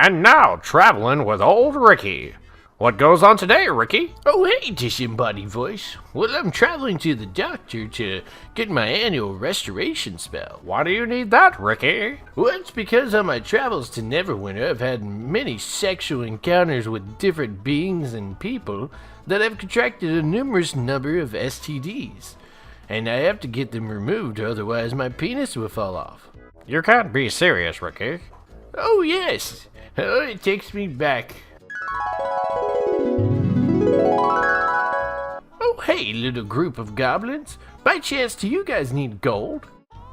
And now, traveling with old Ricky. What goes on today, Ricky? Oh, hey, disembodied voice. Well, I'm traveling to the doctor to get my annual restoration spell. Why do you need that, Ricky? Well, it's because on my travels to Neverwinter, I've had many sexual encounters with different beings and people that have contracted a numerous number of STDs. And I have to get them removed, otherwise my penis will fall off. You can't be serious, Ricky. Oh, yes. Oh, it takes me back. Oh, hey, little group of goblins. By chance, do you guys need gold?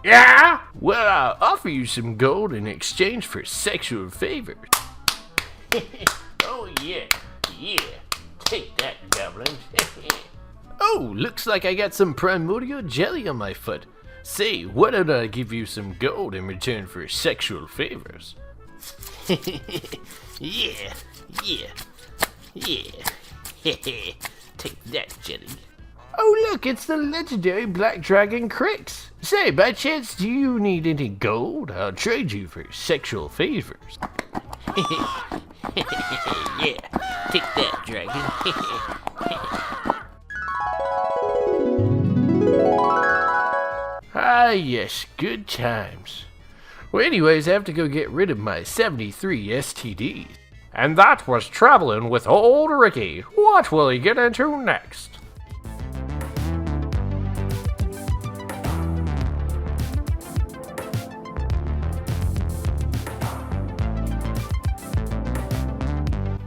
Yeah? Well, I'll offer you some gold in exchange for sexual favors. Oh, yeah. Yeah. Take that, goblins. Oh, looks like I got some primordial jelly on my foot. Say, why don't I give you some gold in return for sexual favors? Yeah. Take that, jelly. Oh, look, it's the legendary Black Dragon Crix. Say, by chance, do you need any gold? I'll trade you for sexual favors. Yeah, take that, dragon. Ah, yes, good times. Well, anyways, I have to go get rid of my 73 STDs. And that was traveling with old Ricky. What will he get into next?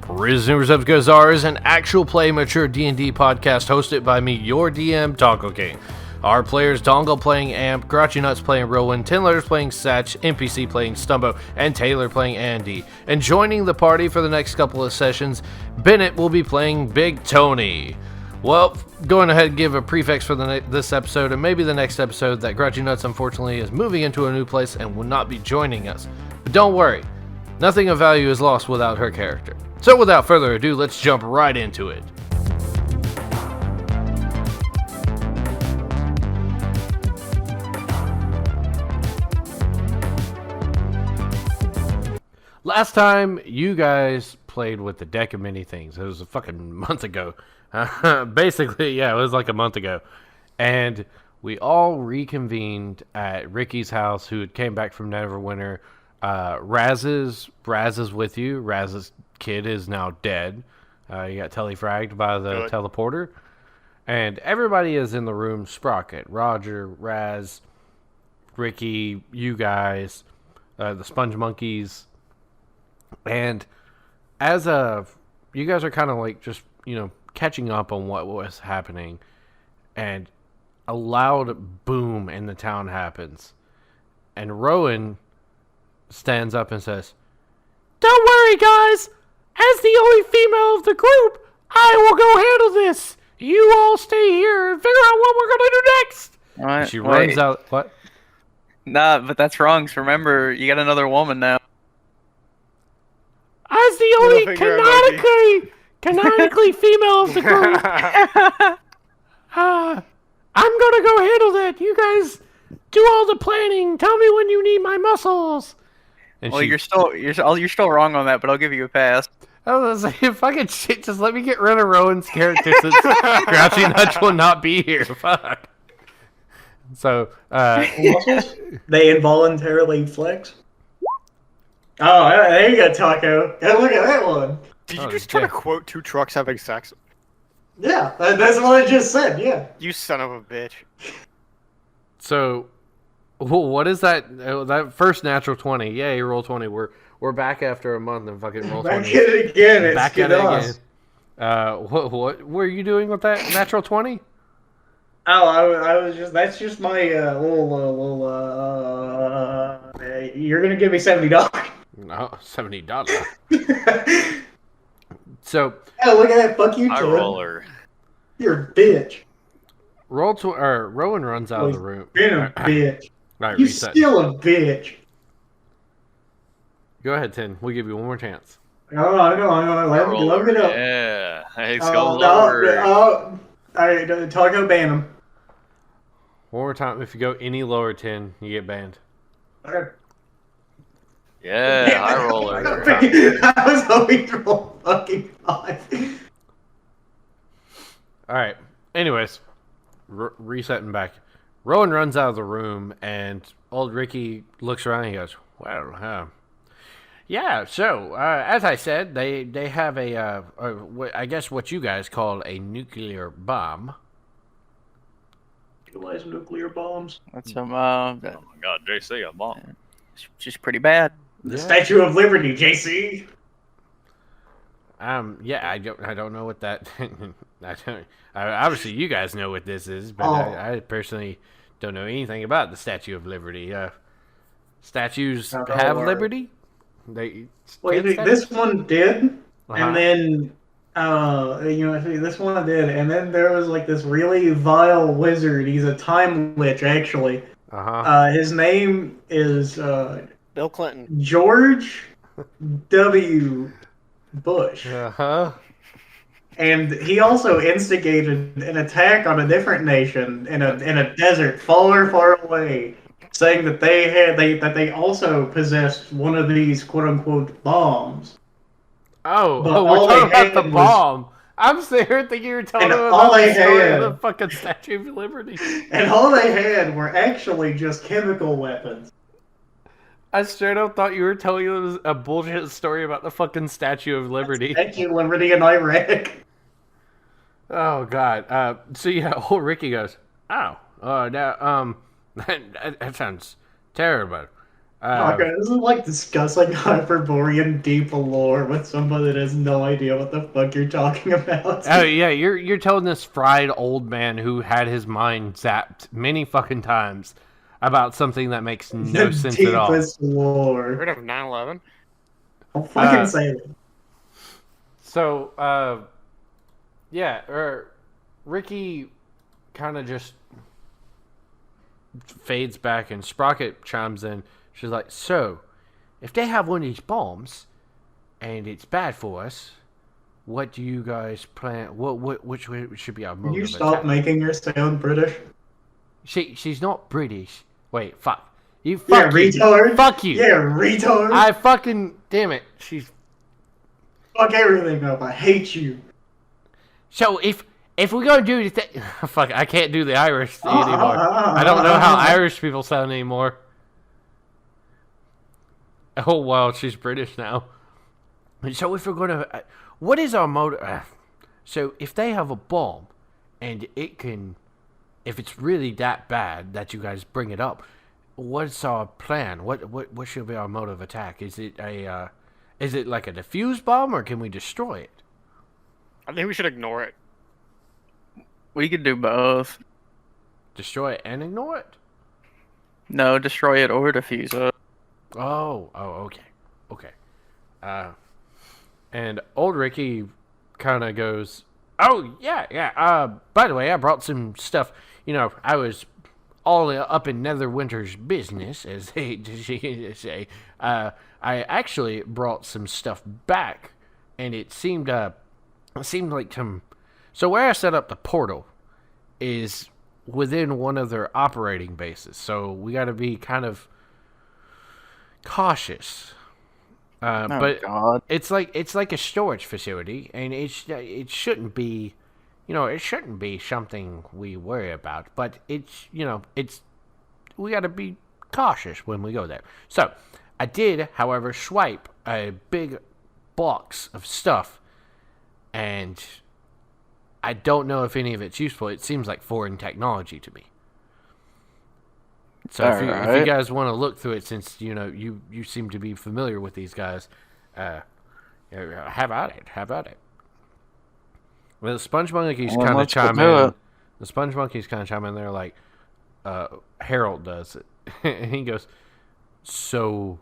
Prisoners of Garzara is an actual play mature D&D podcast hosted by me, your DM, Taco King. Our players Dongle playing Amp, Grouchy Nuts playing Rowan, 10 Letters playing Satch, NPC playing Stumbo, and Taylor playing Andy. And joining the party for the next couple of sessions, Bennett will be playing Big Tony. Well, going ahead and give a prefix for this episode and maybe the next episode that Grouchy Nuts unfortunately is moving into a new place and will not be joining us. But don't worry, nothing of value is lost without her character. So without further ado, let's jump right into it. Last time you guys played with the deck of many things. It was a fucking month ago. Basically, yeah, it was like a month ago. And we all reconvened at Ricky's house, who had came back from Neverwinter. Raz is with you. Raz's kid is now dead. You got telefragged by the teleporter. And everybody is in the room. Sprocket, Roger, Raz, Ricky, you guys, the Sponge Monkeys. And as you guys are kind of like just, catching up on what was happening, and a loud boom in the town happens. And Rowan stands up and says, "Don't worry, guys. As the only female of the group, I will go handle this. You all stay here and figure out what we're going to do next." What? She runs out. What? Nah, but that's wrong. So remember, you got another woman now. As the only canonically female of the group, I'm gonna go handle that. You guys do all the planning. Tell me when you need my muscles. And Well, you're still wrong on that, but I'll give you a pass. I was like, fucking shit, just let me get rid of Rowan's character since Grouchy Nuts will not be here. Fuck. So, muscles? They involuntarily flex? Oh, there you go, Taco. Look at that one. Did you just try to quote two trucks having sex? Yeah, that's what I just said, yeah. You son of a bitch. So, what is that? That first natural 20. Yay, roll 20. We're back after a month and fucking roll 20. Back at it again. It's back at it again. What were you doing with that natural 20? Oh, I was just, that's just my you're gonna give me $70. No, $70. So, oh, look at that, fuck you, High Tim. roller. You're a bitch. Rowan runs out of the room. Being a bitch. All right, You reset. still a bitch. Go ahead, Tin. We'll give you one more chance. Go on. Let me get up. Yeah, let's go lower. All right, Taco, ban him. One more time. If you go any lower 10, you get banned. Okay. Yeah, high roller. I was hoping to roll fucking 5. All right. Anyways, resetting back. Rowan runs out of the room, and old Ricky looks around and he goes, well, yeah, so, as I said, they have I guess what you guys call a nuclear bomb. Utilize nuclear bombs. That's some, Oh my God, JC, a bomb. it's just pretty bad. The Statue of Liberty, JC. Yeah, I don't know what that. Obviously, you guys know what this is, but I personally don't know anything about the Statue of Liberty. Statues have liberty. This one did, and then this one did, and then there was like this really vile wizard. He's a time witch, actually. His name is Bill Clinton. George W. Bush. And he also instigated an attack on a different nation in a desert far, far away, saying that they also possessed one of these quote unquote bombs. We're all talking they about the had bomb. I'm sitting here thinking you're telling And me all about the they story had- of the fucking Statue of Liberty. And all they had were actually just chemical weapons. I straight up thought you were telling us a bullshit story about the fucking Statue of Liberty. Statue of Liberty in Iraq. Oh God. So yeah, old Ricky goes, now, that sounds terrible. Okay, this is like discussing Hyperborean deep lore with somebody that has no idea what the fuck you're talking about. Oh yeah, you're telling this fried old man who had his mind zapped many fucking times about something that makes no the sense at all. deepest lore. Heard of 9/11? I'll fucking say it. So, Ricky kind of just fades back, and Sprocket chimes in. She's like, so, if they have one of these bombs, and it's bad for us, what do you guys plan? Which should be our mode Can you of stop attack? making her sound British? She's not British. Wait, fuck. You Yeah, fuck you. retard. Fuck you. Yeah, retard. I fucking damn it. She's Fuck everything up. I hate you. so if we're gonna do the thing, fuck, I can't do the Irish thing anymore. I don't know how Irish people sound anymore. Oh wow, she's British now. So if we're gonna, what is our motive? So if they have a bomb, and it can, if it's really that bad that you guys bring it up, what's our plan? What should be our mode of attack? Is it like a diffuse bomb, or can we destroy it? I think we should ignore it. We could do both. Destroy it and ignore it? No, destroy it or defuse it. Oh, okay. And old Ricky kind of goes, oh, yeah. By the way, I brought some stuff. You know, I was all up in Netherwinter's business, as they say. I actually brought some stuff back, and it seemed like some. So where I set up the portal is within one of their operating bases. So we got to be kind of cautious. But God. it's like a storage facility, and it shouldn't be, it shouldn't be something we worry about. But we got to be cautious when we go there. So I did, however, swipe a big box of stuff, and I don't know if any of it's useful. It seems like foreign technology to me. So if you guys want to look through it, since you seem to be familiar with these guys, have at it. Well, the Sponge Monkeys kind of chime in. The Sponge Monkeys kind of chime in there like Harold does it, and he goes, "So,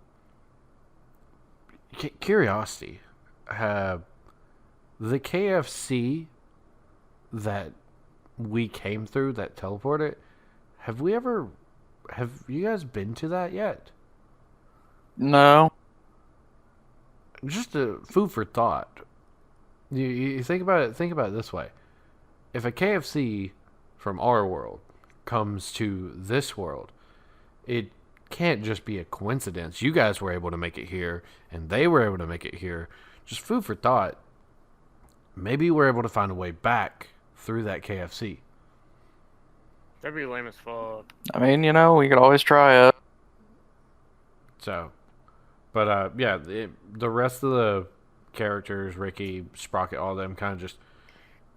curiosity, the KFC that we came through, that teleported, have you guys been to that yet?" No. Just a food for thought. You think about it. Think about it this way: if a KFC from our world comes to this world, it can't just be a coincidence. You guys were able to make it here, and they were able to make it here. Just food for thought. Maybe we're able to find a way back through that KFC. That'd be lame as fuck. I mean, we could always try it. So, but yeah, the rest of the characters, Ricky, Sprocket, all of them, kind of just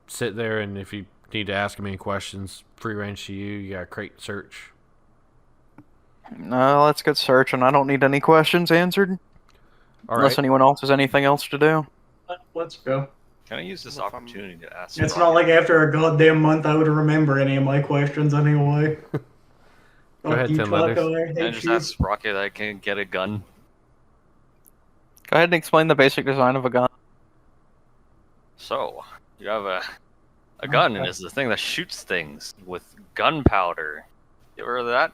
sit there, and if you need to ask them any questions, free range to you. You got a crate search. No, let's get searching. I don't need any questions answered. Unless anyone else has anything else to do. Let's go. Can I use this opportunity to ask? It's not like after a goddamn month I would remember any of my questions anyway. Go ahead, 10 letters. Can I just ask Sprocket I can get a gun? Go ahead and explain the basic design of a gun. So, you have a gun, and it's the thing that shoots things with gunpowder. You ever heard of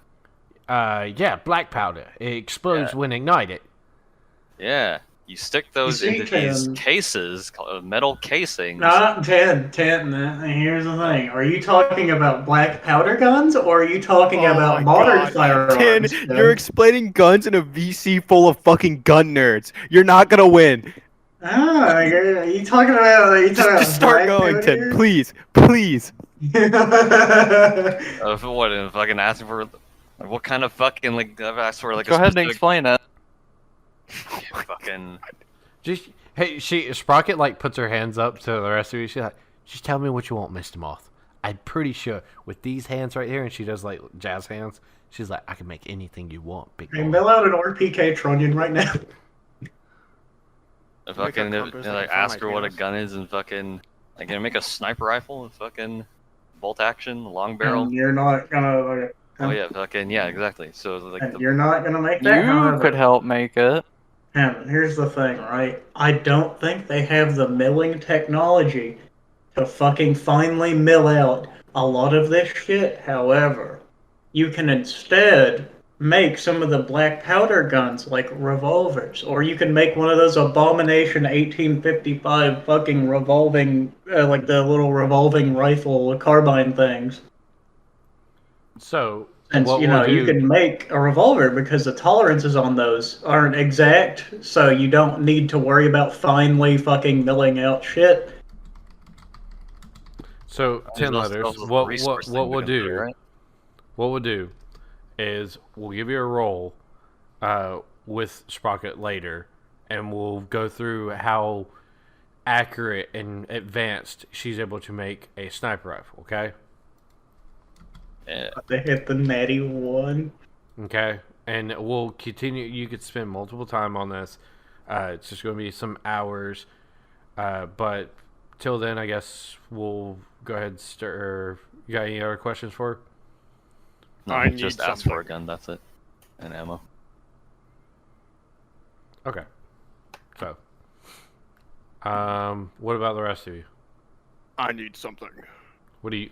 that? Yeah, black powder. It explodes when ignited. Yeah. You stick those into these cases, metal casings. Not 10. Here's the thing. Are you talking about black powder guns, or are you talking about modern firearms? 10, you're explaining guns in a VC full of fucking gun nerds. You're not gonna win. Are you talking about... Just start going, 10. Please. Please. What, and fucking asking for... What kind of fucking, like... I've asked for, like, Go ahead and explain it. Fucking... Sprocket, like, puts her hands up to the rest of you. She's like, just tell me what you want, Mr. Moth. I'm pretty sure with these hands right here, and she does, like, jazz hands, she's like, I can make anything you want, big boy. Hey, mail out an RPK Trunnion right now. Fucking, like, ask her what a gun is, and fucking... Like, make a sniper rifle with fucking bolt action, long barrel. And you're not gonna... Oh yeah, fucking yeah, exactly. So like, you're not gonna make that. You could help make it. And here's the thing, right? I don't think they have the milling technology to fucking finally mill out a lot of this shit. However, you can instead make some of the black powder guns like revolvers, or you can make one of those abomination 1855 fucking revolving, like the little revolving rifle carbine things. So, and you can make a revolver because the tolerances on those aren't exact, so you don't need to worry about finally fucking milling out shit. So 10 letters. What we'll do? Right? What we'll do is we'll give you a roll with Sprocket later, and we'll go through how accurate and advanced she's able to make a sniper rifle. Okay. They hit the natty 1. Okay, and we'll continue. You could spend multiple time on this. It's just going to be some hours, but till then, I guess we'll go ahead and start. You got any other questions for her? No, I just ask for a gun. That's it, and ammo. Okay. So, what about the rest of you? I need something. What do you?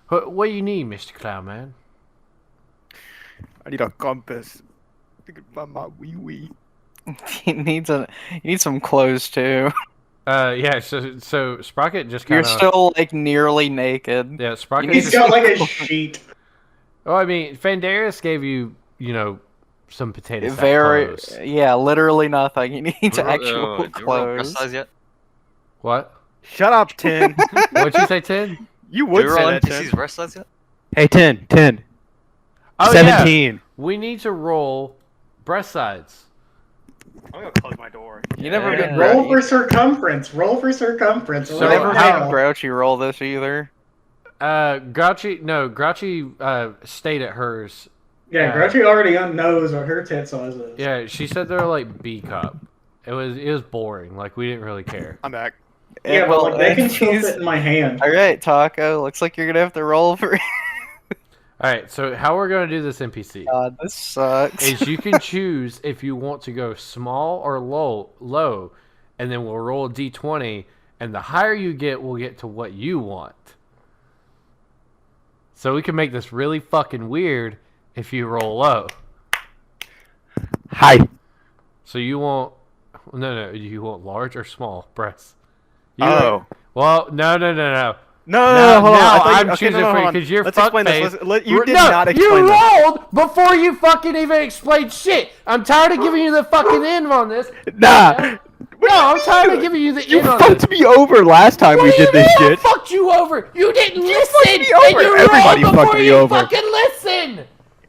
What do you need, Mr. Clownman? I need a compass. I can find my wee. He needs some clothes too. Yeah. So Sprocket just kind of. You're still like nearly naked. Yeah, Sprocket. He's got like a sheet. Oh, I mean, Fandarius gave you, some potato sack clothes. Yeah, literally nothing. You need actual clothes. Size yet? What? Shut up, 10. What'd you say, 10? You would say that, 10. NPC's breast size yet? Hey, 10. Oh, 17. Yeah. We need to roll breast size. I'm gonna close my door. You never been roll for circumference. So you never had Grouchy roll this either. Grouchy stayed at hers. Yeah, Grouchy already knows what her tit size is. Yeah, she said they're like B cup. It was boring. Like, we didn't really care. I'm back. Yeah, well, like, they can still fit in my hand. All right, Taco. Looks like you're gonna have to roll for. All right, so how we're gonna do this NPC? God, this sucks. Is you can choose if you want to go small or low, and then we'll roll a d20, and the higher you get, we'll get to what you want. So we can make this really fucking weird if you roll low. Hi. So you want you want large or small breasts? Oh. Well, no. No, hold on. I thought I'm okay, choosing no, for you hold on. because you're Let's explain this. fuckface. You did No, not explain you this. rolled before you fucking even explained shit. I'm tired of giving you the fucking end on this. Nah. Yeah? No, I'm tired of giving you the You end on this. fucked me over last time What we do you did this mean shit. I fucked you over? You didn't listen. fucked me over. And you Everybody rolled fucked before me you over. fucking listen.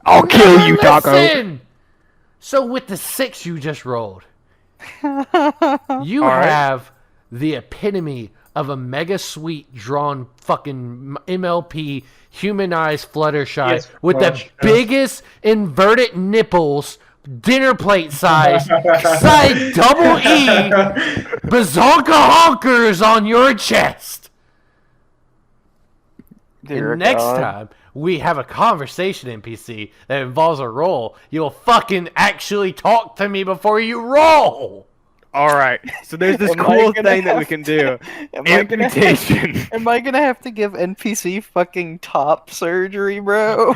I'll kill Never you, Taco. listen. So with the 6 you just rolled, you have the epitome of a mega sweet drawn fucking MLP humanized Fluttershy Yes, with Flush, the biggest inverted nipples, dinner plate size, size double E, bazonka honkers on your chest. Dear And next God. time we have a conversation NPC that involves a roll, you'll fucking actually talk to me before you roll. All right. So there's this Am I cool gonna thing that we have can do. Am I gonna Amputation. Am I gonna have to give NPC fucking top surgery, bro?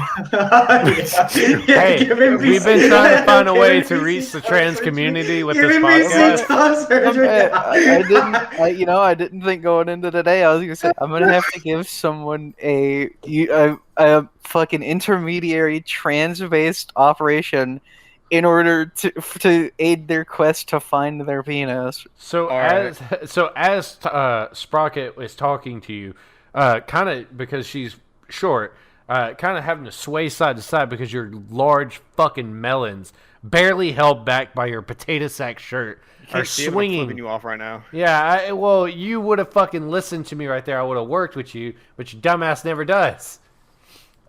Hey, we've been trying to find a way to reach the trans community with this podcast. I didn't think going into today. I was gonna say I'm gonna have to give someone a fucking intermediary trans-based operation in order to aid their quest to find their penis. So as Sprocket is talking to you, kind of because she's short, kind of having to sway side to side because your large fucking melons, barely held back by your potato sack shirt, are swinging. I'm flipping you off right now. Yeah, well, you would have fucking listened to me right there. I would have worked with you, but your dumbass never does.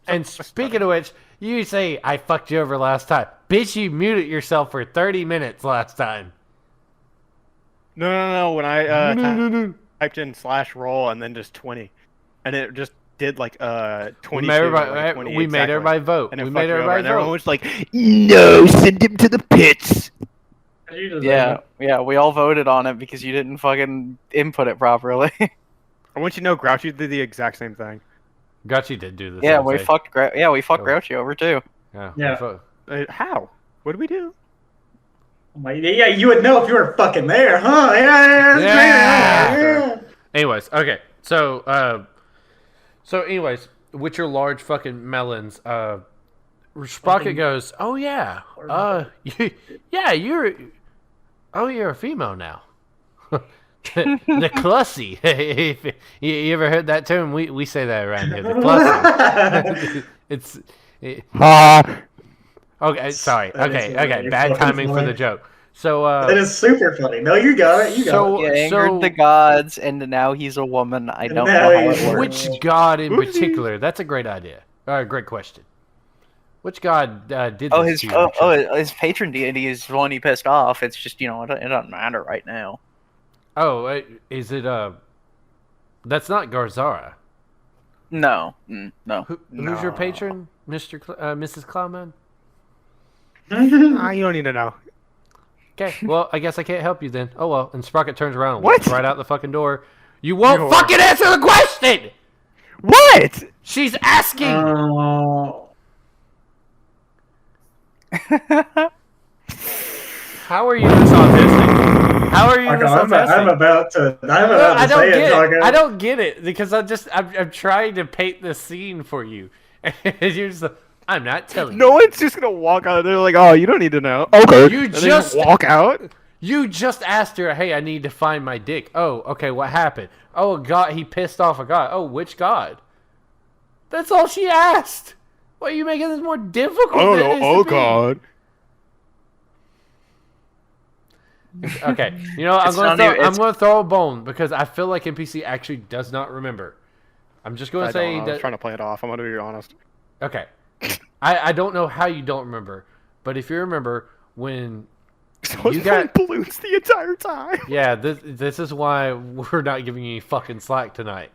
And speaking of which, you say, I fucked you over last time. Bitch, you muted yourself for 30 minutes last time. No. When I typed in /roll and then just 20, and it just did like 20. We made everybody vote. And we made everybody vote. everyone was like, "No, send him to the pits." Yeah, we all voted on it because you didn't fucking input it properly. I want you to know, Grouchy did the exact same thing. Grouchy did do this. Yeah, we fucked Grouchy over too. Yeah. How? What did we do? Yeah, you would know if you were fucking there, huh? Yeah. Anyways, okay. So, anyways, with your large fucking melons, Sprocket goes, "Oh yeah, you're a female now." The clussy. You ever heard that term? We say that around here. The clussy. Okay, sorry. Okay. Bad timing for the joke. So that is super funny. No, you got it. He angered the gods, and now he's a woman. I don't know how it works. Which god in particular? That's a great idea. Great question. Which god did this? His patron deity is the one he pissed off. It's just it doesn't matter right now. Oh, is it that's not Garzara. No. Who's your patron, Mrs. Cloudman? You don't need to know. Okay, well, I guess I can't help you then. Oh well, and Sprocket turns around and What? walks right out the fucking door. You won't fucking answer the question! What? She's asking! How are you this autistic? How are you this autistic? I'm about to say it, Taco. I don't get it, because I'm trying to paint the scene for you. And you're just like, I'm not telling you. No one's just gonna walk out there like, "Oh, you don't need to know." Okay. You and they just walk out. You just asked her, "Hey, I need to find my dick." Oh, okay. What happened? Oh, God, he pissed off a god. Oh, which god? That's all she asked. Why are you making this more difficult? I don't than it know. is Oh to be? God. Okay, I'm gonna throw a bone because I feel like NPC actually does not remember. I'm just gonna say that. I was trying to play it off. I'm gonna be honest. Okay, I don't know how you don't remember, but if you remember when you got balloons the entire time. Yeah, this is why we're not giving you any fucking slack tonight.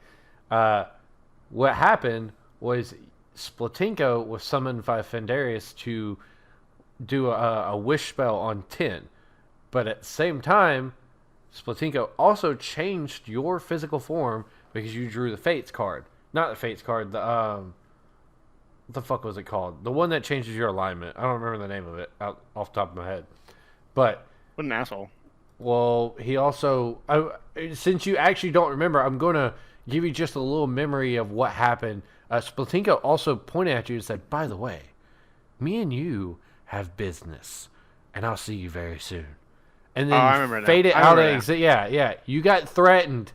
What happened was Splatinko was summoned by Fendarius to do a wish spell on 10. But at the same time, Splatinko also changed your physical form because you drew the Fates card. Not the Fates card, what the fuck was it called? The one that changes your alignment. I don't remember the name of it off the top of my head. But what an asshole. Well, he also, since you actually don't remember, I'm going to give you just a little memory of what happened. Splatinko also pointed at you and said, "By the way, me and you have business, and I'll see you very soon." And then I remember now. faded I out remember of yeah. You got threatened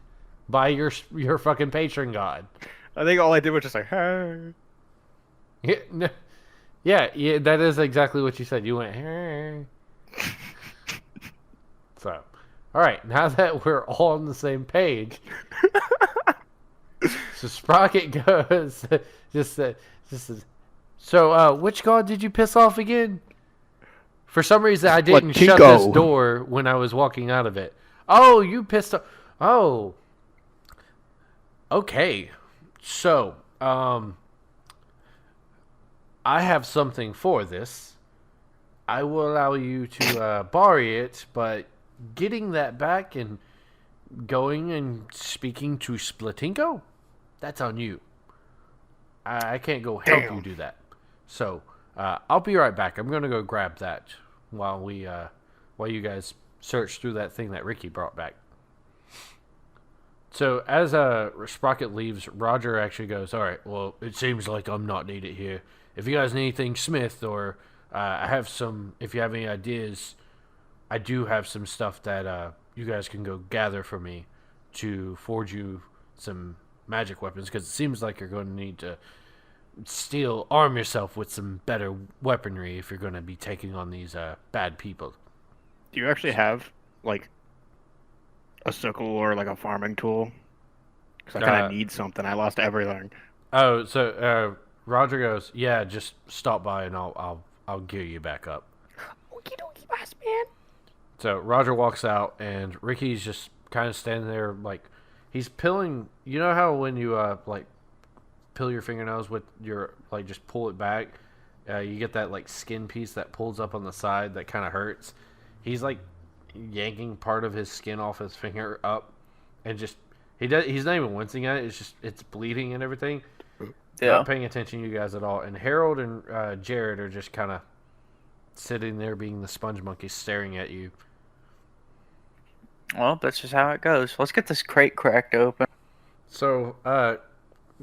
by your fucking patron god. I think all I did was just like, hey. Yeah, that is exactly what you said. You went, hey. So, all right, now that we're all on the same page, so Sprocket goes, so which god did you piss off again? For some reason, I didn't shut this door when I was walking out of it. Oh, you pissed off. Oh. Okay. So, I have something for this. I will allow you to borrow it, but getting that back and going and speaking to Splatinko, that's on you. I can't go help you do that. So, I'll be right back. I'm going to go grab that while you guys search through that thing that Ricky brought back. So as Sprocket leaves, Roger actually goes, "All right, well, it seems like I'm not needed here. If you guys need anything Smith, or I have some, if you have any ideas, I do have some stuff that you guys can go gather for me to forge you some magic weapons, because it seems like you're going to need to arm yourself with some better weaponry if you're going to be taking on these bad people." Do you actually have, like, a sickle or, like, a farming tool? Because I kind of need something. I lost everything. Oh, so Roger goes, "Yeah, just stop by and I'll gear you back up." Okie dokie, boss man. So Roger walks out, and Ricky's just kind of standing there, like, he's pilling. You know how when you like peel your fingernails with your, like, just pull it back, you get that, like, skin piece that pulls up on the side that kind of hurts. He's like yanking part of his skin off his finger up, and just he's not even wincing at it. It's bleeding and everything. Yeah. Not paying attention to you guys at all. And Harold and Jared are just kind of sitting there being the sponge monkeys, staring at you. Well, that's just how it goes. Let's get this crate cracked open. So,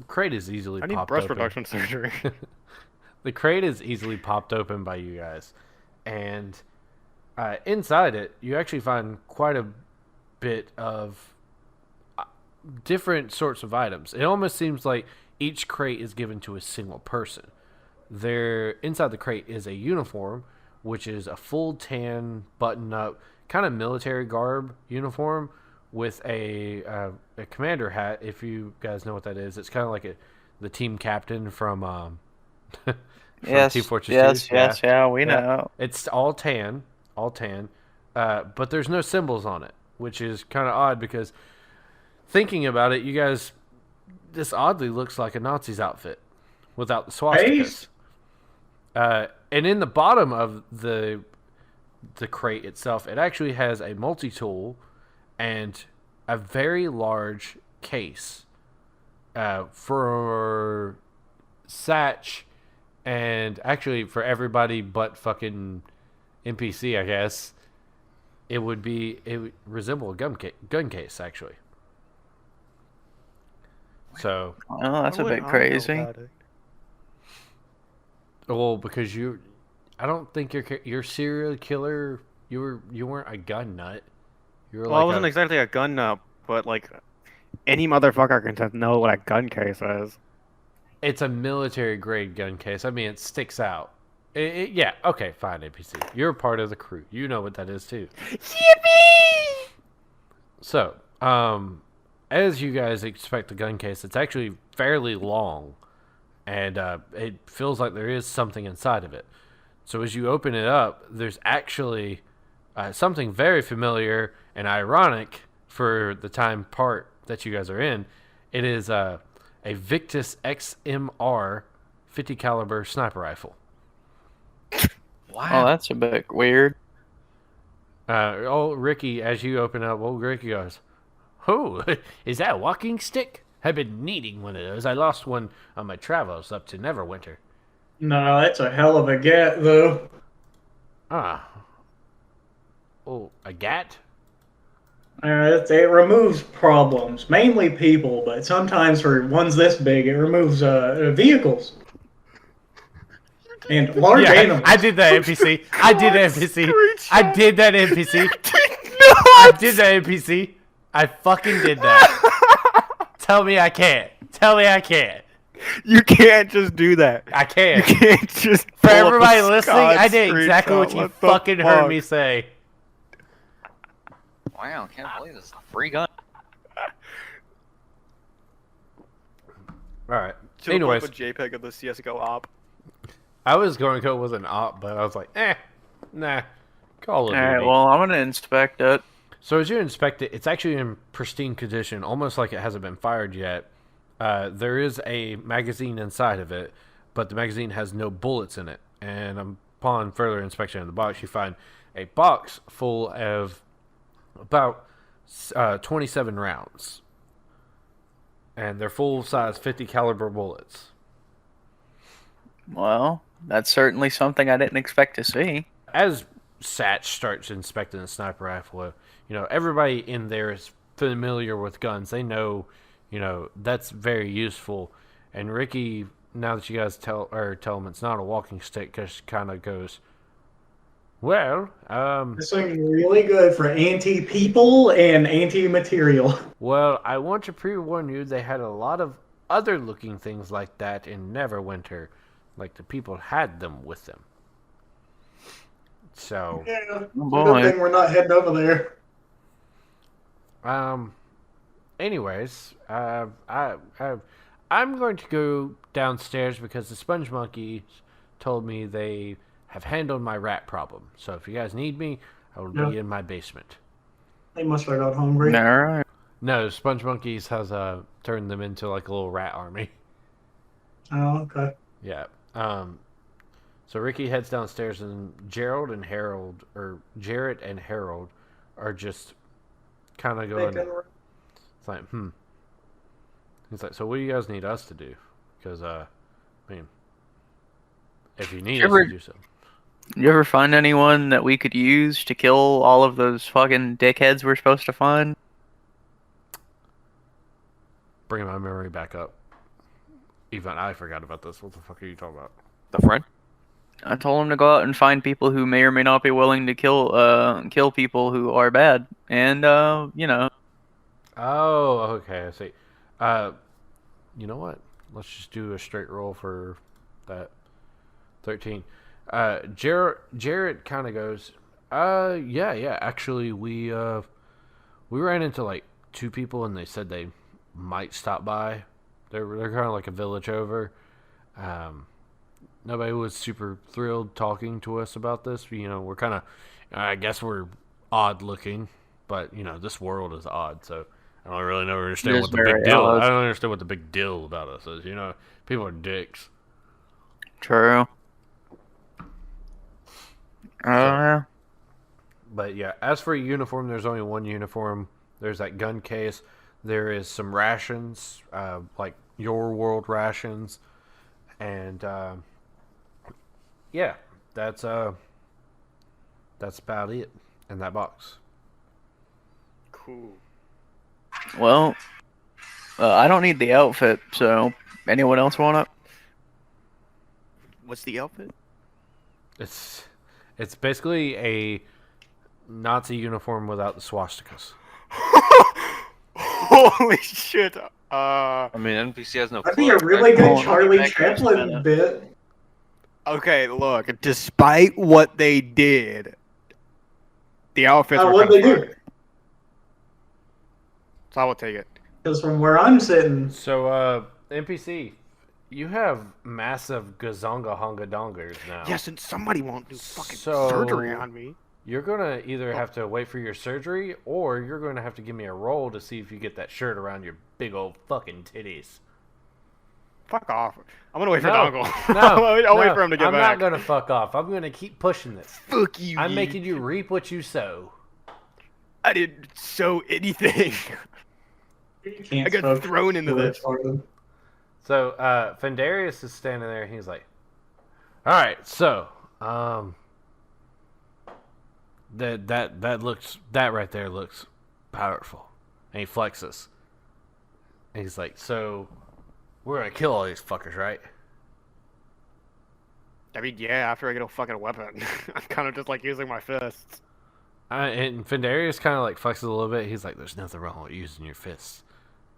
crate is easily I need popped breast open. reduction surgery. The crate is easily popped open by you guys, and inside it, you actually find quite a bit of different sorts of items. It almost seems like each crate is given to a single person. Inside the crate is a uniform, which is a full tan, button-up, kind of military garb uniform with a commander hat. If you guys know what that is, it's kind of like the team captain from Yes, Team Fortress 2. yes, we know. It's all tan, but there's no symbols on it, which is kind of odd because thinking about it, you guys, this oddly looks like a Nazi's outfit without the swastikas. And in the bottom of the crate itself, it actually has a multi-tool and a very large case for Satch, and actually for everybody but fucking NPC, I guess. It would resemble a gun case, actually. So, Oh, that's a bit crazy. well, because I don't think you're serial killer. You weren't a gun nut. You were Well, I wasn't exactly a gun nut, but, like, any motherfucker can just know what a gun case is. It's a military grade gun case. I mean, it sticks out. Yeah, okay, fine, NPC. You're a part of the crew. You know what that is too. Yippee! So, as you guys expect the gun case, it's actually fairly long, and it feels like there is something inside of it. So as you open it up, there's actually something very familiar and ironic for the time part that you guys are in. It is a Victus XMR 50 caliber sniper rifle. Wow. Oh, that's a bit weird. Ricky, as you open up, Ricky goes, "Oh, is that a walking stick? I've been needing one of those. I lost one on my travels up to Neverwinter." No, that's a hell of a gat, though. Ah. Oh, a gat? It removes problems, mainly people, but sometimes for ones this big, it removes vehicles and large animals. I did that NPC. I did that NPC. I did that NPC. I did that NPC. I fucking did that. Tell me I can't. Tell me I can't. You can't just do that. I can. You can't just. For everybody listening, I did exactly what you fucking heard me say. Wow, can't believe this. Free gun. Alright. Should've Anyways. put up a JPEG of the CSGO op. I was going to go with an op, but I was like, nah. Call it. Alright, well, I'm gonna inspect it. So as you inspect it, it's actually in pristine condition, almost like it hasn't been fired yet. There is a magazine inside of it, but the magazine has no bullets in it. And upon further inspection of the box, you find a box full of about 27 rounds. And they're full-size 50 caliber bullets. Well, that's certainly something I didn't expect to see. As Satch starts inspecting the sniper rifle, everybody in there is familiar with guns. They know, that's very useful. And Ricky, now that you guys tell him it's not a walking stick, just kind of goes, well, This thing's really good for anti-people and anti-material. Well, I want to pre-warn you, they had a lot of other looking things like that in Neverwinter. Like the people had them with them. So, Yeah, it's a boy. good thing we're not heading over there. anyways, I'm going to go downstairs because the sponge monkeys told me they have handled my rat problem. So if you guys need me, I will be in my basement. They must have got hungry. Alright. No, Sponge Monkeys has turned them into like a little rat army. Oh, okay. Yeah. So Ricky heads downstairs, and Jarrett and Harold are just kind of going. It's like, He's like, so what do you guys need us to do? Because if you need us to do something. You ever find anyone that we could use to kill all of those fucking dickheads we're supposed to find? Bringing my memory back up. Even I forgot about this. What the fuck are you talking about? The friend? I told him to go out and find people who may or may not be willing to kill people who are bad. And, Oh, okay, I see. You know what? Let's just do a straight roll for that. 13. Jarrett kind of goes, yeah. Actually, we ran into like two people, and they said they might stop by. They're kind of like a village over. Nobody was super thrilled talking to us about this. We're kind of, I guess we're odd looking, but this world is odd, so I don't really understand what the big deal. I don't understand what the big deal about us is. People are dicks. True. But yeah, as for a uniform, there's only one uniform. There's that gun case. There is some rations, like your world rations, and yeah, that's about it in that box. Cool. Well, I don't need the outfit, so anyone else want it? What's the outfit? It's basically a Nazi uniform without the swastikas. Holy shit. I mean, NPC has no. That'd be a really good Charlie Chaplin bit. Okay, look. Despite what they did, the outfits were What'd they do? So I will take it. Because from where I'm sitting, So, NPC, you have massive gazonga honga dongers now. Yes, and somebody won't do fucking So- surgery on me. You're gonna either have to wait for your surgery, or you're gonna have to give me a roll to see if you get that shirt around your big old fucking titties. Fuck off. I'm gonna wait for No, Dongle. No, I'll wait for him to get I'm back. not gonna fuck off. I'm gonna keep pushing this. Fuck you. I'm you- making you reap what you sow. I didn't sow anything. you can't I got smoke thrown into this. retarded. So, Fendarius is standing there, and he's like, "All right, so, that right there looks powerful. And he flexes. And he's like, so, we're gonna kill all these fuckers, right? I mean, yeah, after I get a fucking weapon. I'm kind of just like using my fists. And Fendarius kind of like flexes a little bit. He's like, there's nothing wrong with using your fists,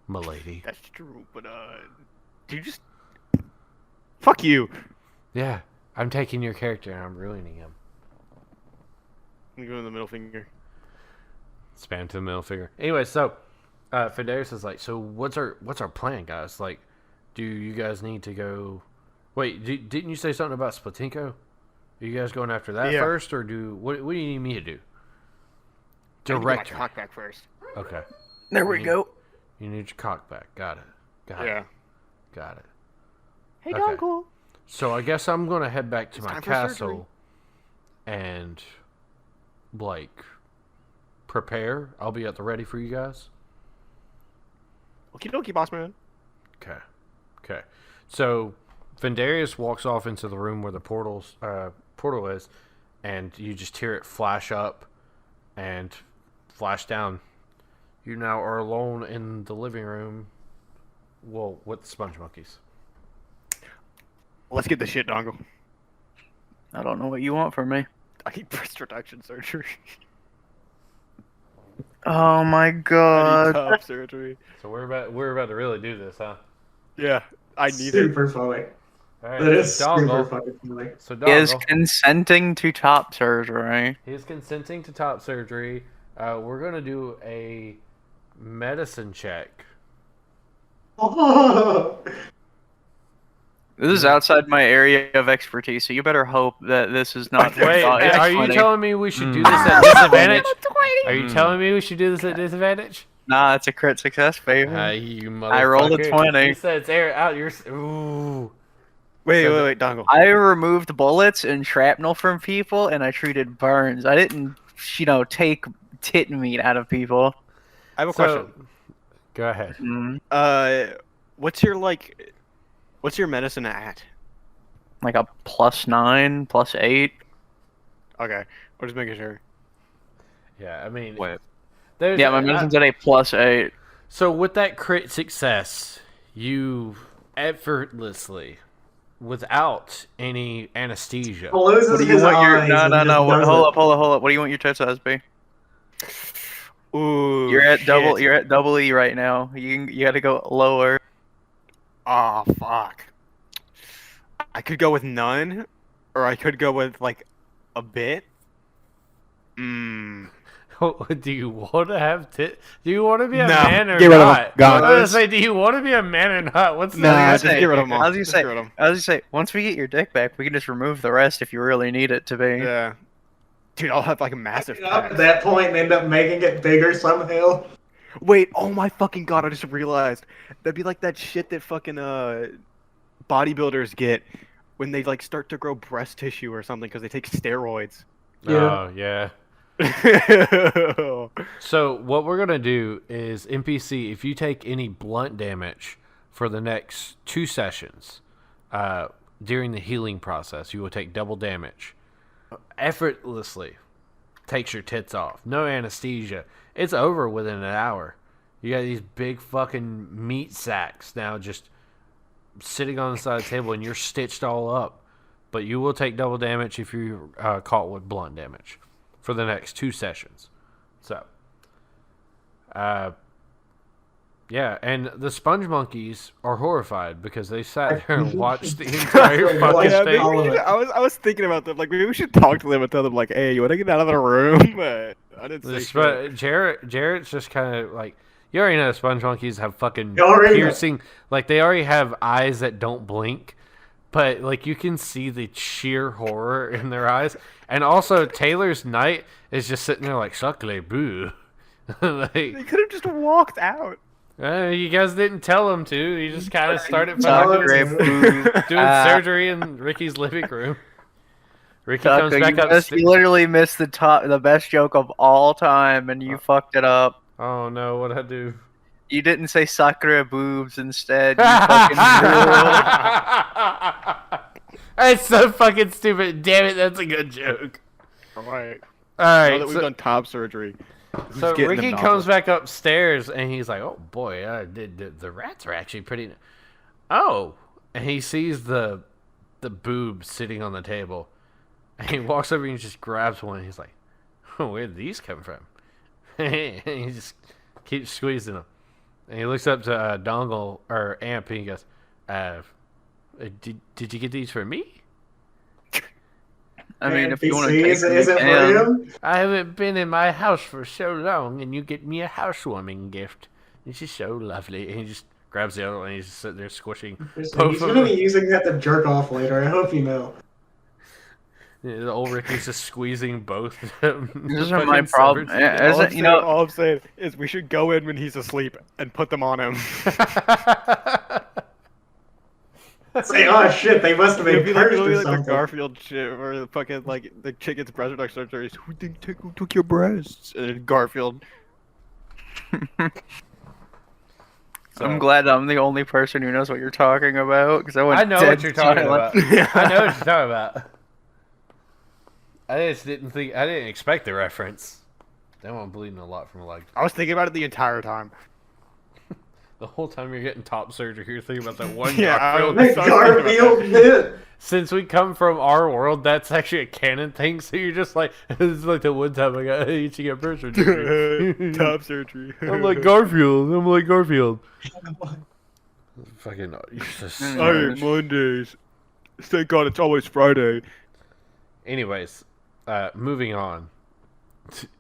milady. That's true, but, do you just... Fuck you! Yeah, I'm taking your character and I'm ruining him. I'm giving the middle finger. Spam to the middle finger. Anyway, so Fendarius is like, so what's our plan, guys? Like, do you guys need to go? Wait, didn't you say something about Splatinko? Are you guys going after that first, or what do you need me to do? Direct. I need to get my cock back first. Okay. There we go. You need your cock back. Got it. Got it. Hey, Okay. Dongle. So I guess I'm gonna head back to It's my time for surgery. castle and like prepare. I'll be at the ready for you guys. Okie dokie, boss man. Okay. So Fendarius walks off into the room where the portal is, and you just hear it flash up and flash down. You now are alone in the living room. Well, with the sponge monkeys. Let's get the shit, Dongle. I don't know what you want from me. I need breast reduction surgery. Oh my I need god. top surgery. So we're about to really do this, huh? Yeah, I need it. Super funny. All right. That is so super Dongle. fucking funny. So Is Dongle. consenting to top surgery. He is consenting to top surgery. We're gonna do a medicine check. Oh, This is outside my area of expertise, so you better hope that this is not. Wait, it's are you 20. telling me we should do this at disadvantage? Are you Mm. telling me we should do this at disadvantage? Nah, it's a crit success, baby. You motherfucker. I rolled a 20. You said it's air out. Ooh. Wait, Dongle. I removed bullets and shrapnel from people, and I treated burns. I didn't, take tit meat out of people. I have a question. Go ahead. What's your medicine at? Like a +9, +8. Okay, we're just making sure. Yeah, I mean, Wait. there's Yeah, my medicine's at a +8. So with that crit success, you effortlessly, without any anesthesia. Closes What do you his want your? eyes No, and no, just no. does Hold it. up, hold up, hold up. What do you want your test size be? Ooh, You're at shit. double. You're at double E right now. You got to go lower. Oh, fuck. I could go with none, or I could go with, like, a bit. Do you want to have do you want to be a No, man or get rid of not? him. Gone. I was gonna say, do you want to be a man or not? What's Nah, the just get rid of them all. I was gonna Just say, get rid of 'em. I was gonna say, once we get your dick back, we can just remove the rest if you really need it to be. Yeah. Dude, I'll have, like, a massive At pecs. that point, end up making it bigger somehow. Wait, oh my fucking god, I just realized. That'd be like that shit that fucking, bodybuilders get when they, like, start to grow breast tissue or something because they take steroids. Oh, yeah. So what we're gonna do is NPC. If you take any blunt damage for the next 2 sessions, during the healing process, you will take double damage. Effortlessly takes your tits off. No anesthesia. It's over within an hour. You got these big fucking meat sacks now just sitting on the side of the table, and you're stitched all up. But you will take double damage if you're caught with blunt damage for the next 2 sessions. So, yeah, and the sponge monkeys are horrified because they sat there and watched the entire fucking Yeah, thing. maybe we should- I was thinking about them. Like, maybe we should talk to them and tell them, like, hey, you want to get out of the room? But I didn't say shit. Jarrett's just kind of like, you already know sponge monkeys have fucking You already know. piercing, like they already have eyes that don't blink, but like you can see the sheer horror in their eyes. And also Taylor's Knight is just sitting there like, suckle boo. They Like, could have just walked out. you guys didn't tell him to. He just kind of started Sorry. fucking doing surgery in Ricky's living room. Ricky comes Tucker, back up. you literally missed the best joke of all time, and you fucked it up. Oh no, what'd I do? You didn't say Sakura boobs instead. You fucking ruled. That's so fucking stupid. Damn it, that's a good joke. All right. All Now right, that we've so, done top surgery. So getting Ricky them comes novels. back upstairs and he's like, "Oh boy, the rats are actually pretty." Oh, and he sees the boob sitting on the table, and he walks over and he just grabs one. And he's like, "Oh, where did these come from?" And he just keeps squeezing them. And he looks up to Dongle or Amp and he goes, "Did you get these for me?" I mean, if you want to is take it them, for you can. him? I haven't been in my house for so long, and you get me a housewarming gift. This is so lovely. And he just grabs the other one and he's just sitting there squishing He's both going of to be them. using that to jerk off later. I hope you know. The old Ricky's just squeezing both of them. This isn't my problem. All I'm, You know, all I'm saying is we should go in when he's asleep and put them on him. Say, oh shit, they must have been It'd be like, cursed or the something. Garfield shit where the fucking like the chick gets breast reduction surgery. Who took your breasts? And then Garfield. I'm glad I'm the only person who knows what you're talking about because I know what you're talking about. Yeah. I know what you're talking about. I just didn't think. I didn't expect the reference. That one bleeding a lot from a leg. I was thinking about it the entire time. The whole time you're getting top surgery, you're thinking about that one Yeah, Garfield. I was- Garfield bit. Since we come from our world, that's actually a canon thing. So you're just like, it's like the one time I got itching at birth surgery. Top surgery. I'm like Garfield. I'm like Garfield. Fucking. You're just... I hate Mondays. Thank God it's always Friday. Anyways, moving on.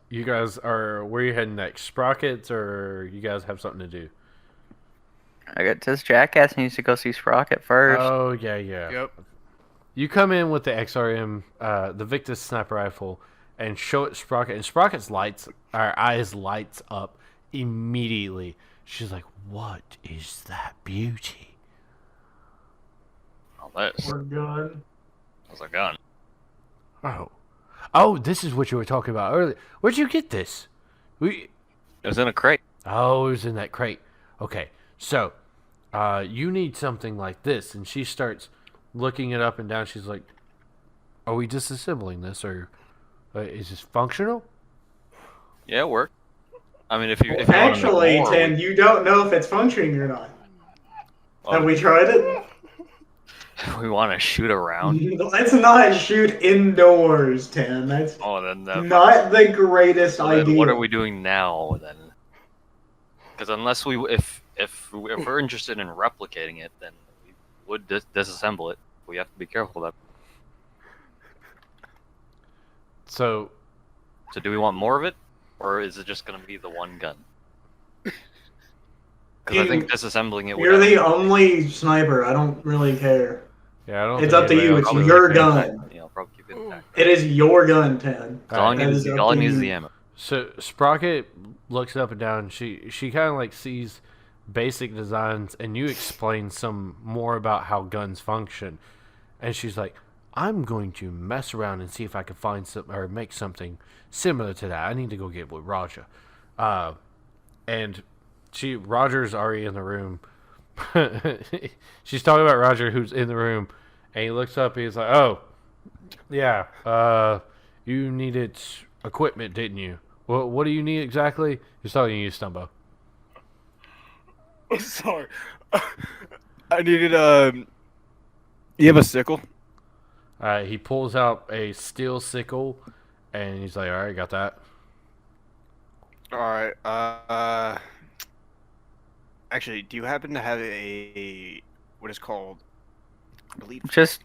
You guys are where you heading next? Sprockets, or you guys have something to do? I got this jackass needs to go see Sprocket first. Oh yeah. Yep. You come in with the XRM, the Victus sniper rifle, and show it Sprocket, and Sprocket's eyes lights up immediately. She's like, "What is that beauty?" Oh, this We're good. was a gun. Oh, this is what you were talking about earlier. Where'd you get this? It was in a crate. Oh, it was in that crate. Okay, so you need something like this, and she starts looking it up and down. She's like, "Are we disassembling this, or is this functional?" Yeah, it worked. I mean, if you want Actually, to know more, Tim, you don't know if it's functioning or not. Have we tried it? we want to shoot around. Let's not shoot indoors, Tim. That's Oh, then not the greatest well, then idea. what are we doing now then? Because unless if we're interested in replicating it, then we would disassemble it. We have to be careful of that. So So do we want more of it, or is it just going to be the one gun? Because I think disassembling it. You're the only sniper. I don't really care. yeah, I don't. It's think up to anybody you. else It's really your cares. gun. Yeah, I'll probably keep it intact. It is your gun, Ted. All I That need is up all I to need is you. the ammo. So Sprocket looks up and down. She kind of like sees basic designs, and you explain some more about how guns function, and she's like, "I'm going to mess around and see if I can find some or make something similar to that. I need to go get with Roger." And Roger's already in the room. She's talking about Roger, who's in the room, and he looks up. He's like, "Oh, yeah. You needed equipment, didn't you? What do you need exactly?" He's talking to you, Stumbo. Sorry. I needed You have a sickle? He pulls out a steel sickle, and he's like, "All right, got that." All right. Actually, do you happen to have a what is called? I believe. Just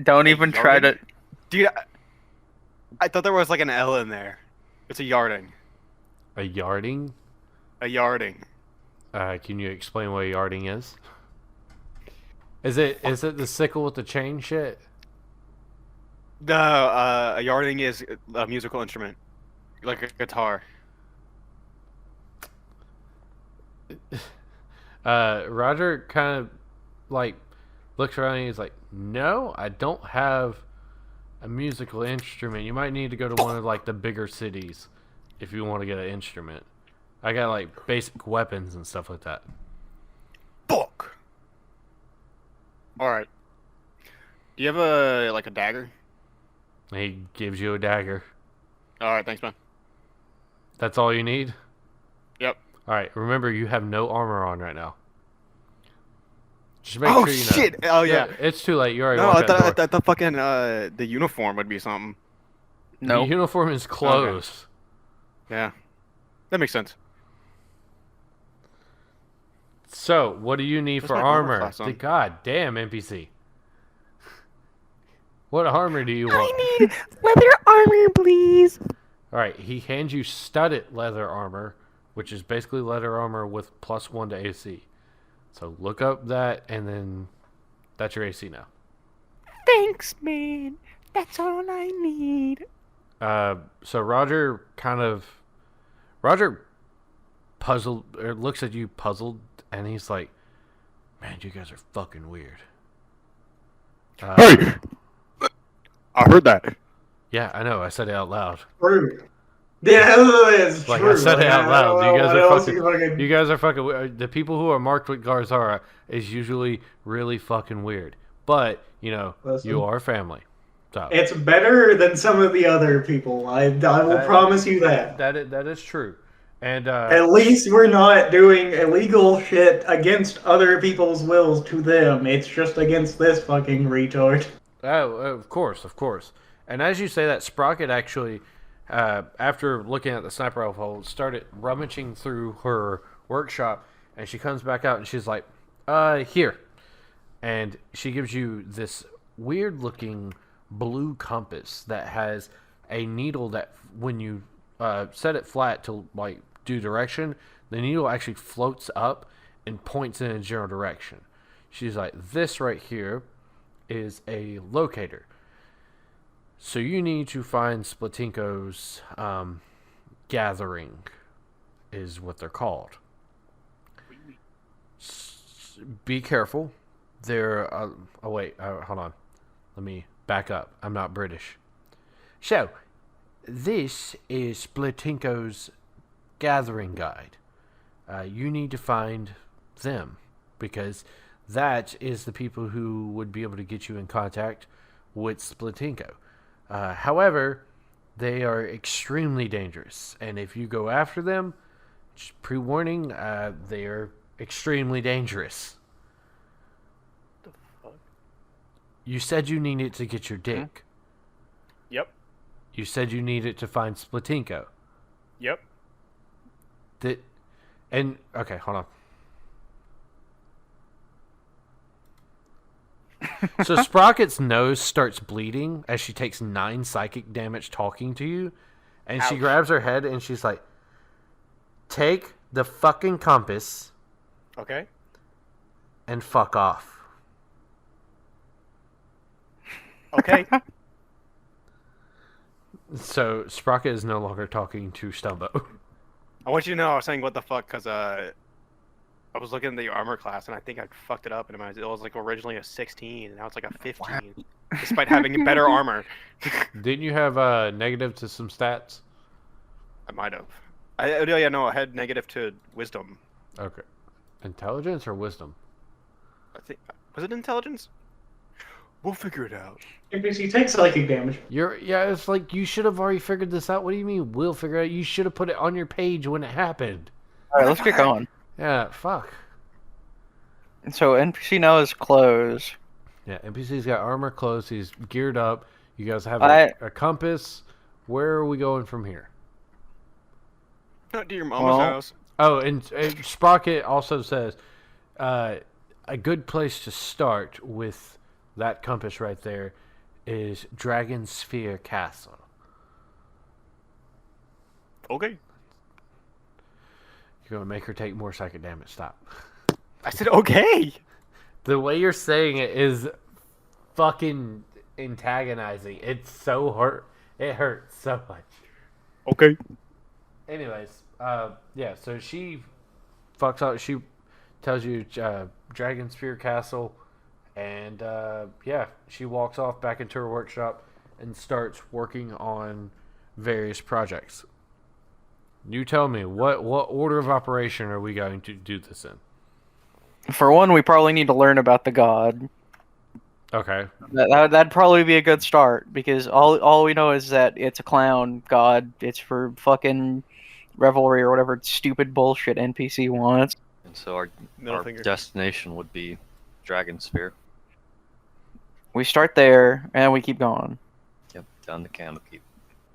don't even try to. Dude, I thought there was like an L in there. It's a yarding. A yarding? A yarding. Can you explain what a yarding is? Is it the sickle with the chain shit? No, a yarding is a musical instrument, like a guitar. Roger kind of like looks around and he's like, "No, I don't have a musical instrument. You might need to go to one of like the bigger cities if you want to get an instrument. I got like basic weapons and stuff like that." Fuck. All right. Do you have a dagger? And he gives you a dagger. All right, thanks, man. That's all you need? Yep. All right. Remember, you have no armor on right now. Just make Oh sure you know. shit! Oh yeah. It's too late. You already No, walked I out the door. thought the fucking the uniform would be something. No. The uniform is closed. Yeah, that makes sense. So, what do you need What's for my armor armor? class on? The goddamn NPC. What armor do you want? need leather armor, please. All right, he hands you studded leather armor, which is basically leather armor with +1 to AC. So look up that, and then that's your AC now. Thanks, man. That's all I need. So Roger puzzled, or looks at you puzzled, and he's like, "Man, you guys are fucking weird." Hey, I heard that. Yeah, I know. I said it out loud. True. Yeah, it's Like true. I said it Like, out I loud. don't You know guys what are else fucking. you fucking. You guys are fucking. The people who are marked with Garzara is usually really fucking weird. But you know, Listen. you are family. So It's better than some of the other people. I will promise you that. that is true. And At least we're not doing illegal shit against other people's wills to them. It's just against this fucking retard. oh, of course. And as you say that, Sprocket actually, after looking at the sniper rifle, started rummaging through her workshop, and she comes back out and she's like, here. And she gives you this weird-looking blue compass that has a needle that, when you set it flat to like do direction, the needle actually floats up and points in a general direction. She's like, this right here is a locator. So you need to find Splatinko's gathering, is what they're called. Be careful. They're hold on. Let me back up. I'm not British. So, this is Splatinko's gathering guide. You need to find them, because that is the people who would be able to get you in contact with Splatinko. However, they are extremely dangerous, and if you go after them, just pre-warning, they are extremely dangerous. The fuck? You said you needed to get your dick. Yep. You said you needed to find Splatinko. Yep. Okay, hold on. So Sprocket's nose starts bleeding as she takes 9 psychic damage talking to you, and she Ouch. grabs her head and she's like, "Take the fucking compass Okay. and fuck off." Okay. So Sprocket is no longer talking to Stumbo. I want you to know I was saying what the fuck because I was looking at the armor class and I think I fucked it up and it was like originally a 16 and now it's like a 15, despite having better armor. Didn't you have negative to some stats? I might have. Yeah, no, I had negative to wisdom. Okay. Intelligence or wisdom? I think was it intelligence? We'll figure it out. NPC takes psychic damage. It's like you should have already figured this out. What do you mean we'll figure it out? You should have put it on your page when it happened. All right, let's get going. Yeah, fuck. So NPC now is clothes. Yeah, NPC's got armor, clothes. He's geared up. You guys have a compass. Where are we going from here? Not to your mama's house. Oh, and Sprocket also says a good place to start with that compass right there is Dragon Sphere Castle. Okay. You're going to make her take more psychic damage. Stop. I said okay. The way you're saying it is fucking antagonizing. It's so hurt. It hurts so much. Okay. Anyways, yeah, so she fucks up. She tells you Dragon Sphere Castle, and yeah, she walks off back into her workshop and starts working on various projects. You tell me, what order of operation are we going to do this in? For one, we probably need to learn about the god. Okay. That'd probably be a good start, because all we know is that it's a clown god. It's for fucking revelry or whatever stupid bullshit NPC wants. And so our Middle finger. destination would be Dragon Sphere. We start there and we keep going. Yep, down the Candlekeep.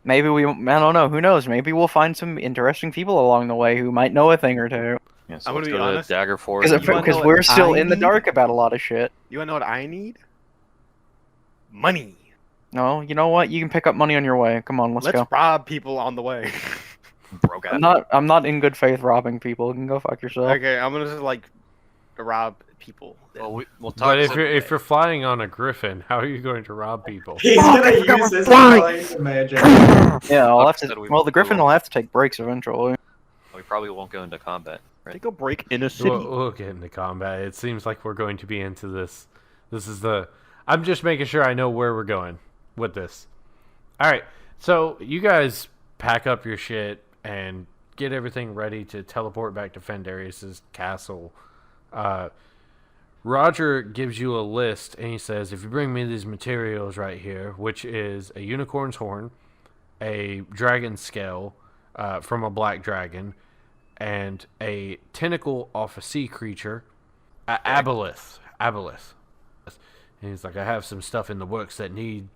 Maybe I don't know, who knows? Maybe we'll find some interesting people along the way who might know a thing or two. Yeah, so I'm let's gonna go be to honest. Dagger Forge. Because wanna know we're what still I in the need? dark about a lot of shit. You wanna know what I need? Money. No, you know what? You can pick up money on your way. Come on, let's Let's go. rob people on the way. broke I'm out. not in good faith robbing people. You can go fuck yourself. Okay, I'm gonna just like rob people. Well, we'll talk. But some- if you're flying on a griffin, how are you going to rob people? He's Fuck, gonna I forgot use we're this flying. flying magic. Yeah, I'll have Fuck, said to. we Well, the Griffin will. will have to take breaks eventually. we probably won't go into combat, right? Take a break in a city. We'll get into combat. It seems like we're going to be into this. This is the. I'm just making sure I know where we're going with this. All right, so you guys pack up your shit and get everything ready to teleport back to Fendarius's castle. Roger gives you a list and he says, if you bring me these materials right here, which is a unicorn's horn, a dragon scale from a black dragon, and a tentacle off a sea creature, aboleth. And he's like, I have some stuff in the works that need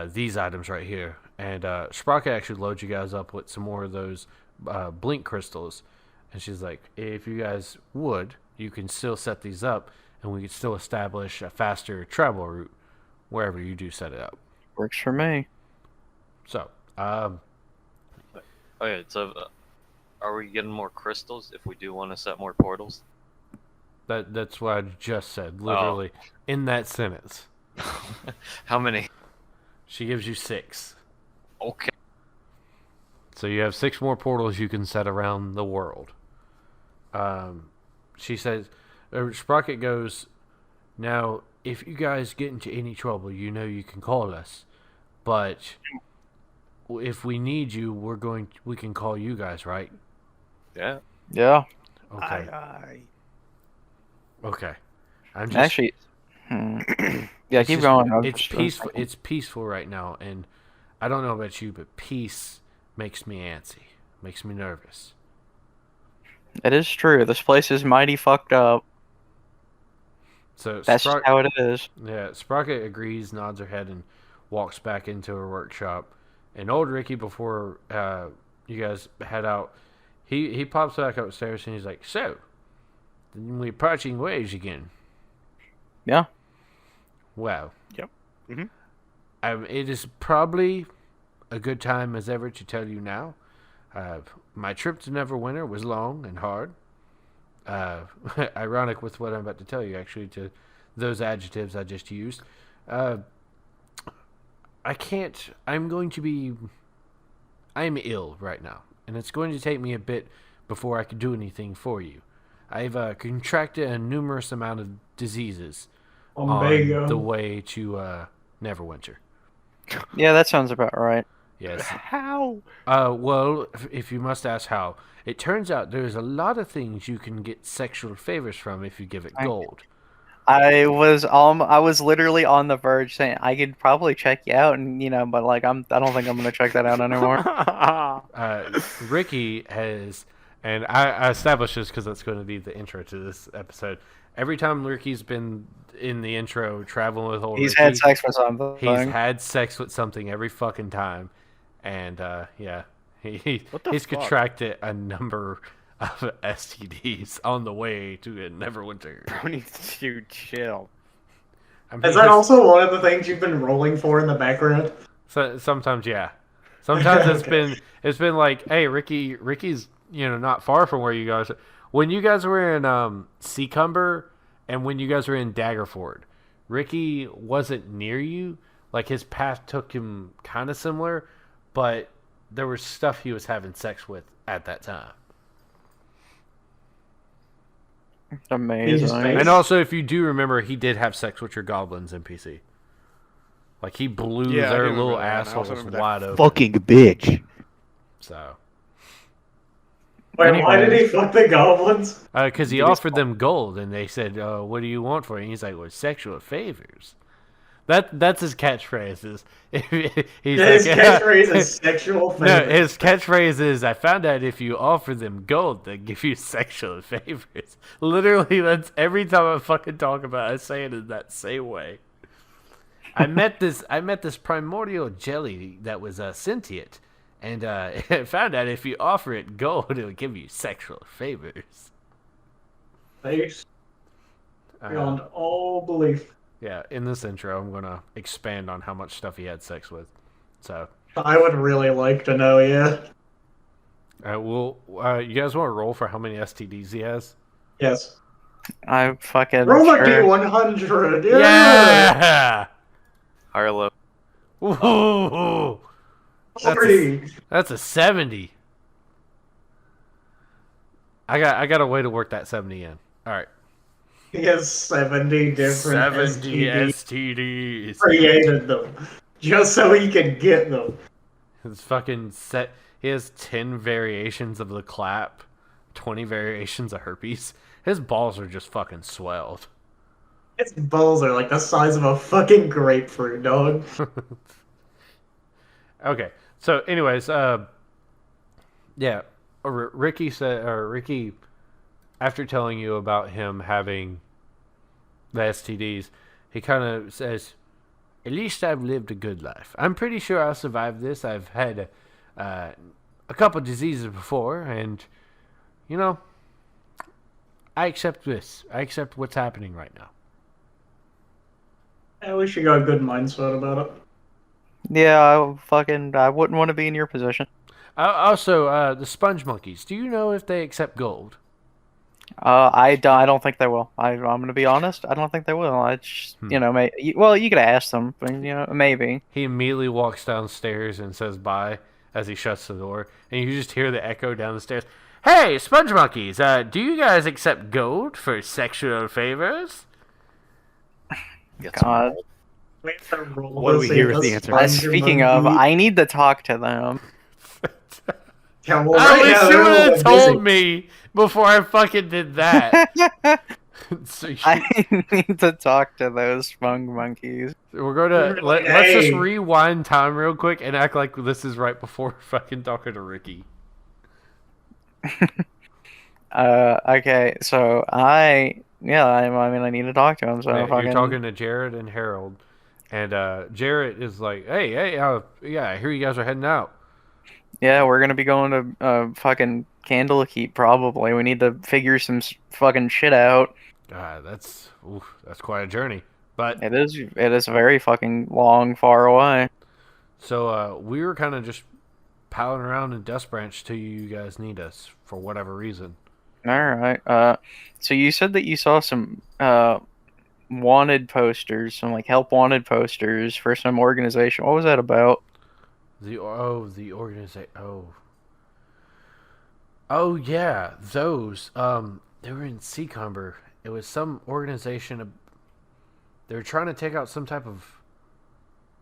these items right here. And Sprocket actually loads you guys up with some more of those blink crystals. And she's like, if you guys would, you can still set these up, and we can still establish a faster travel route wherever you do set it up. Works for me. Okay, so are we getting more crystals if we do want to set more portals? That's what I just said, literally, in that sentence. How many? She gives you 6. Okay. So you have 6 more portals you can set around the world. She says, Sprocket goes, now, if you guys get into any trouble, you know you can call us. But if we need you, we can call you guys, right? Yeah. Yeah. Okay. Aye. Okay. I'm just Actually, yeah, it's keep just- going. It's peaceful. It's peaceful right now, and I don't know about you, but peace makes me antsy, makes me nervous. It is true. This place is mighty fucked up. So That's just how it is. Yeah, Sprocket agrees, nods her head, and walks back into her workshop. And old Ricky, before you guys head out, he pops back upstairs and he's like, "So, we're parting ways again." Yeah. Well. Yep. Mhm. It is probably a good time as ever to tell you now. My trip to Neverwinter was long and hard. Ironic with what I'm about to tell you, actually, to those adjectives I just used. I am ill right now, and it's going to take me a bit before I can do anything for you. I've contracted a numerous amount of diseases on the way to Neverwinter. Yeah, that sounds about right. Yes. How? Well, if you must ask how, it turns out there's a lot of things you can get sexual favors from if you give it gold. I was literally on the verge saying I could probably check you out, and but like I don't think I'm gonna check that out anymore. Ricky has, and I established this because that's going to be the intro to this episode. Every time Ricky's been in the intro traveling with old He's Ricky, had sex with something. he's had sex with something every fucking time, and yeah, What the he's fuck? contracted a number of STDs on the way to Neverwinter. Bro needs to chill. I mean, Is that also one of the things you've been rolling for in the background? So, sometimes, yeah. Sometimes Okay. it's been like, hey, Ricky's not far from where you guys. When you guys were in Seacumber and when you guys were in Daggerford, Ricky wasn't near you. Like his path took him kind of similar, but there was stuff he was having sex with at that time. Amazing. Space. And also, if you do remember, he did have sex with your goblins NPC. Like he blew Yeah, I their do remember little that, and I also assholes remember that wide open. Fucking bitch. So. Wait, why did he fuck the goblins? Because he offered them gold, and they said, "What do you want for it?" And he's like, "Well, sexual favors." That's his catchphrase. He's His like, catchphrase is sexual favors. No, his catchphrase is, I found out if you offer them gold, they give you sexual favors. Literally, that's every time I fucking talk about it, I say it in that same way. I met this primordial jelly that was sentient, and I found out if you offer it gold, it'll give you sexual favors. Face beyond all belief. Yeah, in this intro, I'm going to expand on how much stuff he had sex with. So I would really like to know, yeah. You guys want to roll for how many STDs he has? Yes. I fucking Roll a sure. D100. Yeah! Yeah! High or low? Ooh, that's a 70. I got a way to work that 70 in. All right. He has 70 different 70 STDs. STDs. Created them. Just so he could get them. His fucking set. He has 10 variations of the clap, 20 variations of herpes. His balls are just fucking swelled. His balls are like the size of a fucking grapefruit, dog. Okay. So, anyways, yeah, Ricky, after telling you about him having the STDs, he kind of says, "At least I've lived a good life. I'm pretty sure I'll survive this. I've had a couple diseases before, and you know, I accept this. I accept what's happening right now." At least you got a good mindset about it. Yeah, I wouldn't want to be in your position. Also, the sponge monkeys. Do you know if they accept gold? I don't think they will. I'm gonna be honest. I don't think they will. I just, well, you could ask them, but maybe. He immediately walks downstairs and says bye as he shuts the door, and you just hear the echo down the stairs. Hey, sponge monkeys! Do you guys accept gold for sexual favors? God. What do we hear is the answer? Speaking of, I need to talk to them. Yeah, well, I right wish now, you they're would have busy. told me before I fucking did that. So I need to talk to those spunk monkeys. we're going to let's just rewind time real quick and act like this is right before fucking talking to Ricky. Okay, so I need to talk to him. So You're talking to Jared and Harold, and Jared is like, "Hey, yeah, I hear you guys are heading out." Yeah, we're gonna be going to fucking Candlekeep probably. We need to figure some fucking shit out. That's quite a journey, but It is very fucking long, far away. so we were kind of just palling around in Dust Branch till you guys need us for whatever reason. All right. So you said that you saw some wanted posters, some like help wanted posters for some organization. What was that about? The organization. Oh yeah, those. They were in Seacumber. It was some organization. They were trying to take out some type of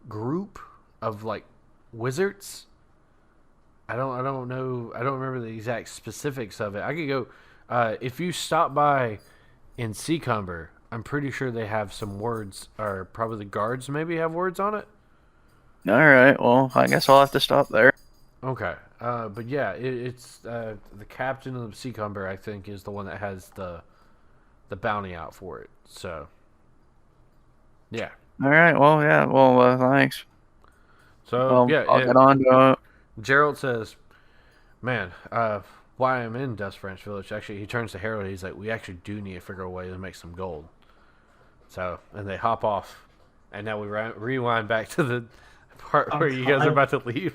group of like wizards. I don't know. I don't remember the exact specifics of it. I could go. If you stop by in Seacumber, I'm pretty sure they have some words, or probably the guards maybe have words on it. All right. Well, I guess I'll have to stop there. Okay. But yeah, it's the captain of Seacumber, I think, is the one that has the bounty out for it. So, yeah. All right. Well, yeah. Well, thanks. So Well, yeah, I'll get on to it. Gerald says, "Man, why I'm in Dust Branch Village." Actually, he turns to Harold. He's like, "We actually do need to figure a way to make some gold." So, and they hop off, and now we rewind back to the part where you guys are about to leave.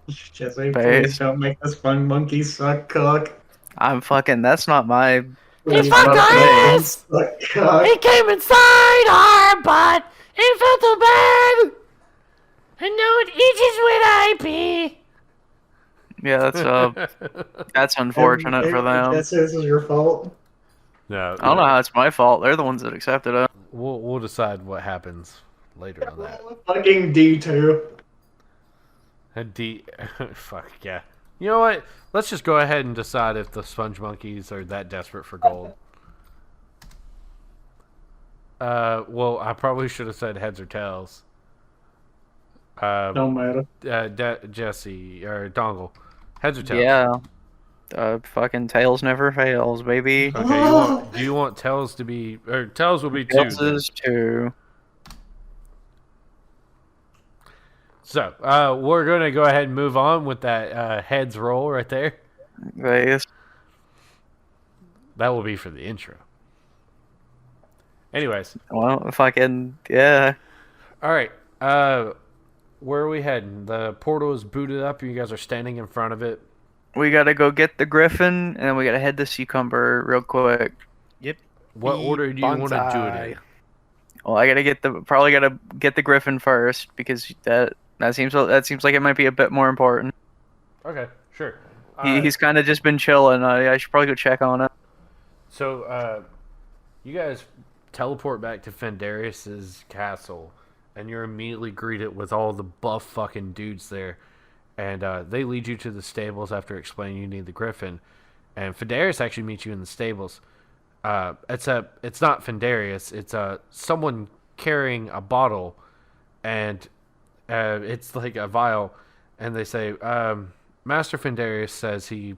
Jesse, please don't make this fun monkey suck cock. I'm fucking. That's not my. Please fucked don't our make him ass! suck cock. He came inside our butt and felt so bad, and now it itches when I pee. Yeah, that's unfortunate for them. Jesse, this is your fault. No, I don't know how it's my fault. They're the ones that accepted it. We'll decide what happens later on that. Fucking D2. Fuck yeah. You know what? Let's just go ahead and decide if the sponge monkeys are that desperate for gold. Well, I probably should have said heads or tails. Don't matter. Jesse or Dongle, heads or tails? Yeah. Fucking tails never fails, baby. Okay. Do you want tails to be, or tails will be 2? Tails is 2. So, we're gonna go ahead and move on with that heads roll right there. Base. That will be for the intro. Anyways, Well, fucking yeah. all right. Where are we heading? The portal is booted up. You guys are standing in front of it. We gotta go get the griffin, and then we gotta head to Seacumber real quick. What order do you want to do it in? Well, I probably gotta get the griffin first because that seems like it might be a bit more important. Okay, sure. He's kind of just been chilling. I should probably go check on it. So, you guys teleport back to Fendarius's castle, and you're immediately greeted with all the buff fucking dudes there. And they lead you to the stables after explaining you need the griffin. And Fendarius actually meets you in the stables. It's not Fendarius. It's someone carrying a bottle, and it's like a vial. And they say, Master Fendarius says he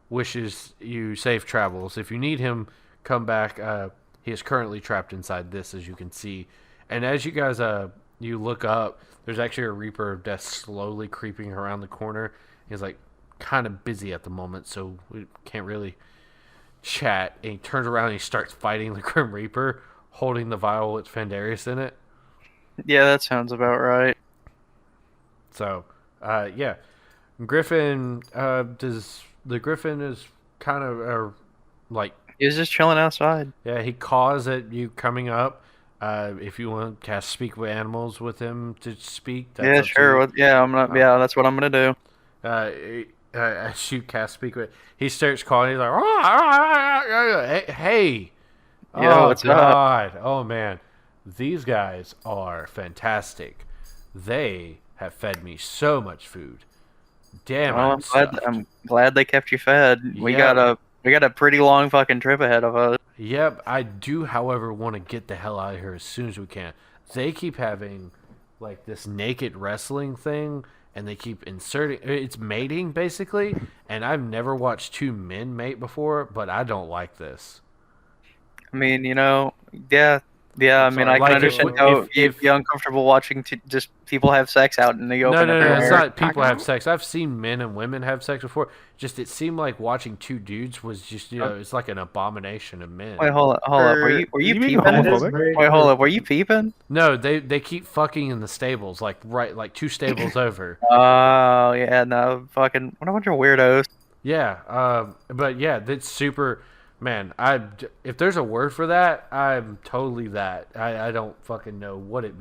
wishes you safe travels. If you need him, come back. He is currently trapped inside this, as you can see. And as you guys you look up, there's actually a Reaper of Death slowly creeping around the corner. He's like kind of busy at the moment, so we can't really chat. And he turns around and he starts fighting the Grim Reaper, holding the vial with Fendarius in it. Yeah, that sounds about right. So, yeah. Griffin, the Griffin is kind of like... He was just chilling outside. Yeah, he caws at you coming up. If you want to cast Speak with Animals with him to speak, that's Yeah, up to sure. you. Yeah, that's what I'm gonna do. As you cast Speak with, he starts calling. He's like, "Hey, Yeah, oh what's God, oh man, these guys are fantastic. They have fed me so much food. Damn, Well, I'm glad they kept you fed. We Yeah. got a pretty long fucking trip ahead of us. Yep, I do, however, want to get the hell out of here as soon as we can. They keep having, like, this naked wrestling thing, and they keep inserting... It's mating, basically, and I've never watched 2 men mate before, but I don't like this. I mean, yeah. I mean, I Like, can understand how you'd be uncomfortable watching just people have sex out in the open. No, it's everywhere. not people have sex. I've seen men and women have sex before. Just, it seemed like watching 2 dudes was just, it's like an abomination of men. Wait, hold up. Were you you mean peeping? homophobic? Wait, hold up. Were you peeping? No, they keep fucking in the stables, like 2 stables over. Oh, yeah, no, fucking, what a bunch of weirdos. Yeah, but yeah, that's super. Man, if there's a word for that, I'm totally that. I don't fucking know what it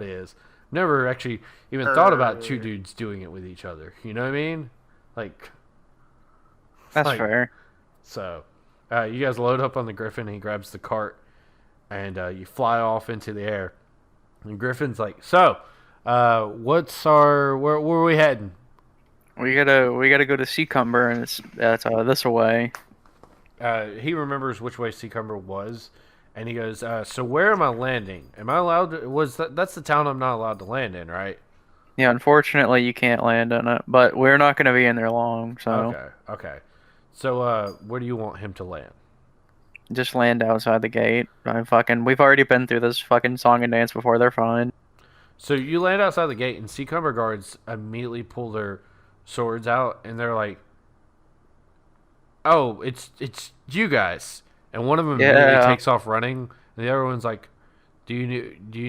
is. Never actually even thought about 2 dudes doing it with each other. You know what I mean? Like, That's fair. So, you guys load up on the Griffin. He grabs the cart, and you fly off into the air. And Griffin's like, "So, what's where are we heading?" We gotta go to Seacumber, and that's this way. He remembers which way Seacumber was, and he goes, "So where am I landing? Am I allowed to? That's the town I'm not allowed to land in, right?" Yeah, unfortunately, you can't land in it, but we're not gonna be in there long, so Okay. So, where do you want him to land? just land outside the gate. We've already been through this fucking song and dance before. They're fine. So you land outside the gate, and Seacumber guards immediately pull their swords out, and they're like, "Oh, it's you guys!" And one of them immediately takes off running, and the other one's like, "Do you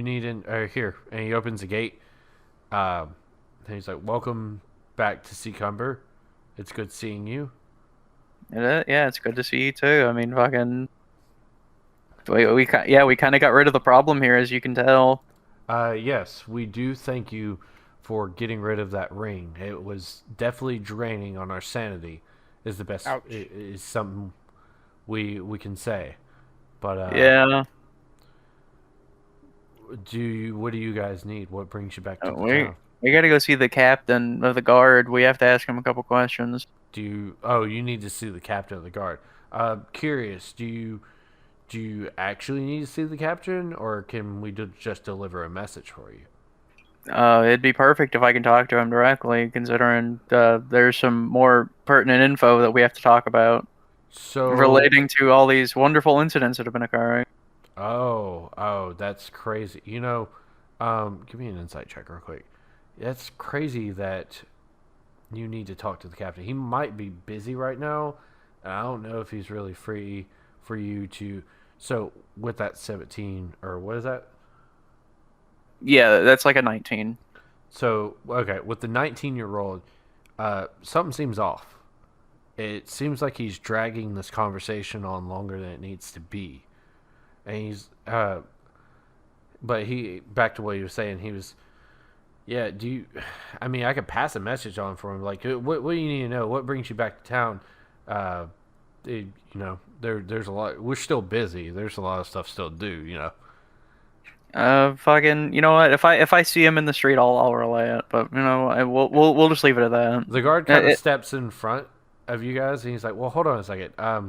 need an here?" And he opens the gate. And he's like, "Welcome back to Seacumber. It's good seeing you." Yeah, it's good to see you too. I mean, fucking, we kind of got rid of the problem here, as you can tell. Yes, we do thank you for getting rid of that ring. It was definitely draining on our sanity. Is the best is something we can say. But yeah. what do you guys need? What brings you back to the town? We gotta go see the captain of the guard. We have to ask him a couple questions. You need to see the captain of the guard. Curious, do do you actually need to see the captain, or can we just deliver a message for you? It'd be perfect if I can talk to him directly, considering there's some more pertinent info that we have to talk about So relating to all these wonderful incidents that have been occurring. Oh, that's crazy. You know, give me an insight check real quick. That's crazy that you need to talk to the captain. He might be busy right now, and I don't know if he's really free for you to. So with that 17, or what is that? Yeah, that's like a 19. So okay, with the 19-year-old, something seems off. It seems like he's dragging this conversation on longer than it needs to be. And he's, but back to what he was saying, he was, yeah, I mean, I could pass a message on for him, like, what do you need to know? What brings you back to town? There's a lot, we're still busy. There's a lot of stuff still to do. Fucking, you know what? If I see him in the street, I'll relay it. But we'll just leave it at that. The guard kind of steps in front of you guys, and he's like, well, hold on a second. I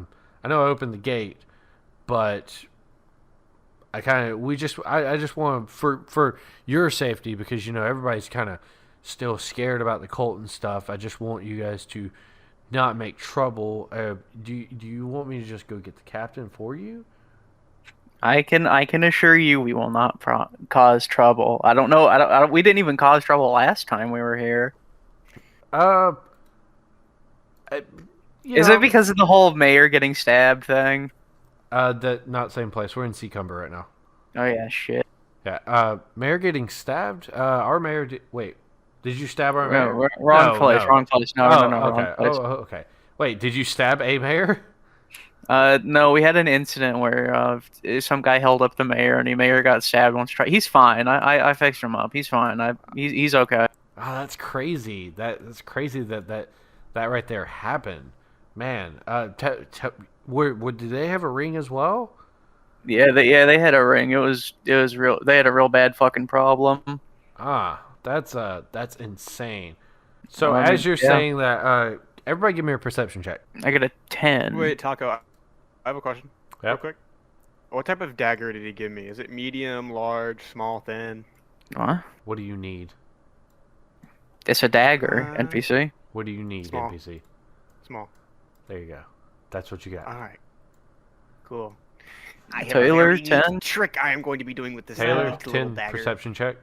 know I opened the gate, but I just want for your safety, because everybody's kind of still scared about the cult and stuff. I just want you guys to not make trouble. Do you want me to just go get the captain for you? I can assure you we will not cause trouble. I don't know. We didn't even cause trouble last time we were here. Is it because of the whole mayor getting stabbed thing? Not same place. We're in Seacumber right now. Oh yeah, shit. Yeah. Mayor getting stabbed. Our mayor. Wait, did you stab our mayor? No, wrong place. No. Wrong place. No, Okay. wrong place. Okay. Wait, did you stab a mayor? No, we had an incident where some guy held up the mayor, and the mayor got stabbed once. He's fine. I fixed him up. He's fine. He's okay. Oh, that's crazy. That's crazy that right there happened. Man, did they have a ring as well? Yeah, they had a ring. It was real. They had a real bad fucking problem. That's insane. So as you're saying that, everybody give me a perception check. I got a 10. Wait, Taco, I have a question. Yep. Real quick. What type of dagger did he give me? Is it medium, large, small, thin? What? What do you need? It's a dagger, NPC. What do you need, Small. NPC? Small. There you go. That's what you got. All right. Cool. I have Taylor, a very 10? neat trick I am going to be doing with this Taylor, little 10 dagger. perception check.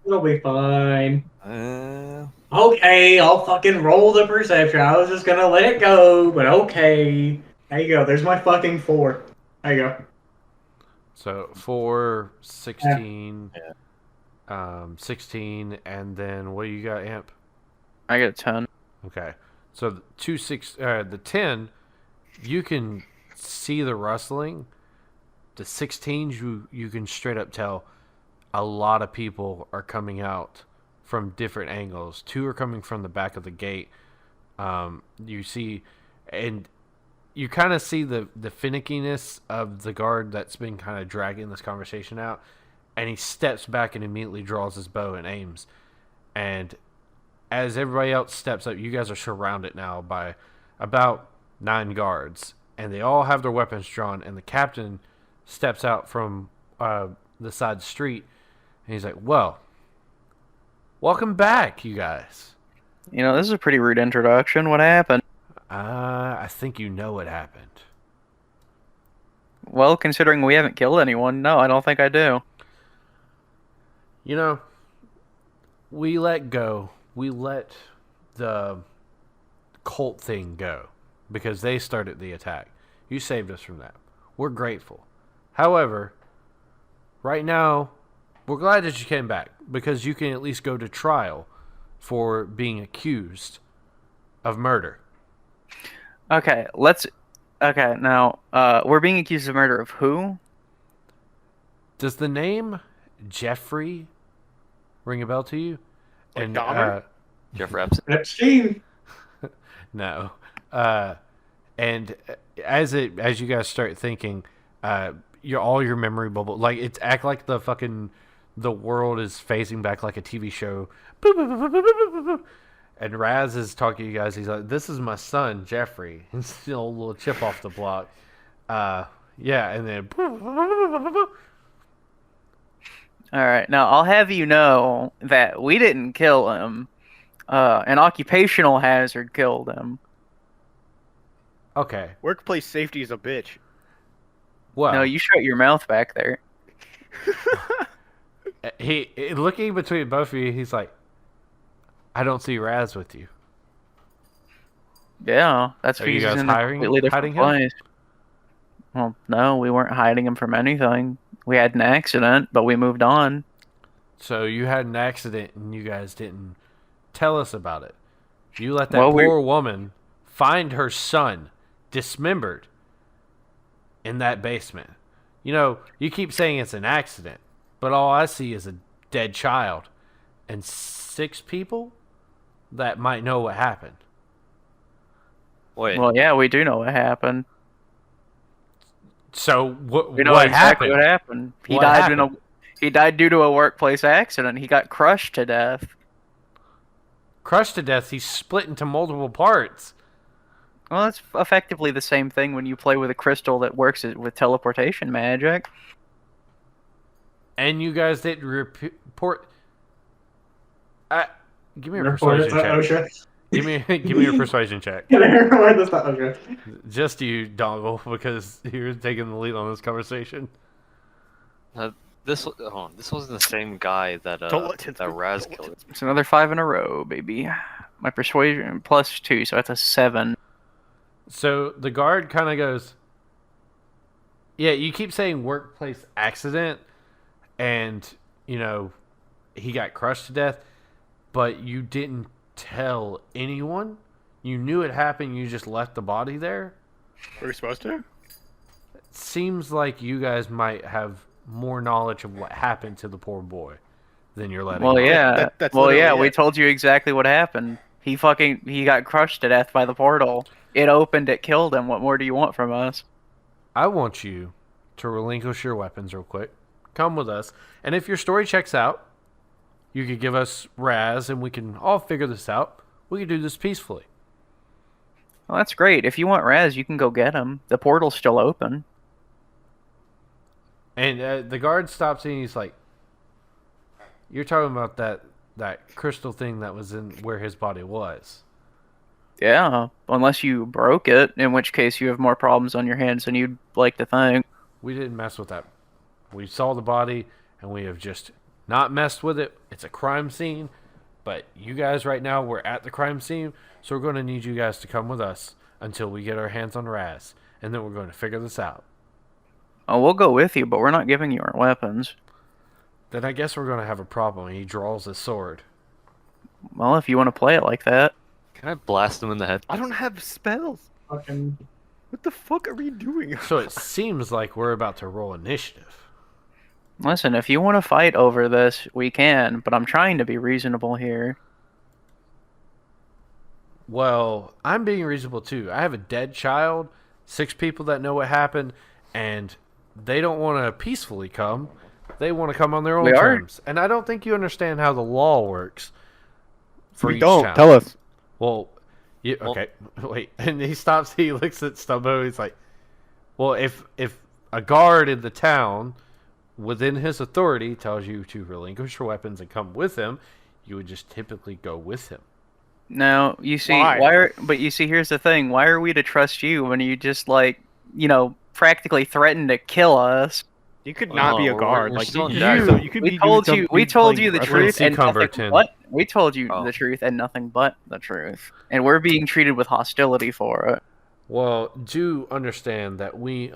It'll be fine. Okay, I'll fucking roll the perception. I was just gonna let it go, but okay. There you go. There's my fucking 4. There you go. So 4, 16, 16, and then what do you got, Amp? I got a 10. Okay. So the 10, you can see the rustling. The 16s, you can straight up tell a lot of people are coming out from different angles. 2 are coming from the back of the gate. You see, and you kind of see the finickiness of the guard that's been kind of dragging this conversation out, and he steps back and immediately draws his bow and aims. And as everybody else steps up, you guys are surrounded now by about 9 guards, and they all have their weapons drawn, and the captain steps out from the side street, and he's like, well, welcome back, you guys. This is a pretty rude introduction. What happened? I think you know what happened. Well, considering we haven't killed anyone, no, I don't think I do. We let go. We let the cult thing go because they started the attack. You saved us from that. We're grateful. However, right now, we're glad that you came back because you can at least go to trial for being accused of murder. Okay, now, we're being accused of murder of who? Does the name Jeffrey ring a bell to you? Like Dahmer? Jeffrey Epstein. Epstein. No. And as you guys start thinking, all your memory bubble, like it's act like the world is phasing back like a TV show. And Raz is talking to you guys. He's like, "This is my son, Jeffrey." He's still a little chip off the block. Yeah, and then All right, now I'll have you know that we didn't kill him. An occupational hazard killed him. okay. Workplace safety is a bitch. Well, No, you shut your mouth back there. he looking between both of you, he's like, I don't see Raz with you. Yeah, that's Are you because he's guys in a completely hiding different him? place. Well, no, we weren't hiding him from anything. We had an accident, but we moved on. So you had an accident and you guys didn't tell us about it. You let that Well, poor woman find her son dismembered in that basement. You know, you keep saying it's an accident, but all I see is a dead child and 6 people that might know what happened. Wait, Well, yeah, we do know what happened. So what? We know What exactly happened? what happened. He What died happened? he died due to a workplace accident. He got crushed to death. Crushed to death. He's split into multiple parts. Well, it's effectively the same thing when you play with a crystal that works with teleportation magic. And you guys didn't report. Give me a Report it persuasion to check. OSHA. Give me a persuasion check. Report this to OSHA. Just you, Dongle, because you're taking the lead on this conversation. this wasn't the same guy that Don't let Tinska- that Raz don't let killed. It's another 5 in a row, baby. My persuasion +2, so that's a 7. So the guard kind of goes, yeah, you keep saying workplace accident, and, you know, he got crushed to death, but you didn't tell anyone? You knew it happened, you just left the body there? Were we supposed to? It seems like you guys might have more knowledge of what happened to the poor boy than you're letting Well, on. yeah. That's Well, yeah, literally we it. told you exactly what happened. He got crushed to death by the portal. It opened, it killed him. What more do you want from us? I want you to relinquish your weapons real quick. Come with us. And if your story checks out, you could give us Raz and we can all figure this out. We can do this peacefully. Well, that's great. If you want Raz, you can go get him. The portal's still open. And the guard stops and he's like, you're talking about that crystal thing that was in where his body was. Yeah, unless you broke it, in which case you have more problems on your hands than you'd like to think. We didn't mess with that. We saw the body and we have just not messed with it. It's a crime scene. But you guys right now, we're at the crime scene. So we're going to need you guys to come with us until we get our hands on Raz. And then we're going to figure this out. Oh, we'll go with you, but we're not giving you our weapons. Then I guess we're going to have a problem. He draws his sword. Well, if you want to play it like that. Can I blast him in the head? I don't have spells. Fucking. What the fuck are we doing? So it seems like we're about to roll initiative. Listen, if you want to fight over this, we can, but I'm trying to be reasonable here. Well, I'm being reasonable too. I have a dead child, 6 people that know what happened, and they don't want to peacefully come. They want to come on their own We are- terms. And I don't think you understand how the law works. For We each don't. town. Tell us. Well, okay, wait. And he stops. He looks at Stumbo. He's like, "Well, if a guard in the town, within his authority, tells you to relinquish your weapons and come with him, you would just typically go with him." Now, you see, Why? but you see, here's the thing. Why are we to trust you when you just, like, you know, practically threatened to kill us? You could not be a we're- guard. we're Like still in you, Jacksonville. you could We be told doing you. something We told playing you the wrestling. truth Quincy and nothing Cumberton. but. We told you Oh. the truth and nothing but the truth, and we're being treated with hostility for it. Well, do understand that we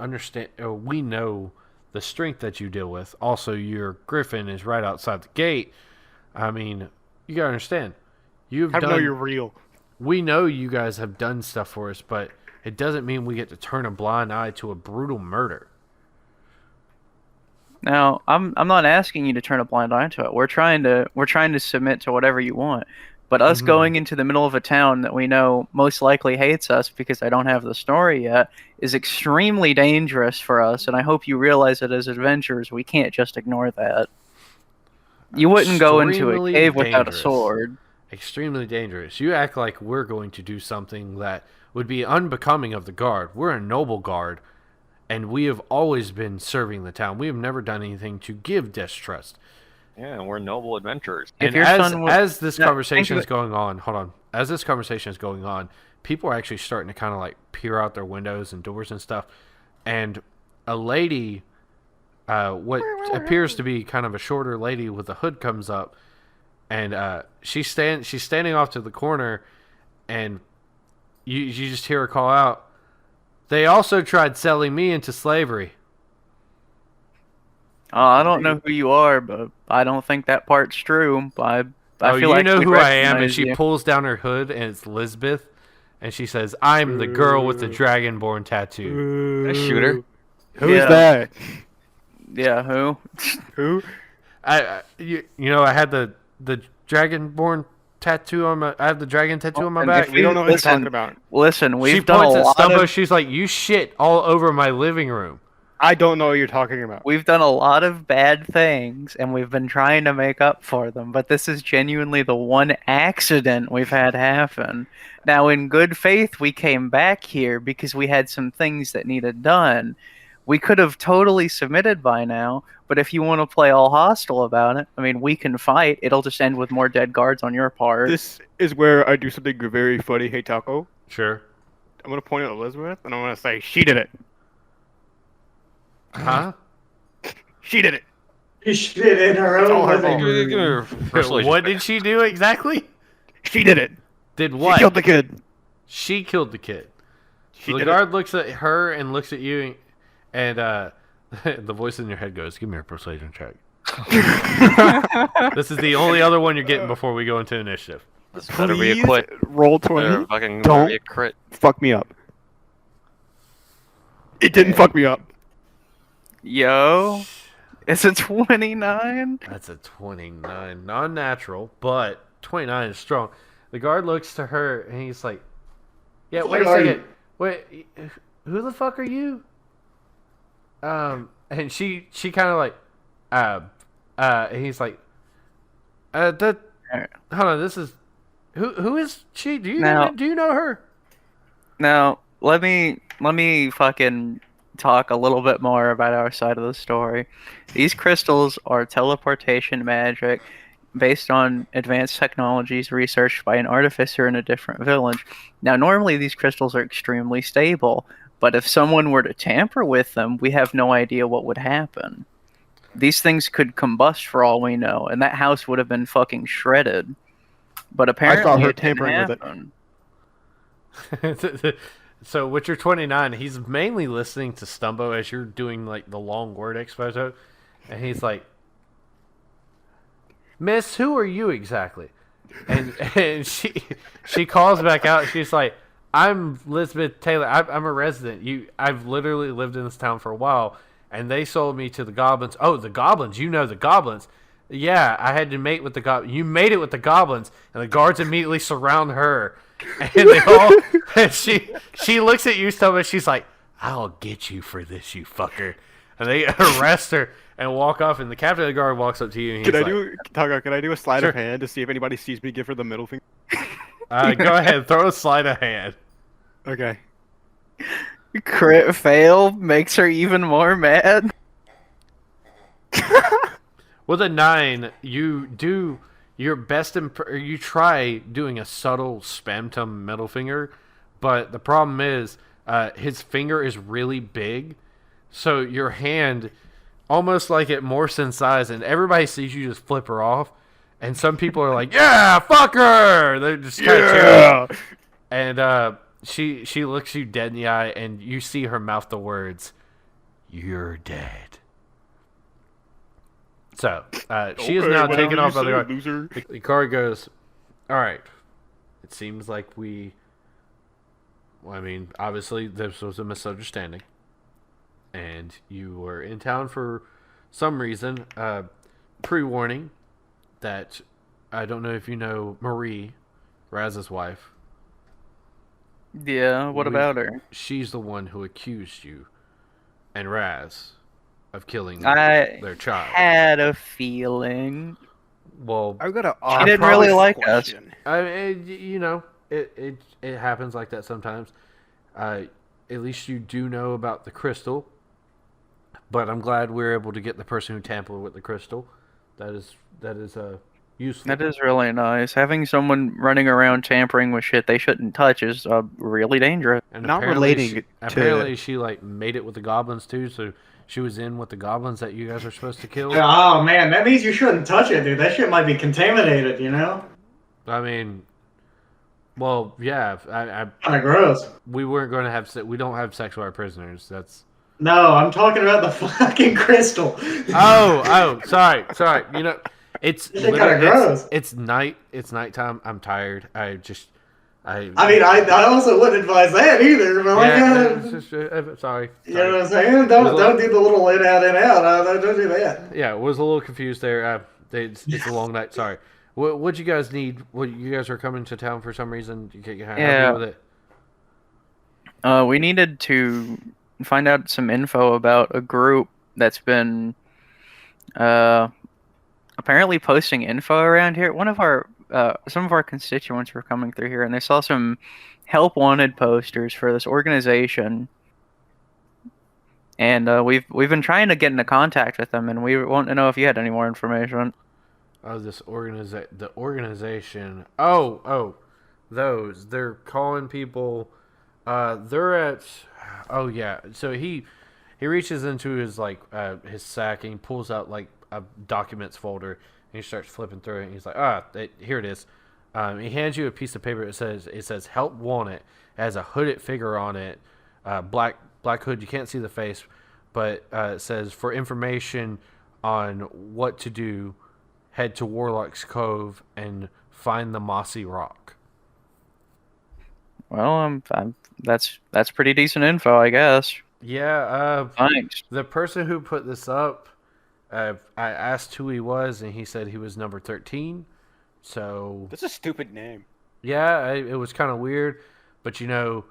know the strength that you deal with. Also, your griffin is right outside the gate. I mean, you gotta understand. You've How to done. know you're real? We know you guys have done stuff for us, but it doesn't mean we get to turn a blind eye to a brutal murder. Now, I'm not asking you to turn a blind eye to it. We're trying to submit to whatever you want. But us Mhm. going into the middle of a town that we know most likely hates us because they don't have the story yet is extremely dangerous for us, and I hope you realize that as adventurers, we can't just ignore that. You wouldn't go into a Extremely cave without a dangerous. sword. Extremely dangerous. You act like we're going to do something that would be unbecoming of the guard. We're a noble guard, and we have always been serving the town. We have never done anything to give distrust. Yeah, and we're noble adventurers. If And your as, son was- as this No, conversation think is going on, hold on. As this conversation is going on, people are actually starting to kind of like peer out their windows and doors and stuff. And a lady, what appears to be kind of a shorter lady with a hood, comes up, and she's standing off to the corner, and you just hear her call out, "They also tried selling me into slavery." I don't know who you are, but I don't think that part's true. I Oh, feel you like know we who I am, and recognize she you. pulls down her hood, and it's Lisbeth, and she says, "I'm the girl with the dragonborn tattoo." A shooter. Who's Yeah. that? Yeah, who? Who? You know, I had the dragonborn tattoo on my. I have the dragon tattoo on my And back. if We don't know what you're Listen, talking about. Listen, we've She done a points at lot Stumbo. of She's like, "You shit all over my living room." I don't know what you're talking about. we've done a lot of bad things, and we've been trying to make up for them. But this is genuinely the one accident we've had happen. Now, in good faith, we came back here because we had some things that needed done. We could have totally submitted by now, but if you want to play all hostile about it, I mean, we can fight. It'll just end with more dead guards on your part. This is where I do something very funny. Hey, Taco. Sure. I'm gonna point at Elizabeth, and I'm gonna say she did it. Huh? She did it. She shit in her all own her living fault. room. What did she do exactly? She did it. Did She what? killed the kid. She killed the kid. She The did guard looks at her and looks at you, and the voice in your head goes, "Give me a persuasion check." This is the only other one you're getting before we go into initiative. This better be a Please quit. roll Better 20. fucking Don't be a crit. fuck me up. It didn't fuck me up. Yo, it's a 29. That's a 29, non-natural, but 29 is strong. The guard looks to her and he's like, "Yeah, wait a What are second. you? Wait, who the fuck are you?" And she kind of like, and he's like, that. Hold on, this is who is she? Do you Now- know her? Now, let me fucking talk a little bit more about our side of the story. These crystals are teleportation magic based on advanced technologies researched by an artificer in a different village. Now, normally these crystals are extremely stable, but if someone were to tamper with them, we have no idea what would happen. These things could combust for all we know, and that house would have been fucking shredded. But apparently, saw her it didn't tampering with it. happen. So with your 29, he's mainly listening to Stumbo as you're doing like the long word expose, and he's like, "Miss, who are you exactly?" And she calls back out. She's like, "I'm Elizabeth Taylor. I'm a resident. I've literally lived in this town for a while, and they sold me to the goblins." "Oh, the goblins? You know the goblins?" "Yeah, I had to mate with the goblins." "You made it with the goblins," and the guards immediately surround her, and they all. And she looks at you, Stumbo. She's like, "I'll get you for this, you fucker," and they arrest her and walk off. And the captain of the guard walks up to you. And he's Can I do a sleight Sure. of hand to see if anybody sees me give her the middle finger? Go ahead, throw a sleight of hand. Okay. Crit fail makes her even more mad. With a 9, you do your best. You try doing a subtle spamtum middle finger, but the problem is his finger is really big, so your hand almost like it morphs in size, and everybody sees you just flip her off. And some people are like, "Yeah, fuck her!" They just kind of cheer. And she looks you dead in the eye, and you see her mouth the words, "You're dead." So, she is now taken off by the guard. Loser. The guard goes, "All right. It seems like we... Well, I mean, obviously, this was a misunderstanding. And you were in town for some reason. Pre-warning that I don't know if you know Marie, Raz's wife. Yeah, what about her? She's the one who accused you and Raz of killing I their child. had a feeling. Well, I've got a. She didn't really like us. I mean, you know, it happens like that sometimes. At least you do know about the crystal, But I'm glad we're able to get the person who tampered with the crystal. That is useful. That is really nice. Having someone running around tampering with shit they shouldn't touch is really dangerous. And Not apparently relating she, to- apparently she like made it with the goblins too, so she was in with the goblins that you guys are supposed to kill. Oh man, that means you shouldn't touch it, dude. That shit might be contaminated, you know? I mean, well, yeah, Kind of gross. we weren't going to have we don't have sex with our prisoners. That's No, I'm talking about the fucking crystal. oh, sorry. You know, it's This is kinda literally- gross. It's night. It's nighttime. I'm tired. I I mean, I also wouldn't advise that either, but like, it's just, sorry. you know what I'm saying? Don't do the little in out and out. Don't do that. Yeah, was a little confused there. It's a long night. Sorry. What'd you guys need? What you guys were coming to town for some reason? You can't Yeah. with it. We needed to find out some info about a group that's been apparently posting info around here. One of our some of our constituents were coming through here, and they saw some help wanted posters for this organization. And we've been trying to get into contact with them, and we want to know if you had any more information. Oh, the organization. Oh, those. They're calling people. They're at. Oh yeah. So he reaches into his his sack and he pulls out like a documents folder and he starts flipping through it and he's like, here it is. He hands you a piece of paper. It says help wanted. It has a hooded figure on it. Black hood. You can't see the face, but it says for information on what to do, head to Warlock's Cove and find the mossy rock. Well, that's pretty decent info, I guess. Yeah. Thanks. The person who put this up, I asked who he was, and he said he was number 13. So That's a stupid name. yeah, it was kind of weird, but you know,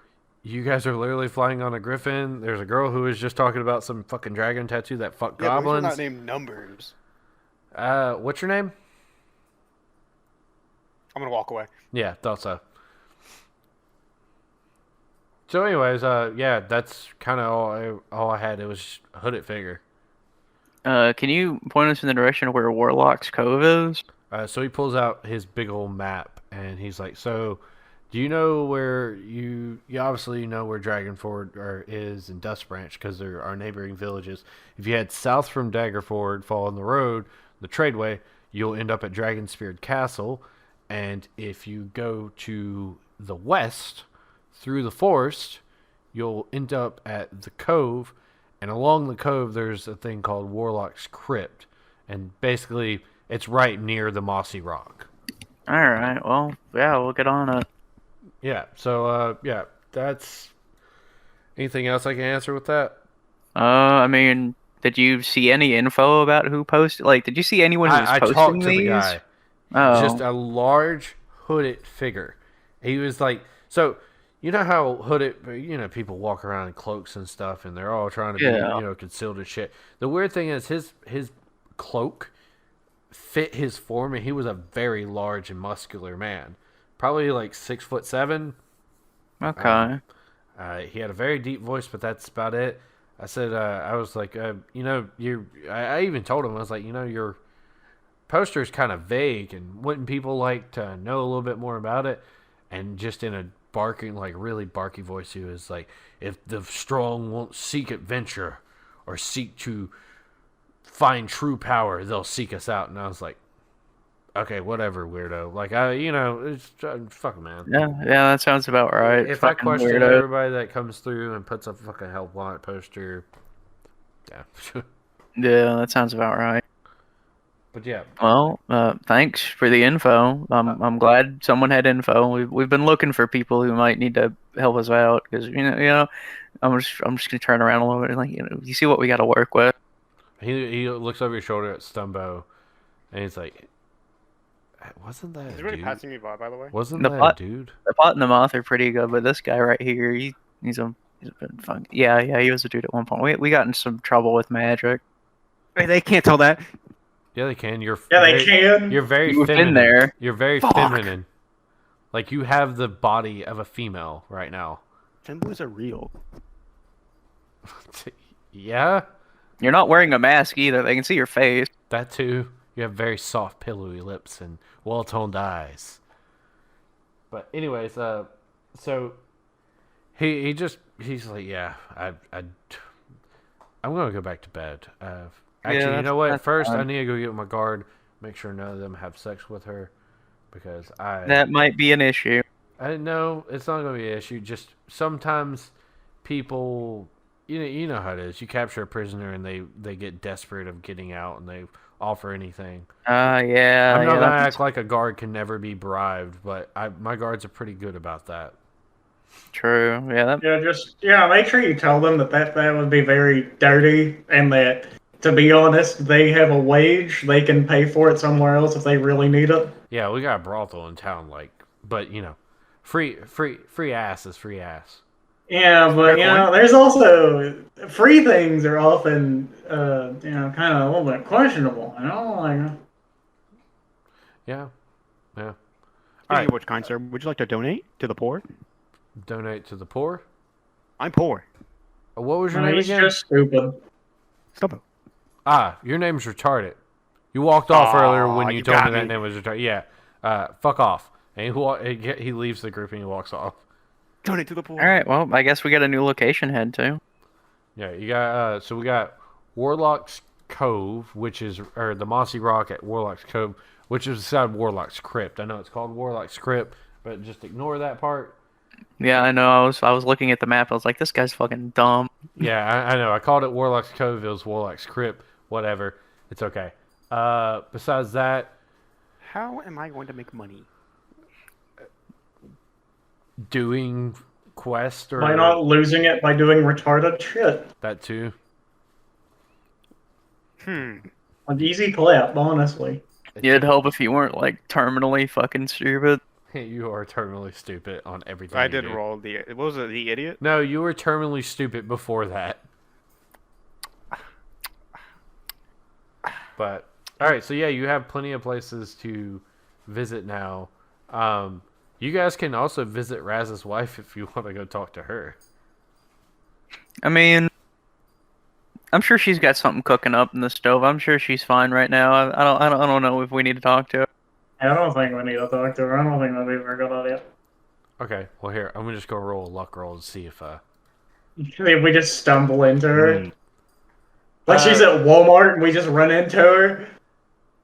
you guys are literally flying on a griffin. There's a girl who was just talking about some fucking dragon tattoo that fuck Yeah, but we're goblins. not named numbers. What's your name? I'm gonna walk away. Yeah, thought so. So, anyways, yeah, that's kind of all I had. It was a hooded figure. Can you point us in the direction of where Warlock's Cove is? So he pulls out his big old map, and he's like, "So, do you know where you obviously know where Dragonford is and Dust Branch because they're our neighboring villages. If you head south from Daggerford, follow the road, the tradeway, you'll end up at Dragonspear Castle, and if you go to the west through the forest, you'll end up at the cove, and along the cove there's a thing called Warlock's Crypt, and basically it's right near the mossy rock." All right. Well, yeah, we'll get on it. Yeah, so yeah, that's anything else I can answer with that? I mean, did you see any info about who posted? Like, did you see anyone who was I posting talked to these? the guy. Oh, Just a large hooded figure. He was like, so you know how hooded, people walk around in cloaks and stuff, and they're all trying to Yeah. be, concealed and shit. The weird thing is his cloak fit his form, and he was a very large and muscular man, probably like 6'7". okay. He had a very deep voice, but that's about it. I said, I was like, I even told him, I was like, your poster is kind of vague, and wouldn't people like to know a little bit more about it? And just in a really barky voice, he was like, if the strong won't seek adventure or seek to find true power, they'll seek us out. And I was like, okay, whatever, weirdo. Like, it's fucking man. Yeah, that sounds about right. If I Fucking question weirdo. everybody that comes through and puts a fucking help wanted poster, yeah. Yeah, that sounds about right. But yeah, Well, thanks for the info. I'm glad someone had info. We've been looking for people who might need to help us out because I'm just gonna turn around a little bit and you see what we got to work with. he looks over your shoulder at Stumbo, and he's like, "Wasn't that He's a really dude? passing me by the way. Wasn't The that pot- a dude?" The pot and the moth are pretty good, but this guy right here, he's a bit fun. Yeah, he was a dude at one point. We got in some trouble with magic. Hey, they can't tell that. Yeah, they can. Yeah, they can. You're very You've feminine. been there. You're very Fuck. feminine. Like you have the body of a female right now. Femboys are real. Yeah. You're not wearing a mask either. They can see your face. That too. You have very soft, pillowy lips and well-toned eyes. But anyways, so he's like, yeah, I'm gonna go back to bed. Actually, you know what? First, I need to go get my guard, make sure none of them have sex with her, because that might be an issue. I know it's not gonna be an issue. Just sometimes people, you know how it is. You capture a prisoner and they get desperate of getting out and they offer anything. Yeah. I'm not gonna act like a guard can never be bribed, but my guards are pretty good about that. True. Yeah. Make sure you tell them that would be very dirty, and that, to be honest, they have a wage. They can pay for it somewhere else if they really need it. Yeah, we got a brothel in town, but free ass is free ass. Yeah, but there's also free things are often kind of a little bit questionable. Yeah. Speaking of which, kind sir, would you like to donate to the poor? Donate to the poor? I'm poor. What was your name he's again? just stupid. Stumbo. Your name's retarded. You walked off earlier when you told me that name was retarded. Yeah. Fuck off. And he leaves the group and he walks off. Donate to the poor. All right. Well, I guess we got a new location head too. Yeah, you got. So we got Warlock's Cove, or the Mossy Rock at Warlock's Cove, which is beside Warlock's Crypt. I know it's called Warlock's Crypt, but just ignore that part. Yeah, I know. I was looking at the map. I was like, this guy's fucking dumb. Yeah, I know. I called it Warlock's Cove. It was Warlock's Crypt. Whatever. It's okay. Besides that, how am I going to make money? Doing quest or by not losing it by doing retarded shit. That too. An easy clap, honestly. It'd help if you weren't like terminally fucking stupid. You are terminally stupid on everything. I did roll the. What was it? The idiot? No, you were terminally stupid before that. But all right, so yeah, you have plenty of places to visit now. You guys can also visit Raz's wife if you want to go talk to her. I mean, I'm sure she's got something cooking up in the stove. I'm sure she's fine right now. I don't know if we need to talk to her. I don't think we need to talk to her. I don't think that'd be a very good idea. Okay, well here, I'm gonna just go roll a luck roll to see if If we just stumble into her. Like she's at Walmart and we just run into her.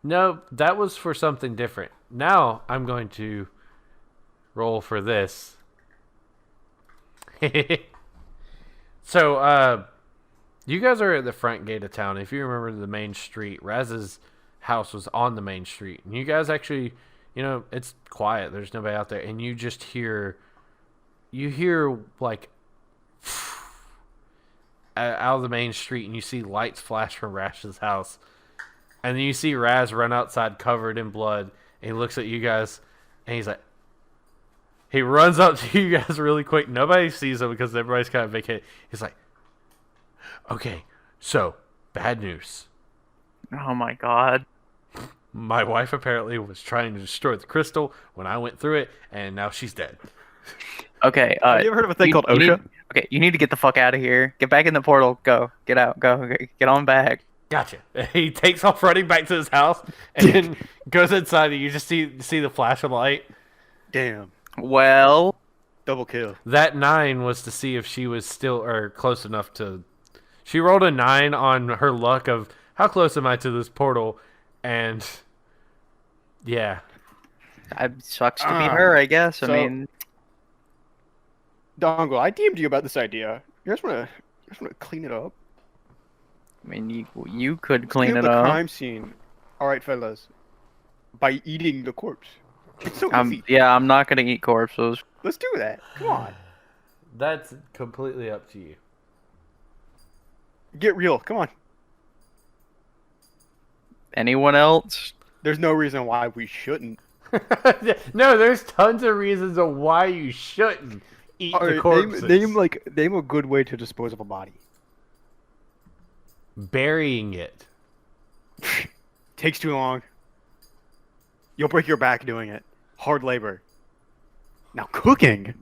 No, that was for something different. Now I'm going to roll for this. So, you guys are at the front gate of town. If you remember the main street, Raz's house was on the main street. And you guys actually, it's quiet. There's nobody out there. And you just hear, like, out of the main street, and you see lights flash from Raz's house. And then you see Raz run outside covered in blood. And he looks at you guys, and he's like, he runs up to you guys really quick. Nobody sees him because everybody's kind of vacated. He's like, okay, so, bad news. Oh my god. My wife apparently was trying to destroy the crystal when I went through it, and now she's dead. Okay. Have you ever heard of a thing called OSHA? You need to get the fuck out of here. Get back in the portal. Go. Get out. Go. Get on back. Gotcha. He takes off running back to his house and goes inside, and you just see the flash of light. Damn. Well, double kill. That 9 was to see if she was still or close enough to. She rolled a 9 on her luck of how close am I to this portal, and yeah, it sucks to be her, I guess. So, I mean, Dongle, I DM'd you about this idea. You guys wanna clean it up? I mean, you could clean it the up. Crime scene. All right, fellas. By eating the corpse. It's so easy. Yeah, I'm not gonna eat corpses. Let's do that. Come on. That's completely up to you. Get real. Come on. Anyone else? There's no reason why we shouldn't. No, there's tons of reasons of why you shouldn't eat the corpses. Name a good way to dispose of a body. Burying it. Takes too long. You'll break your back doing it. Hard labor. Now cooking.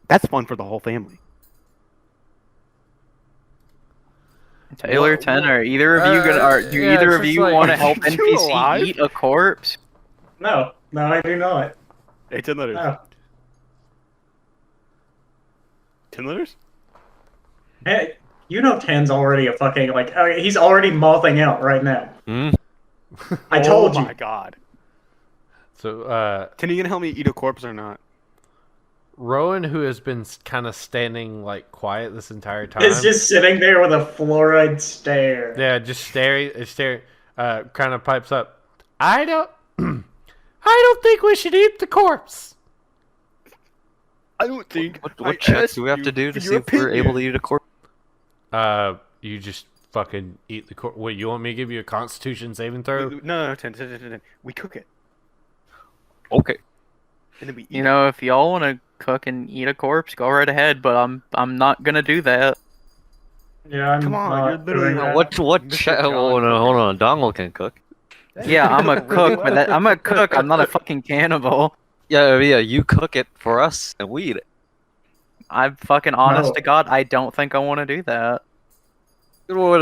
That's fun for the whole family. Taylor, What- 10, are either of you gonna? Do yeah, either it's of just you like- want to help Are you NPC alive? eat a corpse? No, I do not. Hey, 10 letters. No. 10 letters? Hey, you know 10's already a fucking, like, he's already mothing out right now. Hmm? I told Oh you. my god. So, 10, are you gonna help me eat a corpse or not? Rowan, who has been kind of standing like quiet this entire time, It's just sitting there with a fluoride stare. yeah, just staring, kind of pipes up. I don't, I don't think we should eat the corpse. I don't think. What checks do we have to do to see if we're able to eat a corpse? You just fucking eat the corpse. Wait, you want me to give you a Constitution saving throw? No, 10. We cook it. Okay. And then we eat You know, if y'all want to cook and eat a corpse, go right ahead. But I'm not gonna do that. Yeah, I'm Come on, not you're literally doing not- that. What Mr. check? John Oh, no, hold on. Dongle can cook. it. Yeah, I'm a cook, but I'm a cook. I'm not a fucking cannibal. Yeah, you cook it for us and we eat it. I'm fucking honest No. to God. I don't think I want to do that. What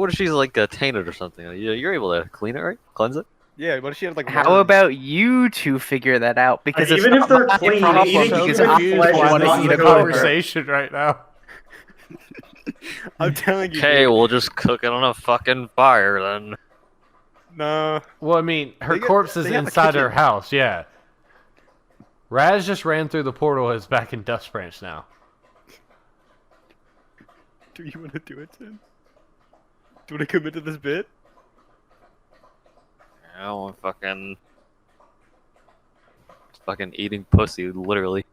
if she's like tainted or something? You're able to clean it, right? Cleanse it? Yeah, what if she had like How worms? about you two figure that out? Because it's Even if not they're my clean, problem, eating because human I flesh is want not to eat the a good corpse. Conversation right now. I'm telling you. Okay, dude. we'll just cook it on a fucking fire then. No. Well, I mean, her They got- corpse is they got the inside her kitchen. house. Yeah. Raz just ran through the portal. Is back in Dust Branch now. Do you want to do it, Tim? Do you want to commit to this bit? I'm fucking eating pussy, literally.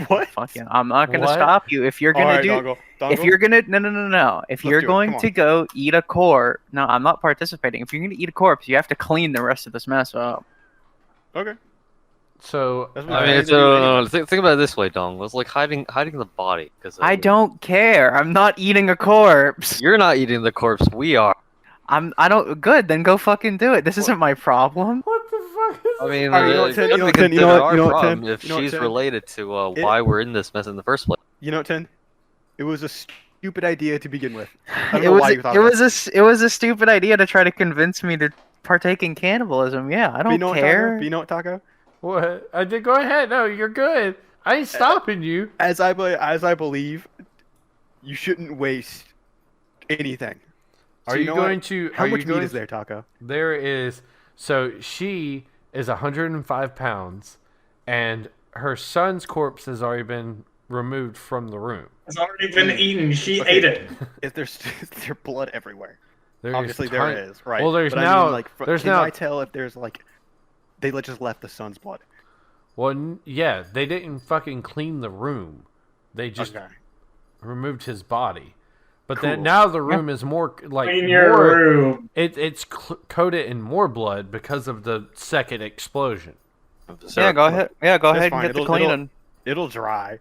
What? Fucking, I'm not gonna What? stop you if you're gonna Alright, do. Dongle. If Dongle? you're gonna no. If you're do it, going come to on. go eat a corpse, no, I'm not participating. If you're gonna eat a corpse, you have to clean the rest of this mess up. Okay. So That's what I I mean, mean, it's, think about it this way, Dong. It's like hiding the body. Cause, I don't care. I'm not eating a corpse. You're not eating the corpse. We are. I don't. Good. Then go fucking do it. This isn't my problem. what the fuck is I mean, Alright, you know what, it Tim, could you know be what, Tim, you know considered what, our you know what, problem Tim, if you know what, she's Tim? related to why we're in this mess in the first place. You know what, Tin? It was a stupid idea to begin with. I don't It know was. why you thought It of was a. It was a stupid idea to try to convince me to partake in cannibalism. Yeah, I But don't you know what, care. Taco? But you know what, Taco? What? I did. Go ahead. No, you're good. I ain't stopping you. As I believe, you shouldn't waste anything. Are So you know going what? to? How are much you meat going is there, Taco? There is. So she is 105 pounds, and her son's corpse has already been removed from the room. It's already been eaten. She Okay. ate it. Is there blood everywhere? There's Obviously ton- there is, right? Well, there's But now. I mean, like, there's can now. I tell if there's like they just left the son's blood? Well, yeah, they didn't fucking clean the room. They just Okay. removed his body. But then Cool. now the room is more like Clean your more. room. It's coated in more blood because of the second explosion. Yeah, go ahead. Yeah, go That's ahead fine. and get the It'll- cleaning. It'll dry.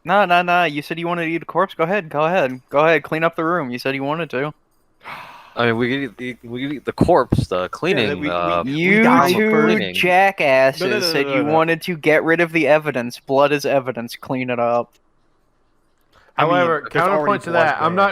No. You said you wanted to eat a corpse. Go ahead. Go ahead. Clean up the room. You said you wanted to. I mean, we could eat the corpse, the cleaning. we- You died two cleaning. jackasses No, said you no. wanted to get rid of the evidence. Blood is evidence. Clean it up. I mean, However, there's already counterpoint to blood that, I'm there.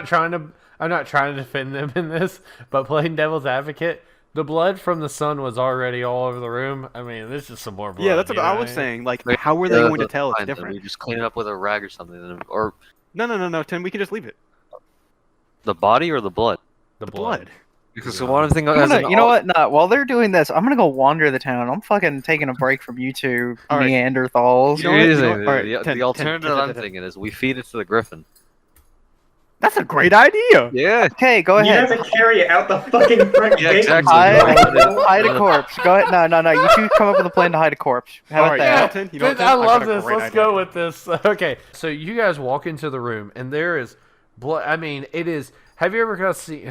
not trying to defend them in this, but playing devil's advocate, the blood from the sun was already all over the room. I mean, this is some more blood. Yeah, that's what you know I what was mean? saying. Like, how were they going to tell it's fine, then. different? We just clean it up with a rag or something, or No, Tim. We can just leave it. the body or the blood. The Blood. Because one thing, You know what? Nah, while they're doing this, I'm gonna go wander the town. I'm fucking taking a break from you two All right. Neanderthals. You know what? Here's You know the, what? Alright, the 10, alternative 10, I'm 10. thinking is we feed it to the griffin. That's a great idea. Yeah. Okay, go You ahead. have to carry it out the fucking front Yeah, gate. exactly. Hide a corpse. Go ahead. No. You two come up with a plan to hide a corpse. How about Alright, that? Tim, you know what, I Tim? love got a this. great Let's idea. go with this. Okay, so you guys walk into the room, and there is blood. I mean, it is. Have you ever got to see?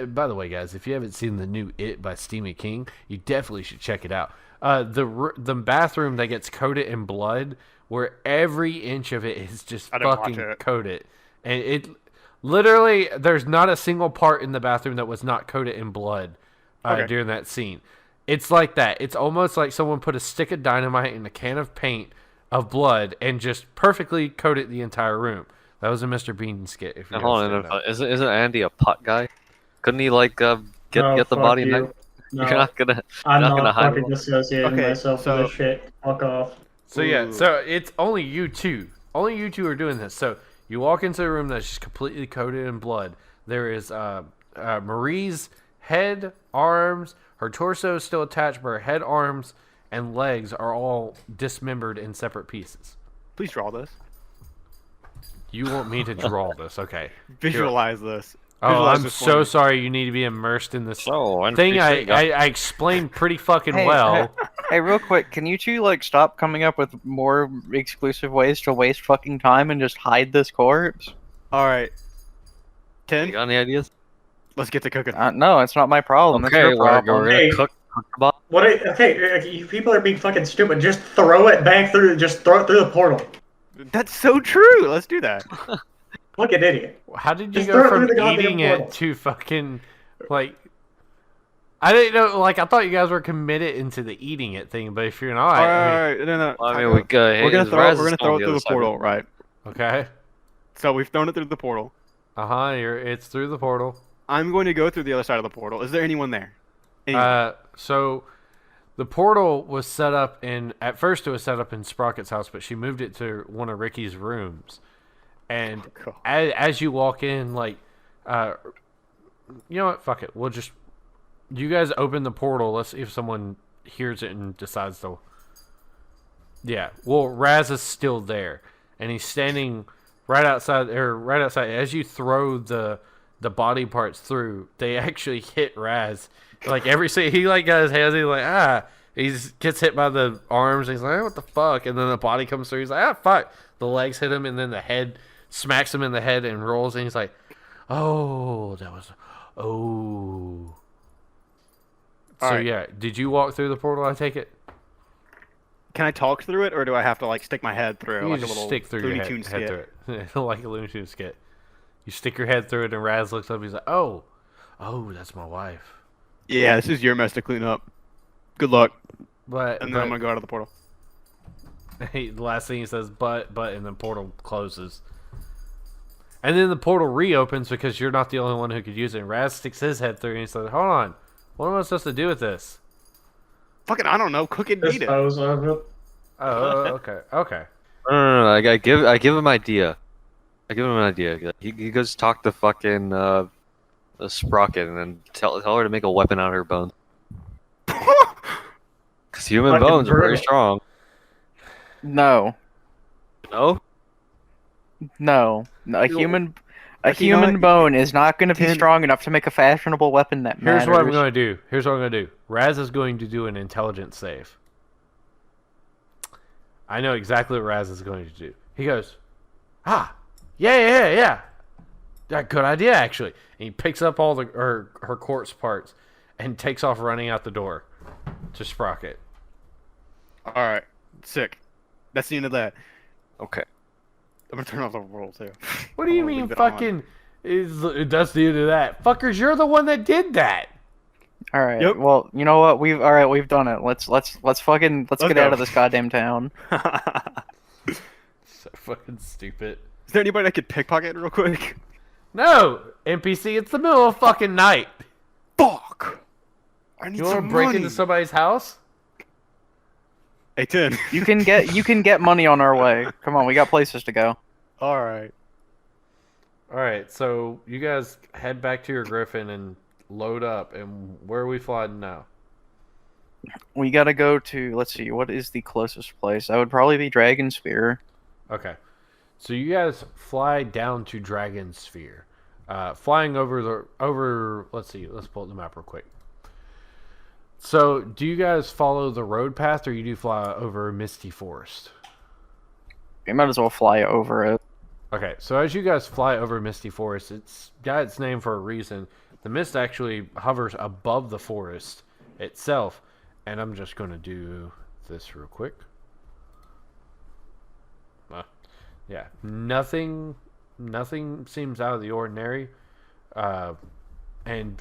By the way, guys, if you haven't seen the new It by Steamy King, you definitely should check it out. The bathroom that gets coated in blood, where every inch of it is just I didn't watch fucking it. coated, and it literally there's not a single part in the bathroom that was not coated in blood Okay. during that scene. It's like that. It's almost like someone put a stick of dynamite in a can of paint of blood and just perfectly coated the entire room. That was a Mr. Bean skit. If you Now, hold guys on, didn't know. isn't Andy a pot guy? Couldn't he like No, get the fuck body you. back? No, You're not gonna. I'm not gonna not hide fucking it? associating Okay, myself so- with this shit. Fuck off. So yeah, Ooh. so it's only you two. Only you two are doing this. So you walk into a room that's just completely coated in blood. There is Marie's head, arms, her torso is still attached, but her head, arms, and legs are all dismembered in separate pieces. Please draw this. You want me to draw this? Okay. Visualize this. Oh, Visualize I'm this for so me. sorry. You need to be immersed in this So, thing. I explained pretty fucking Hey, well. Hey, real quick, can you two like stop coming up with more exclusive ways to waste fucking time and just hide this corpse? All right. You 10. got any ideas? Let's get to cooking. No, it's not my problem. That's Okay, your we're problem. gonna Hey. cook the body. Okay, you people are being fucking stupid. Just throw it back through. Just throw it through the portal. That's so true. Let's do that. Look at idiot. How did you Just go throw it from through the goddamn eating it portal. to fucking like? I didn't know. Like I thought you guys were committed into the eating it thing, but if you're not, All I right. No. I mean, we go. We're gonna throw it through the portal, right? mean, okay. So we've thrown it through the portal. It's through the portal. I'm going to go through the other side of the portal. Is there anyone there? Anyone? So the portal was set up at first it was set up in Sprocket's house, but she moved it to one of Ricky's rooms. And God. as you walk in, like, you know what? Fuck it. You guys open the portal. Let's see if someone hears it and decides to. Yeah. Well, Raz is still there, and he's standing right outside. As you throw the body parts through, they actually hit Raz. Like he like got his hands. He's like He gets hit by the arms. And he's like, what the fuck? And then the body comes through. He's like, fuck. The legs hit him, and then the head smacks him in the head and rolls. And he's like, oh. All So right. yeah, did you walk through the portal? I take it. Can I talk through it, or do I have to like stick my head through You like a just little stick through your Looney head, Tunes head skit? through it, like a Looney Tunes skit. You stick your head through it, and Raz looks up. He's like, oh, that's my wife. Yeah, this is your mess to clean up. Good luck. But And then I'm gonna go out of the portal. the last thing he says, but, and then portal closes. And then the portal reopens because you're not the only one who could use it. And Raz sticks his head through, and he says, hold on, what am I supposed to do with this? Fucking, I don't know. Cook it, and eat it. Dispose of it. Oh, okay. No. I give him idea. I give him an idea. He goes talk to fucking the Sprocket and then tell her to make a weapon out of her bones. Because human Fucking bones are very brutal. strong. No. No? No. A You- human you know what? bone is not going to be Can- strong enough to make a fashionable weapon that matters. Here's what I'm going to do. Raz is going to do an intelligence save. I know exactly what Raz is going to do. He goes, yeah. Good idea, actually. And he picks up all her corpse parts and takes off running out the door to Sprocket. All right, sick. That's the end of that. Okay. I'm gonna turn off the world too. What do you I'm gonna mean, leave it on. fucking? That's the end of that. Fuckers, you're the one that did that. All right. Yep. Well, you know what? We've done it. Let's get go. out of this goddamn town. So fucking stupid. Is there anybody that could pickpocket real quick? No, NPC, it's the middle of fucking night. Fuck! I need You want some to break money. into somebody's house? Hey, 10. You can get money on our way. Come on, we got places to go. All right. All right, so you guys head back to your Griffin and load up. And where are we flying now? We gotta go to. Let's see. What is the closest place? That would probably be Dragon Spear. Okay, so you guys fly down to Dragon Sphere, flying over. Let's see. Let's pull up the map real quick. So, do you guys follow the road path, or you do fly over Misty Forest? We might as well fly over it. Okay, so as you guys fly over Misty Forest, it's got its name for a reason. The mist actually hovers above the forest itself, and I'm just going to do this real quick. Yeah, nothing seems out of the ordinary, and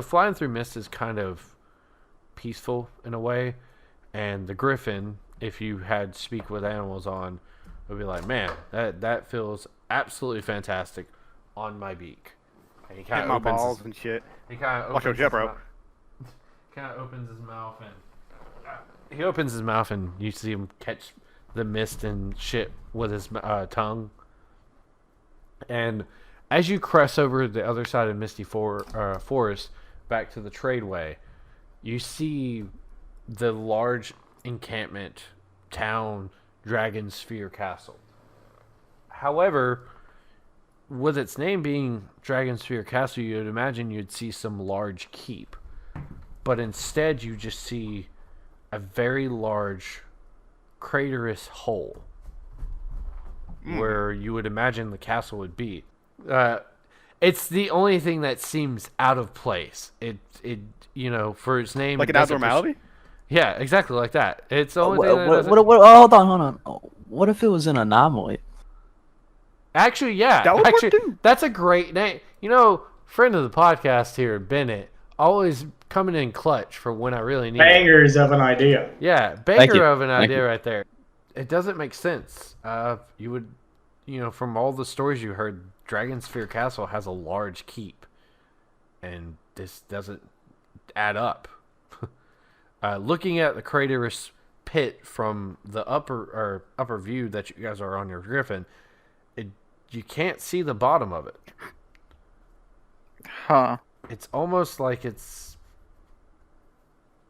flying through mist is kind of peaceful in a way, and the Griffin, if you had Speak with Animals on, would be like, man, that feels absolutely fantastic on my beak. And he kind Hit of my opens balls his, and shit. he kind of Watch your opens jet, his bro. mouth. Kind of opens his mouth and he opens his mouth and you see him catch the mist and shit with his tongue. And as you cross over the other side of Misty Forest back to the Tradeway, you see the large encampment town Dragon Sphere Castle. However, with its name being Dragon Sphere Castle, you'd imagine you'd see some large keep. But instead, you just see a very large craterous hole where you would imagine the castle would be. It's the only thing that seems out of place. It for its name, Like it an doesn't abnormality? yeah, exactly like that. It's the only thing that What, doesn't... hold on. What if it was an anomaly? Actually, yeah. That would work Actually, too. that's a great name. Friend of the podcast here, Bennett, always coming in clutch for when I really need it. Bangers of an idea. Yeah, Thank banger you. of an Thank idea you. right there. It doesn't make sense. You would, from all the stories you heard, Dragon Sphere Castle has a large keep, and this doesn't add up. Looking at the craterous pit from the upper view that you guys are on your Griffin, you can't see the bottom of it. Huh. It's almost like it's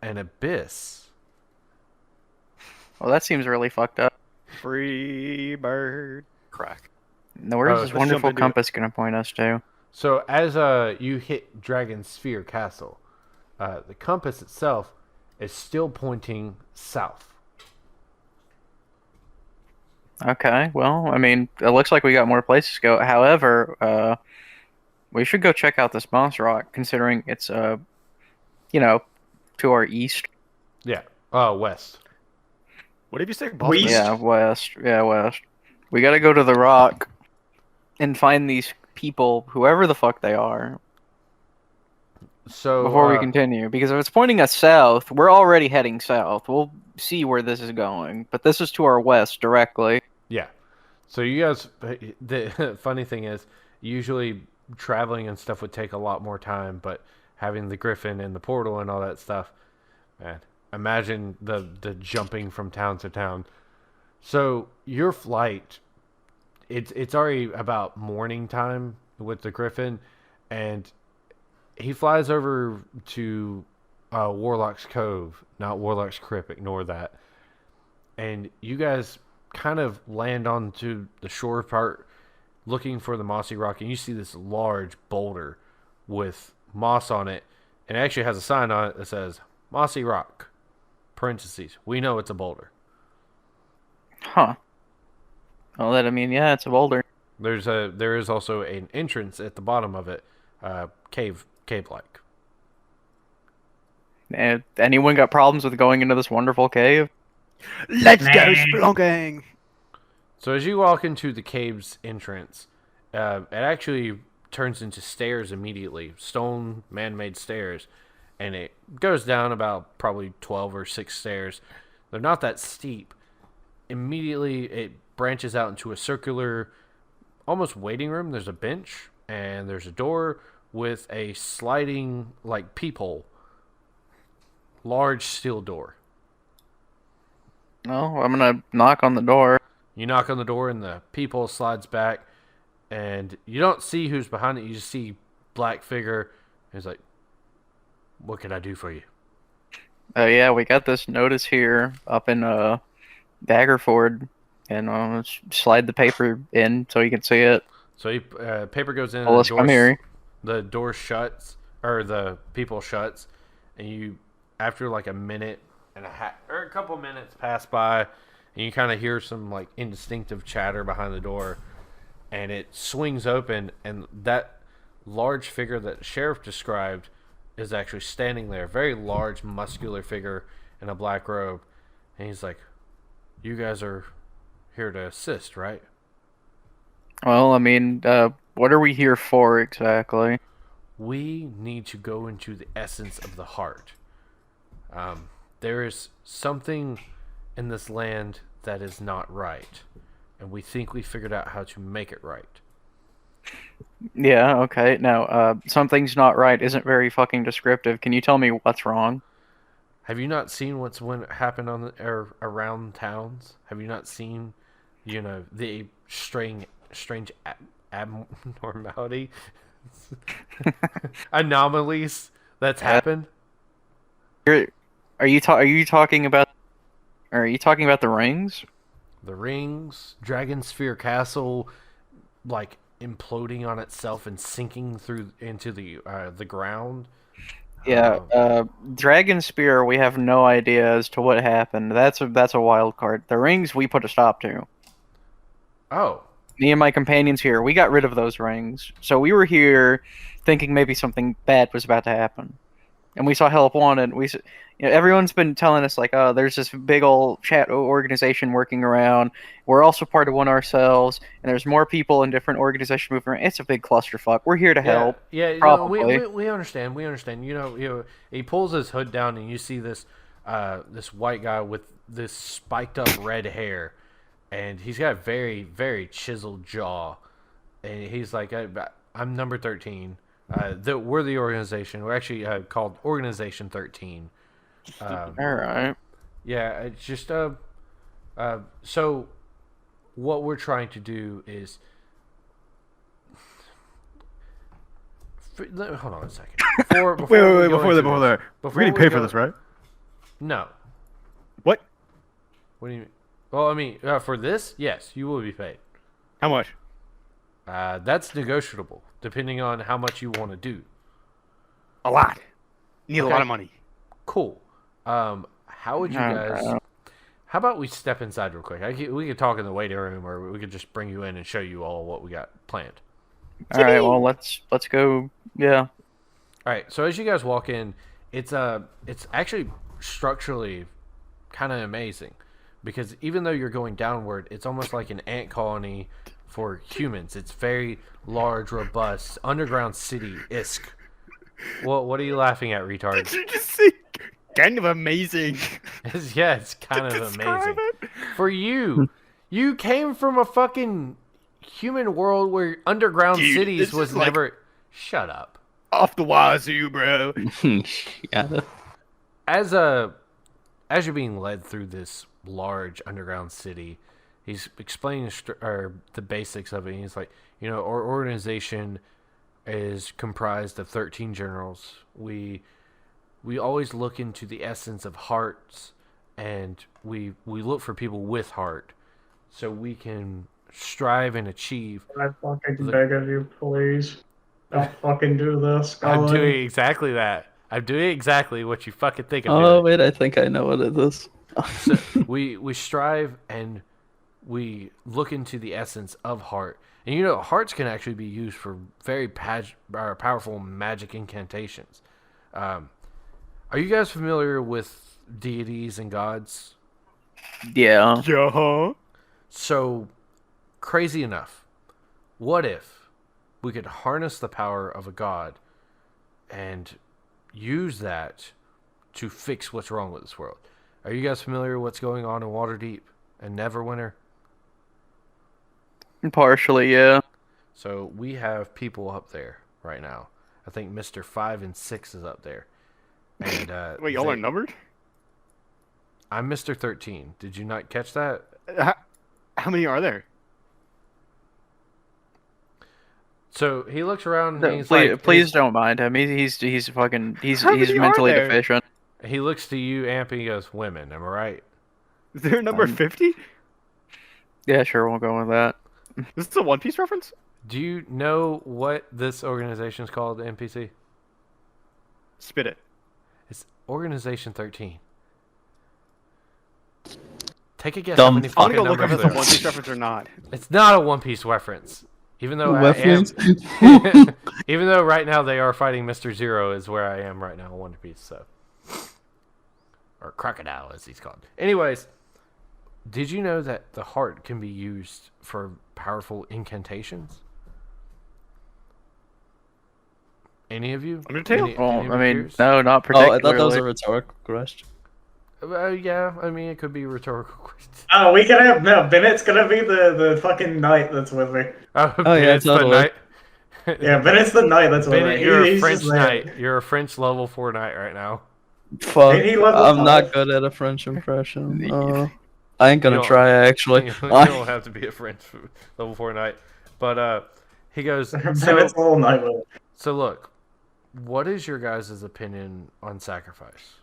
an abyss. Well, that seems really fucked up. Free bird. Crack. Now, where Oh, is let's this wonderful jump into it. compass going to point us to? So as you hit Dragon Sphere Castle, the compass itself is still pointing south. Okay, well, I mean, it looks like we got more places to go. However, we should go check out this Moss Rock, considering it's, to our east. Yeah, west. What did you say? East? Boston? Yeah, west. Yeah, west. We got to go to the rock and find these people, whoever the fuck they are, So before we continue. Because if it's pointing us south, we're already heading south. We'll see where this is going. But this is to our west directly. yeah. So you guys, the funny thing is, usually traveling and stuff would take a lot more time, but having the Griffin and the portal and all that stuff, man, imagine the jumping from town to town. So your flight, it's already about morning time with the Griffin, and he flies over to Warlock's Cove, not Warlock's Crypt, ignore that. And you guys kind of land onto the shore part looking for the mossy rock, and you see this large boulder with moss on it, and it actually has a sign on it that says Mossy Rock, parentheses, we know it's a boulder. Huh. Well, yeah, it's a boulder. There is also an entrance at the bottom of it, cave-like. Anyone got problems with going into this wonderful cave? Let's go Nah. spelunking! So as you walk into the cave's entrance, it actually turns into stairs immediately, stone man-made stairs, and it goes down about probably 12 or 6 stairs. They're not that steep. Immediately, it branches out into a circular, almost waiting room. There's a bench, and there's a door with a sliding, like, peephole. Large steel door. No, I'm gonna knock on the door. You knock on the door, and the peephole slides back, and you don't see who's behind it. You just see black figure. He's like, "What can I do for you?" Yeah, we got this notice here up in Daggerford, and let's slide the paper in so you can see it. So he, paper goes in, Well, let's come here. the door shuts, or the peephole shuts, and you, after like a minute and a half, or a couple minutes pass by, and you kind of hear some like indistinctive chatter behind the door, and it swings open, and that large figure that the sheriff described is actually standing there. Very large, muscular figure in a black robe, and he's like, "You guys are here to assist, right?" Well, what are we here for exactly? We need to go into the essence of the heart. There is something in this land that is not right. and we think we figured out how to make it right. Yeah, okay. Now, something's not right isn't very fucking descriptive. Can you tell me what's wrong? Have you not seen what's happened on around towns? Have you not seen, the strange abnormality, anomalies that's happened? Are you talking about the rings? The rings, Dragon Sphere Castle, like imploding on itself and sinking into the ground. Yeah, Dragon Spear, we have no idea as to what happened. That's a wild card. The rings we put a stop to. Oh, Me and my companions here, we got rid of those rings. So we were here thinking maybe something bad was about to happen. And we saw help wanted. Everyone's been telling us like, oh, there's this big old chat organization working around. We're also part of one ourselves, and there's more people in different organizations moving around. It's a big clusterfuck. We're here to help. Yeah, probably. we understand. We understand. He pulls his hood down, and you see this white guy with this spiked up red hair, and he's got a very, very chiseled jaw, and he's like, I'm number 13. We're the organization. We're actually called Organization 13. All right. Yeah, it's just so what we're trying to do is hold on a second. Before Before that. We're getting paid for this, right? No. What? What do you mean? Well, I mean, for this, yes, you will be paid. How much? That's negotiable, depending on how much you want to do. A lot. Need a Okay. lot of money. Cool. How would you guys? How about we step inside real quick? We could talk in the waiting room, or we could just bring you in and show you all what we got planned. All right. Well, let's go. Yeah. All right. So as you guys walk in, it's actually structurally kind of amazing, because even though you're going downward, it's almost like an ant colony for humans. It's very large, robust, underground city-esque. What are you laughing at, retard? Did you just say kind of amazing? It's kind of amazing. It? For you. You came from a fucking human world where underground cities was never... Shut up. Off the wazoo, bro. Yeah. As you're being led through this large underground city, he's explaining the basics of it. And he's like, our organization is comprised of 13 generals. We always look into the essence of hearts, and we look for people with heart, so we can strive and achieve. I fucking beg of you, please. Don't fucking do this. I'm doing exactly that. I'm doing exactly what you fucking think I'm doing. Oh wait, I think I know what it is. So we strive and we look into the essence of heart. And hearts can actually be used for very powerful magic incantations. Are you guys familiar with deities and gods? Yeah. Yeah. So, crazy enough, what if we could harness the power of a god and use that to fix what's wrong with this world? Are you guys familiar with what's going on in Waterdeep and Neverwinter? Partially, yeah. So we have people up there right now. I think Mr. 5 and 6 is up there. And Wait, y'all are numbered? I'm Mr. 13. Did you not catch that? How many are there? So he looks around and he's please don't mind him. He's How many mentally are there? deficient. He looks to you, Amp, and he goes, "Women, am I right?" Is there a number 50? Yeah, sure, we'll go with that. This is a One Piece reference? Do you know what this organization is called, NPC? Spit it. It's Organization 13. Take a guess Dumb how many fuck. I'm fucking gonna go look up numbers if it's a there One are. Piece reference or not. It's not a One Piece reference. Even though Reference? even though right now they are fighting Mr. Zero is where I am right now in One Piece, so. Or Crocodile, as he's called. Anyways, did you know that the heart can be used for powerful incantations? Any of you? Undertale? Any Well, of I your mean, peers? no, not Oh, I particularly. thought that was a rhetorical question. Yeah, I mean, it could be a rhetorical question. Oh, we can have no. Bennett's gonna be the fucking knight that's with me. Oh, yeah, Bennett's the totally. knight. Yeah, Bennett's the knight that's with Bennett, me. you're a He's French just there. knight. You're a French level 4 knight right now. Fuck. Ain't he level I'm 5? not good at a French impression. I ain't gonna You don't- try actually. You don't have to be a French level 4 knight. But he goes, Bennett's a little knight with it. so look, what is your guys' opinion on sacrifice?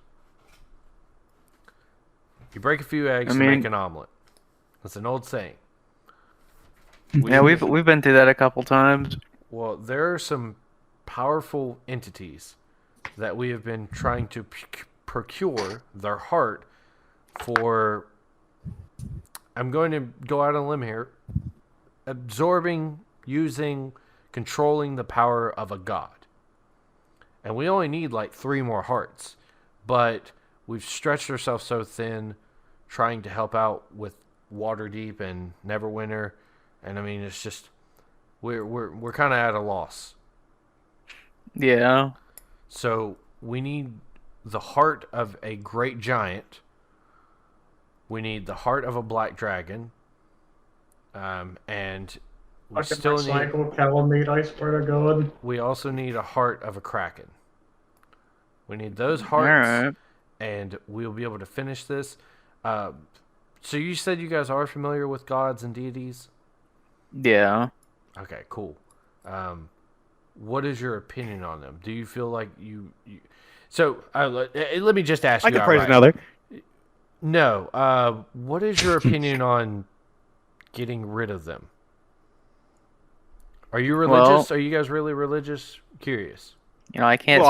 You break a few eggs to make an omelet. That's an old saying. Yeah, we've been through that a couple times. Well, there are some powerful entities that we have been trying to procure their heart for. I'm going to go out on a limb here. Absorbing, using, controlling the power of a god. And we only need like 3 more hearts. But we've stretched ourselves so thin trying to help out with Waterdeep and Neverwinter. And I mean, it's just we're kind of at a loss. Yeah. So we need the heart of a great giant. We need the heart of a black dragon. And we Fucking still need. recycle calamite, I swear to God. We also need a heart of a kraken. We need those hearts, Alright. and we'll be able to finish this. So you said you guys are familiar with gods and deities? Yeah. Okay, cool. What is your opinion on them? Do you feel like you... So, let me just ask you I can praise outright. another. No. What is your opinion on getting rid of them? Are you religious? Are you guys really religious? Curious. You know, I can't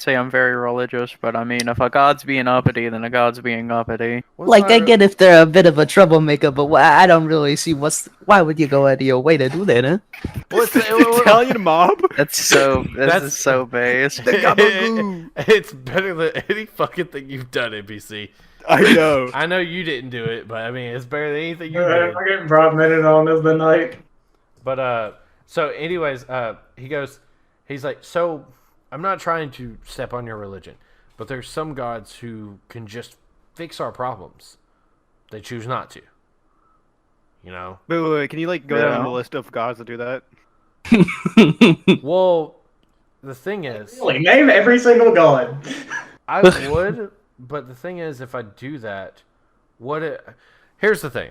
say I'm very religious, but I mean, if a god's being uppity, then a god's being uppity. Like, I get if they're a bit of a troublemaker, but I don't really see why would you go out of your way to do that, huh? What's Italian mob? That's so base. It's better than any fucking thing you've done, NPC. I know. I know you didn't do it, but I mean, it's better than anything you I did. fucking brought Bennett on as the knight. But so anyways, he's like, so I'm not trying to step on your religion, but there's some gods who can just fix our problems. They choose not to. You know? Wait, can you like go down the list of gods that do that? Well, the thing is, Really, name every single god. I would, but the thing is, if I do that, here's the thing.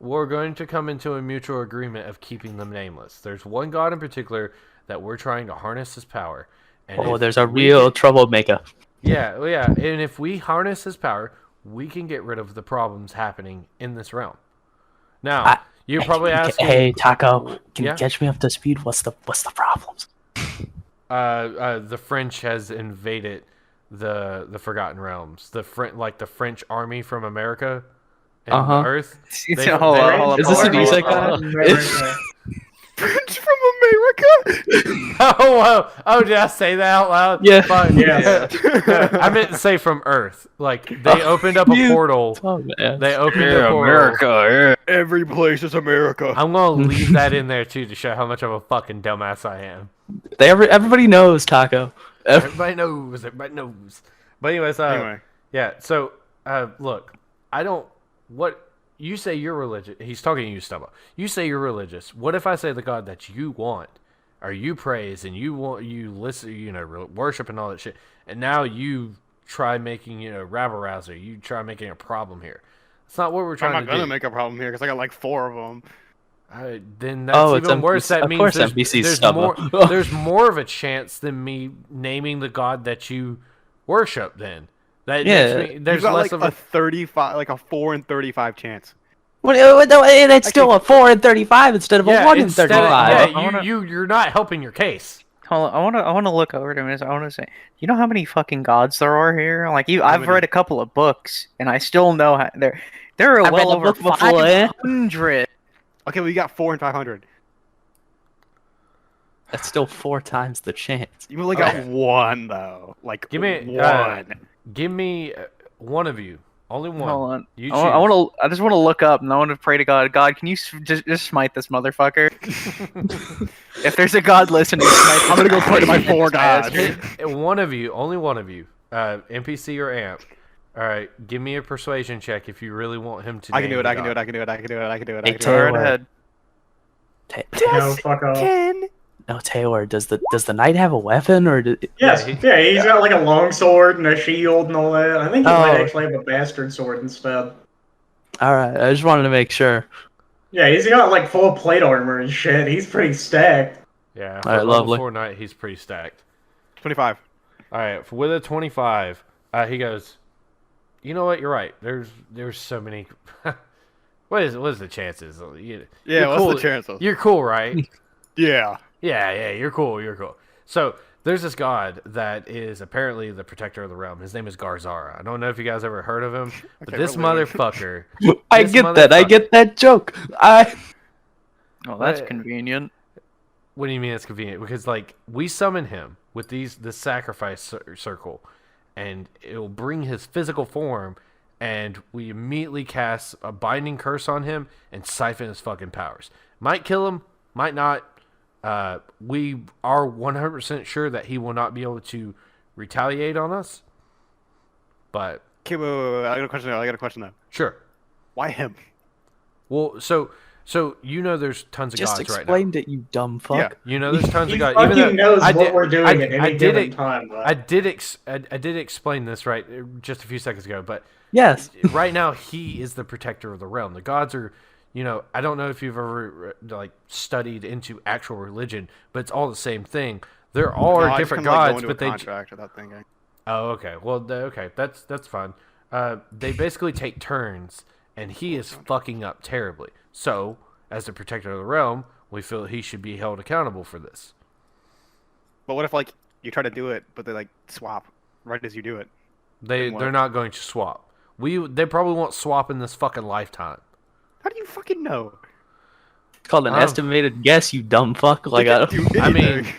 We're going to come into a mutual agreement of keeping them nameless. There's one god in particular that we're trying to harness his power. And there's a real troublemaker. Yeah. And if we harness his power, we can get rid of the problems happening in this realm. Now, you're probably asking, Hey, Taco, can Yeah? you catch me up to speed? What's the problems? the French has invaded the Forgotten Realms. The French army from America and Earth. Hold on. Is this an isekai? French from America? Oh, did I say that out loud? Yeah. Fine. Yeah. I meant to say from Earth. Like, they opened up a portal. Oh, man. They opened a portal. Every place is America. I'm going to leave that in there, too, to show how much of a fucking dumbass I am. Everybody knows, Taco. Everybody knows. But anyways, Anyway. yeah, so, look, what... You say you're religious. He's talking to you, Stumbo. You say you're religious. What if I say the God that you want, or you praise, and you listen, worship and all that shit, and now you try making, rabble-rouser. You try making a problem here. It's not what we're trying to do. I'm not gonna make a problem here because I got like 4 of them. Then that's even worse. That means NPCs there's more of a chance than me naming the God that you worship. Then that there's You've got less like of a 35, like a 4 in 35 chance. It's still a 4 in 35 instead of a 1 in 35. You're not helping your case. Hold on, I want to look over to him. I want to say, you know how many fucking gods there are here? Like, I've read a couple of books, and I still know how there are well over 500. Okay, well, you got 4 in 500. That's still 4 times the chance. You only got 1 though. Like, Give me 1. Give me one of you. Only one. Hold on. You I just want to look up, and I want to pray to God. God, can you just smite this motherfucker? If there's a God listening, smite I'm gonna go pray to my 4 gods. One of you, only one of you, NPC or amp. All right, give me a persuasion check if you really want him to. I can do name it. the I can do god. it. I can do it. I can do it. I can do it. Hey, I can do Go it. right Taylor. ahead. No, fuck off. No, Taylor. Does the knight have a weapon or? Yes, yeah, he's got like a long sword and a shield and all that. I think he might Oh. actually have a bastard sword instead. All right, I just wanted to make sure. Yeah, he's got like full plate armor and shit. He's pretty stacked. Yeah, All for right, level lovely. 4 knight, he's pretty stacked. 25. All right, with a 25, he goes, you know what? You're right. There's so many. What is the chances? Yeah, You're what's cool. the chances? You're cool, right? Yeah. Yeah, you're cool. You're cool. So there's this god that is apparently the protector of the realm. His name is Garzara. I don't know if you guys ever heard of him, but Okay, this we're leaving. motherfucker. I This get that. I motherfucker- get that joke. Oh, that's What? convenient. What do you mean it's convenient? Because like we summon him with this sacrifice circle, and it'll bring his physical form, and we immediately cast a binding curse on him and siphon his fucking powers. Might kill him, might not. We are 100% sure that he will not be able to retaliate on us. But Okay, wait. I got a question though. sure. Why him? Well, so you know there's tons of Just gods right now. explained it, you dumb fuck. Yeah. You know there's tons He of gods. fucking knows what we're doing at any did given it- time. But I did explain this right just a few seconds ago, but Yes. right now he is the protector of the realm. The gods are, I don't know if you've ever like studied into actual religion, but it's all the same thing. There are No, I just different kinda, like, go gods, into but a they. contract without thinking. Oh, okay. Well, okay, that's fine. They basically take turns, and he is fucking up terribly. So, as the protector of the realm, we feel he should be held accountable for this. But what if like you try to do it, but they like swap right as you do it? Then what? They're not going to swap. They probably won't swap in this fucking lifetime. How do you fucking know? It's called an estimated guess, you dumb fuck. Like They I can don't. do I mean, anything.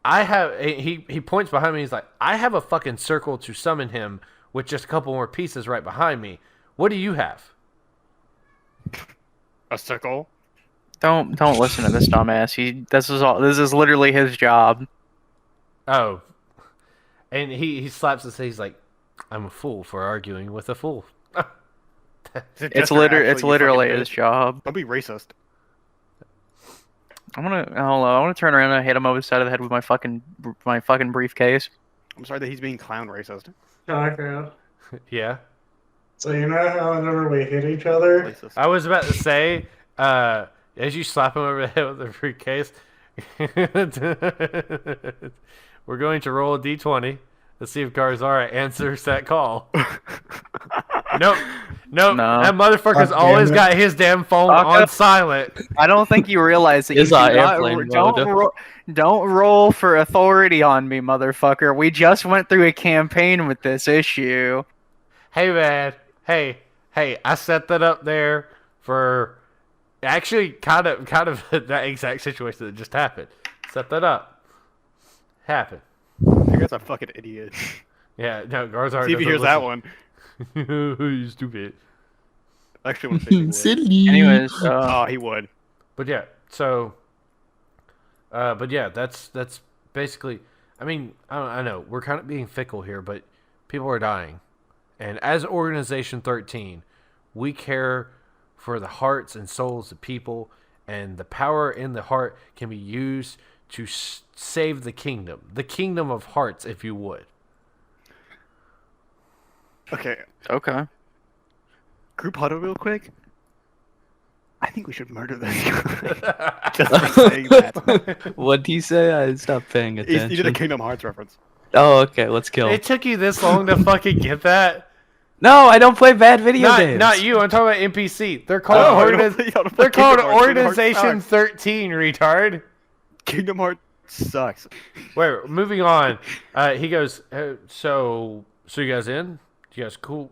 I have he points behind me. He's like, I have a fucking circle to summon him with just a couple more pieces right behind me. What do you have? A sickle. Don't listen to this dumbass. This is literally his job. Oh, and he slaps his head. He's like, I'm a fool for arguing with a fool. It's literally his job. Don't be racist. I wanna turn around and hit him over the side of the head with my fucking briefcase. I'm sorry that he's being clown racist. okay. Yeah, So you know how whenever we hit each other, Racist. I was about to say, as you slap him over the head with the briefcase, we're going to roll a d20. Let's see if Garzara answers that call. Nope. No. That motherfucker's God always damn it. got his damn phone Fuck on up. silent. I don't think you realize that you It's do on not, airplane mode. don't roll for authority on me, motherfucker. We just went through a campaign with this issue. Hey, man. Hey, I set that up there for actually kind of that exact situation that just happened. Set that up. Happened. You guys are fucking idiot. Yeah, no, Garzara See if he hears that one. You stupid. I actually want to say he would. Silly. Anyways, Oh, he would. But yeah, so, but yeah, that's basically. I mean, I know we're kind of being fickle here, but people are dying, and as Organization 13, we care for the hearts and souls of people, and the power in the heart can be used to save the kingdom of hearts, if you would. Okay, okay. group huddle real quick. I think we should murder this guy. Just for saying that. What'd he say? I stopped paying He attention. did a Kingdom Hearts reference. Oh, okay. Let's kill. It took you this long to fucking get that? No, I don't play bad video games. Not you. I'm talking about NPC. They're Oh, called I don't play- I don't play they're called Kingdom Hearts. Kingdom Hearts Organization sucks. 13, retard. Kingdom Hearts sucks. Wait, moving on. He goes, so you guys in? You guys cool?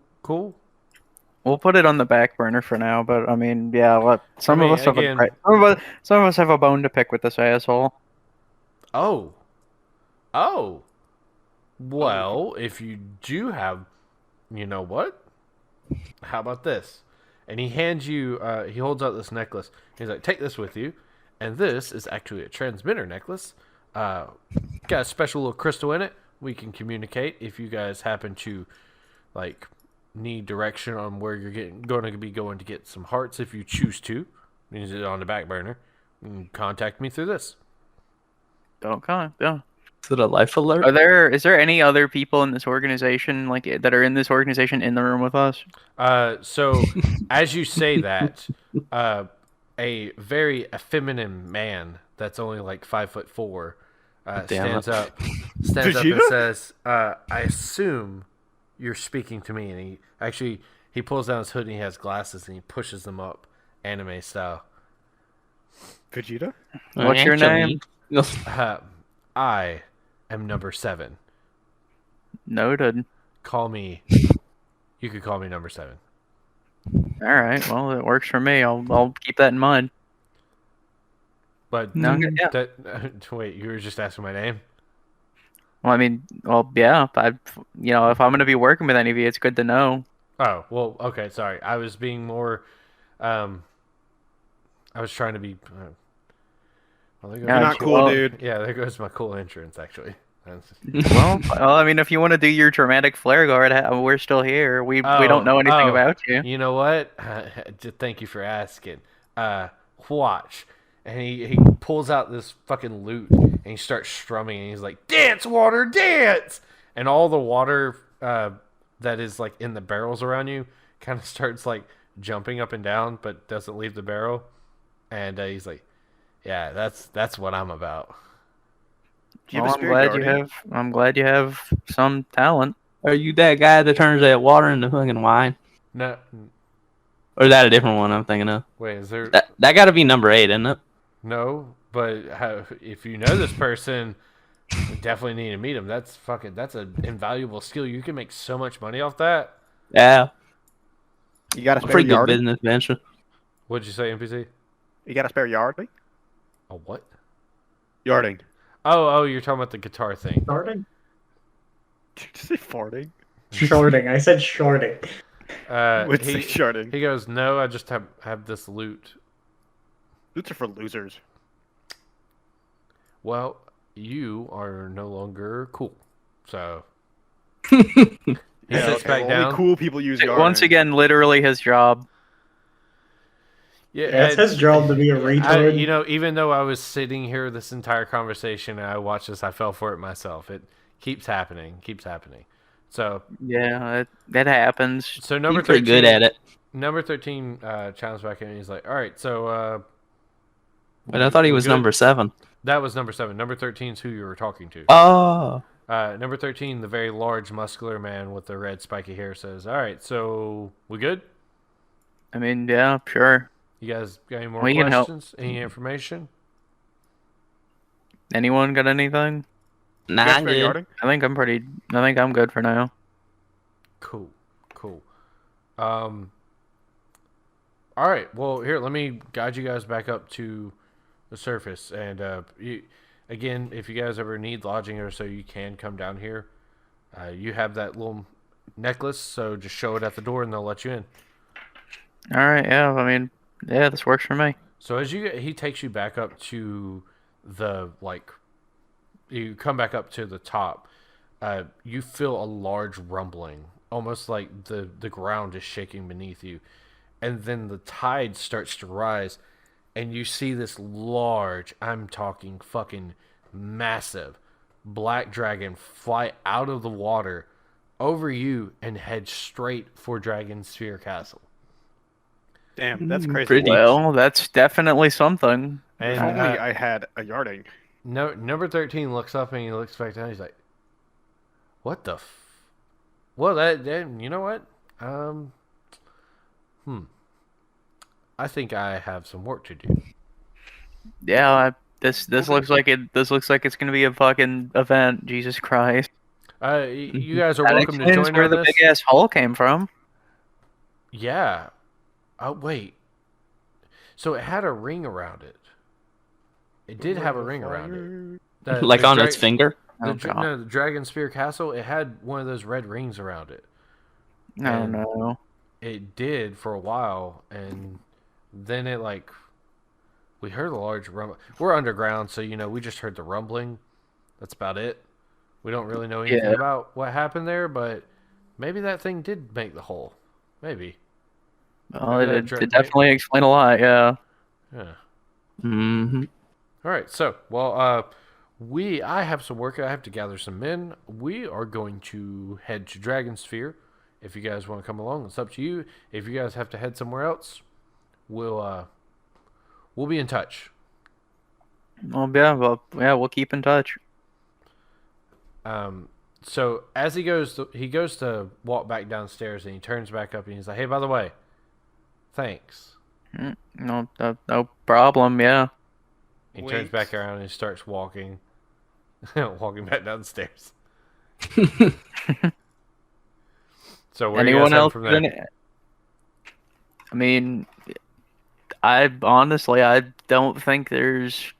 We'll put it on the back burner for now, but I mean, yeah, some I of mean, us have again- some of us have a bone to pick with this asshole. Oh. Well, if you do have, you know what? How about this? And he hands you, he holds out this necklace. He's like, take this with you. And this is actually a transmitter necklace. Got a special little crystal in it. we can communicate. If you guys happen to like need direction on where you're going to be going to get some hearts, if you choose to, use it on the back burner, you can contact me through this. Okay, yeah. Is it a life alert? Is there any other people in this organization that are in this organization in the room with us? So as you say that, a very effeminate man that's only like 5'4" stands up and says, "I assume you're speaking to me." And he pulls down his hood and he has glasses and he pushes them up, anime style. Vegeta? What's your name? I am number 7. Noted. Call me. You could call me number 7. All right. Well, it works for me. I'll keep that in mind. But No, yeah. wait, you were just asking my name? Well, I mean, yeah. If I'm gonna be working with any of you, it's good to know. Oh, well, okay, sorry. I was being more. I was trying to be. Well, there goes You're not cool, dude. Yeah, there goes my cool entrance. Actually. Well, I mean, if you want to do your dramatic flare guard, we're still here. We don't know anything about you. You know what? Thank you for asking. Watch. And he pulls out this fucking lute and he starts strumming and he's like, "Dance, water, dance!" And all the water that is like in the barrels around you kind of starts like jumping up and down, but doesn't leave the barrel. And he's like, "Yeah, that's what I'm about." Well, I'm glad you have some talent. Are you that guy that turns that water into fucking wine? No, Or is that a different one I'm thinking of? wait, is there? That got to be number 8, isn't it? No, but if you know this person, you definitely need to meet him. That's an invaluable skill. You can make so much money off that. Yeah. You got a spare Pretty good yard? business venture. What'd you say, NPC? You got a spare yard? A what? Yarding. Oh, you're talking about the guitar thing. Sharding? Did you say farting? Sharding. I said sharding. What's say sharding? He goes, "No, I just have this loot." Loots are for losers. Well, you are no longer cool. So He sits back only down. cool people use yarding. Once again, literally his job. Yeah, it's his job to be a retard. Even though I was sitting here this entire conversation and I watched this, I fell for it myself. It keeps happening. So Yeah, that happens. so number You're pretty 13, good at it. Number 13 chimes back in and he's like, "All right, so But I thought he was good?" number 7. That was number 7. Number 13 is who you were talking to. Oh. Number 13, the very large, muscular man with the red, spiky hair, says, "All right, so we good? I mean, yeah, sure. You guys got any more We can help. questions? Any information?" Anyone got anything? You Nah, got I'm spare good. yarding? I think I'm good for now. Cool. All right, well, here, let me guide you guys back up to the surface. And again, if you guys ever need lodging or so, you can come down here. You have that little necklace, so just show it at the door and they'll let you in. All right, yeah. I mean, yeah, this works for me. So he takes you back up to you come back up to the top. You feel a large rumbling, almost like the ground is shaking beneath you. And then the tide starts to rise, and you see this large, I'm talking fucking massive, black dragon fly out of the water over you and head straight for Dragon Sphere Castle. Damn, that's crazy. Pretty. Well, that's definitely something. If And only I had a yarding. number 13 looks up and he looks back down. He's like, "What the Well, that you know what? I think I have some work to do." Yeah, this looks like it. This looks like it's gonna be a fucking event. Jesus Christ! You guys are That welcome to explains join where on the this. big ass hole came from. Yeah. Oh wait. So it had a ring around it. It did have a ring around it. Like on its finger? The Dragon Spear Castle. It had one of those red rings around it. No, And no. It did for a while, and then it we heard a large rumble. We're underground, so we just heard the rumbling. That's about it. We don't really know anything Yeah. about what happened there, but maybe that thing did make the hole. Maybe. Well, Maybe that it dra- definitely explain a lot. Yeah. Yeah. Mm-hmm. All right. So, I have some work. I have to gather some men. We are going to head to Dragon Sphere. If you guys want to come along, it's up to you. If you guys have to head somewhere else, we'll be in touch. Well, yeah, we'll keep in touch. So as he goes to walk back downstairs, and he turns back up, and he's like, "Hey, by the way, thanks." No problem. Yeah. He turns back around and he starts walking, walking back downstairs. So where Anyone you guys heading else? from there? I mean, I don't think there's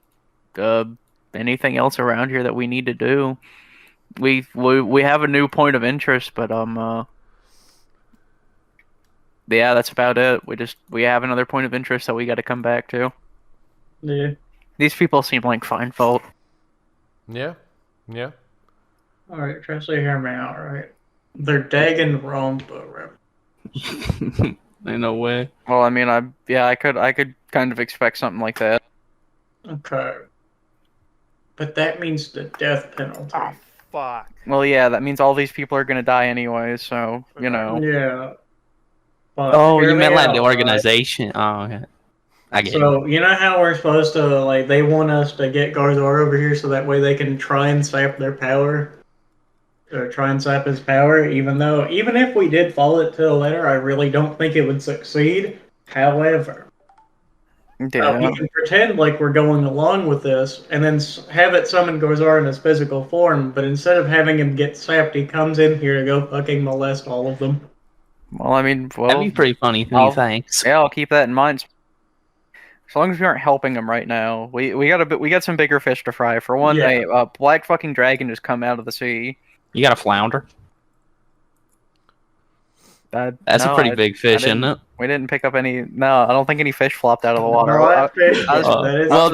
anything else around here that we need to do. We have a new point of interest, but yeah, that's about it. We have another point of interest that we got to come back to. Yeah. These people seem like fine folk. Yeah. All right, try to hear me out, right? They're dagging wrong, but right. Ain't no way. Well, I mean, I could kind of expect something like that. Okay. But that means the death penalty. Oh, fuck. Well, yeah, that means all these people are gonna die anyway. So you know. Yeah. But Oh, hear you me meant like out, the right? organization. Oh, okay. I get it. So, you know how we're supposed to, like, they want us to get Garzara over here so that way they can try and sap their power? Or try and sap his power, even if we did follow it to the letter, I really don't think it would succeed. However, Yeah. we can pretend like we're going along with this, and then have it summon Garzara in his physical form, but instead of having him get sapped, he comes in here to go fucking molest all of them. Well, I mean, That'd be pretty funny. Thanks. Yeah, I'll keep that in mind. As long as we aren't helping them right now, we got some bigger fish to fry. For one, Yeah. a black fucking dragon just come out of the sea. You got a flounder. That's a No, pretty big fish, isn't it? We didn't pick up any. No, I don't think any fish flopped out of the water. No, that fish, I was- that is Well,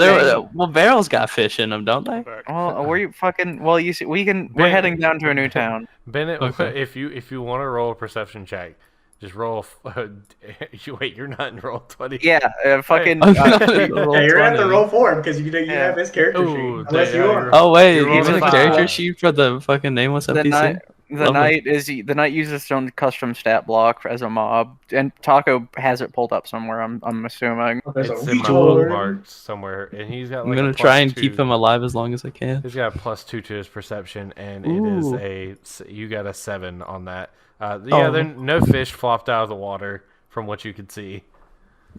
strange. barrels got fish in them, don't they? Well, were you fucking? Well, you see, we're heading down to a new town. Bennett, Okay. if you want to roll a perception check, just roll. Wait, you're not in roll 20. Yeah, fucking. I'm Uh, not gonna roll Yeah, you're gonna have to 20. roll for him because you Yeah. have his character Ooh, sheet. Unless you yeah, are. Oh wait, You're even rolling a a character five. sheet for the fucking name. What's The NPC? knight, the Lovely. knight uses its own custom stat block as a mob, and Taco has it pulled up somewhere. I'm assuming. There's It's a in my Lord. bookmarks somewhere, and he's got. I'm Like gonna a try and +2. keep him alive as long as I can. He's got a +2 to his perception, and Ooh. it is you got a 7 on that. Oh. Then no fish flopped out of the water from what you could see.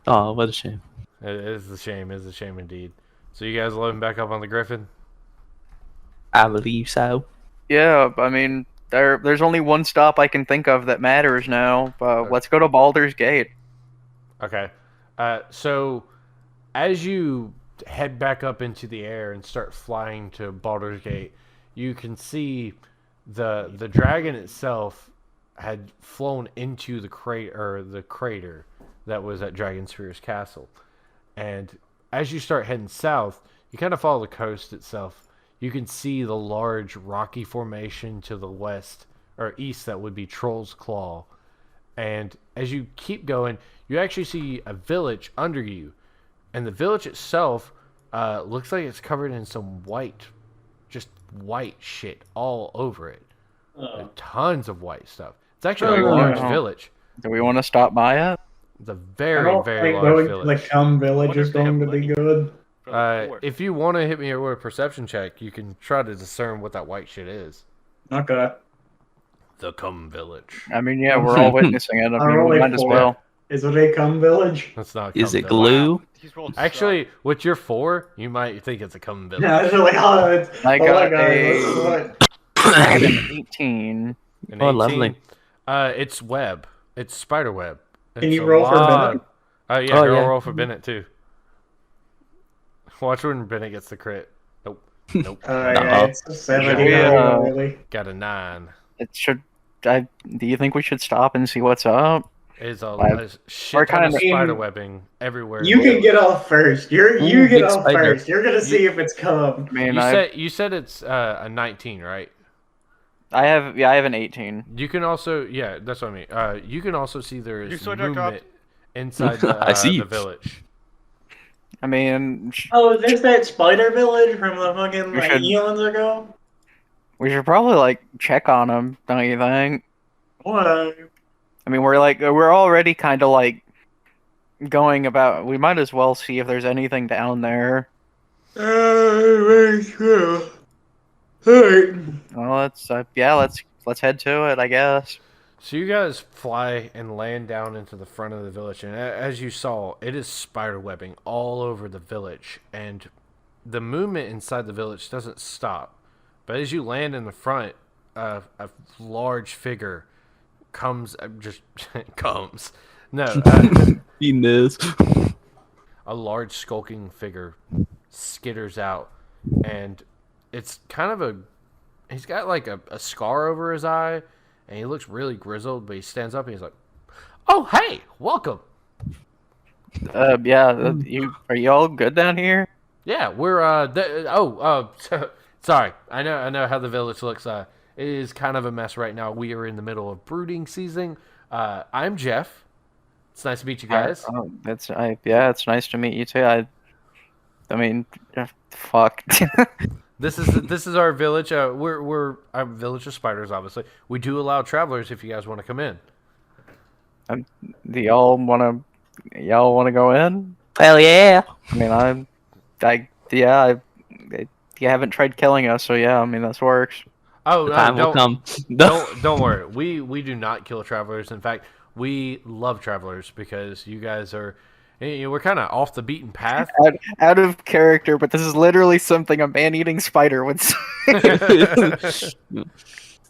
Oh, what a shame. It is a shame. It is a shame indeed. So you guys loading back up on the Griffin? I believe so. Yeah, I mean, there's only one stop I can think of that matters now. Let's go to Baldur's Gate. Okay. So as you head back up into the air and start flying to Baldur's Gate, you can see the dragon itself had flown into the crater that was at Dragon Sphere's castle. And as you start heading south, you kind of follow the coast itself. You can see the large rocky formation to the west or east that would be Troll's Claw. And as you keep going, you actually see a village under you. And the village itself looks like it's covered in some white shit all over it. Like, tons of white stuff. It's actually a large village. Do we want to stop by it? It's a I very, don't very think large going village. to the Cum Village Wonder is if they have going to be money. good. If you want to hit me with a perception check, you can try to discern what that white shit is. Okay. The Cum Village. I mean, yeah, we're all witnessing it. I I'll mean, roll we a might as 4. well. Is it a Cum Village? That's not. Is Cum it Village. glue? He's rolled Actually, with your 4, you might think it's a Cum Village. Yeah, it's really hard. I Oh my got God, a- this is what- I got an 18. An Oh, 18. lovely. It's web. It's spider web. Can you It's a roll for lot- Bennett? Yeah, Oh, roll, yeah. roll for Bennett too. Watch when Bennett gets the crit. Nope. Nope. Yeah, it's a 70. Yeah. Really. Got a 9. It should. Do you think we should stop and see what's up? It's a We're shit ton of kinda- spider webbing everywhere. You can get off first. You Ooh, get big off spider. first. You're gonna see if it's cum. I mean, You said it's a 19, right? I have an 18. You can also, yeah, that's what I mean. You can also see there You is saw Jack movement inside the, I see. the village. I mean, Oh, there's that spider village from the fucking We like should- eons ago. we should probably like check on him, don't you think? What? I mean, we're already kind of like going about. We might as well see if there's anything down there. Very true. Alright. Well, let's head to it, I guess. So you guys fly and land down into the front of the village, and as you saw, it is spider webbing all over the village, and the movement inside the village doesn't stop. But as you land in the front, a large figure comes, comes. No, Penis. a large skulking figure skitters out, and it's kind of he's got like a scar over his eye, and he looks really grizzled, but he stands up and he's like, "Oh, hey, welcome." Yeah, are you all good down here? Yeah, we're sorry. I know how the village looks. It is kind of a mess right now. We are in the middle of brooding season. I'm Jeff. It's nice to meet you guys. It's nice to meet you too. I mean, fuck. This is our village. We're a village of spiders. Obviously, we do allow travelers if you guys want to come in. Do y'all wanna go in? Hell yeah. I mean, you haven't tried killing us, so yeah. I mean, this works. Oh, The time will come. don't worry. We do not kill travelers. In fact, we love travelers because you guys are. We're kind of off the beaten path. Out of character, but this is literally something a man-eating spider would say.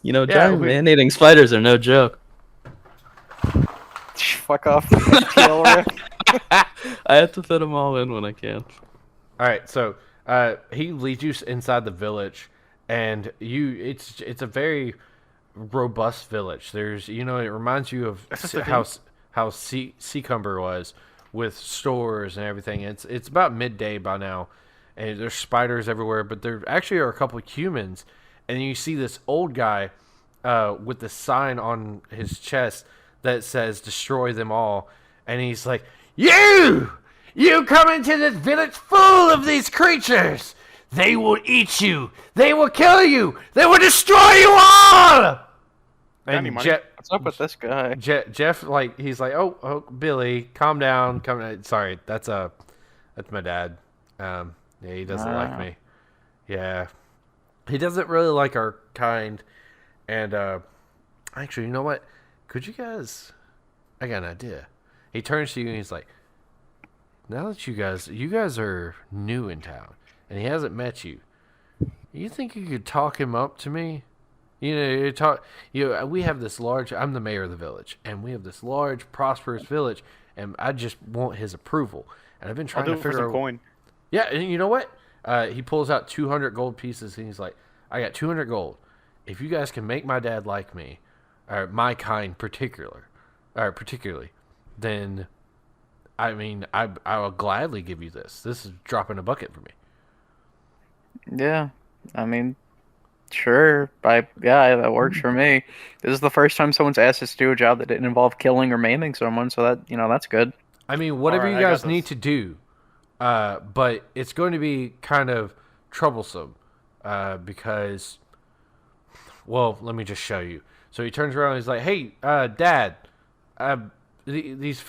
You know, Yeah, giant man-eating spiders are no joke. Fuck off. TL riff. I have to fit them all in when I can. All right, so he leads you inside the village, and it's a very robust village. There's it reminds you of how Seacumber was, with stores and everything. It's about midday by now, and there's spiders everywhere, but there actually are a couple of humans, and you see this old guy with the sign on his chest that says "Destroy them all," and he's like, "You come into this village full of these creatures. They will eat you. They will kill you. They will destroy you all." Any And money? What's up with this guy? Jeff, like, he's like, oh, Billy, calm down, Sorry, that's my dad. Yeah, he doesn't like me. Yeah, he doesn't really like our kind. And actually, you know what? Could you guys? I got an idea. He turns to you and he's like, now that you guys are new in town, and he hasn't met you, you think you could talk him up to me? We have this large. I'm the mayor of the village, and we have this large, prosperous village, and I just want his approval. And I've been I'll trying do to it for figure some out. coin. Yeah, and you know what? He pulls out 200 gold pieces, and he's like, "I got 200 gold. If you guys can make my dad like me, or my kind particularly, then, I mean, I will gladly give you this. This is a drop in a bucket for me." Yeah, I mean, sure. That works for me. This is the first time someone's asked us to do a job that didn't involve killing or maiming someone, so that's good. I mean, whatever Alright, you I got guys need this. to do, but it's going to be kind of troublesome because, well, let me just show you. So he turns around and he's like, "Hey, Dad, these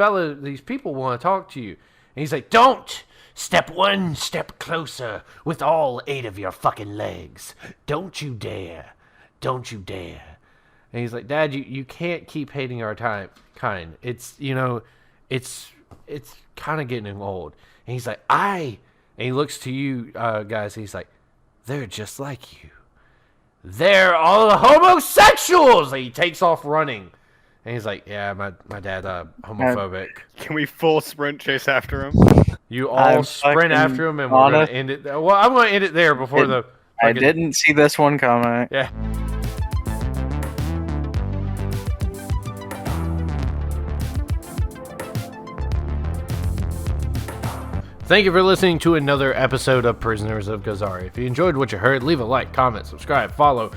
people want to talk to you." And he's like, "Don't step one step closer with all 8 of your fucking legs. Don't you dare. Don't you dare." And he's like, "Dad, you can't keep hating our kind. It's kind of getting old." And he's like, and he looks to you guys, and he's like, "They're just like you. They're all homosexuals." And he takes off running. And he's like, "Yeah, my dad homophobic." Can we full sprint chase after him? You all I'm sprint fucking after him, and we're going honest. to end it there. Well, I'm going to end it there before the... I fucking- didn't see this one coming. Yeah. Thank you for listening to another episode of Prisoners of Garzara. If you enjoyed what you heard, leave a like, comment, subscribe, follow,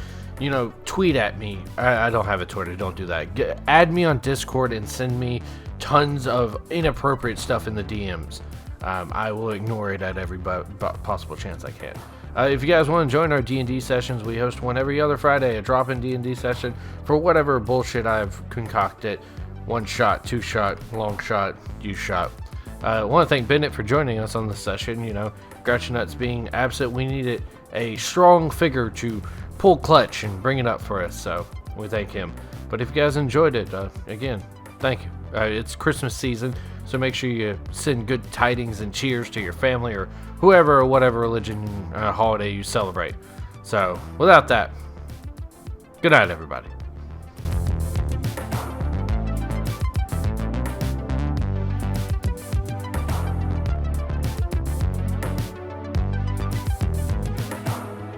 tweet at me. I don't have a Twitter. Don't do that. Add me on Discord and send me tons of inappropriate stuff in the DMs. I will ignore it at every possible chance I can. If you guys want to join our D&D sessions, we host one every other Friday, a drop-in D&D session for whatever bullshit I've concocted. 1 shot, 2 shot, long shot, use shot. I want to thank Bennett for joining us on this session. Grouchy Nuts being absent, we needed a strong figure to pull clutch and bring it up for us, so we thank him. But if you guys enjoyed it, again, thank you. It's Christmas season, so make sure you send good tidings and cheers to your family or whoever or whatever religion holiday you celebrate. So, without that, good night, everybody.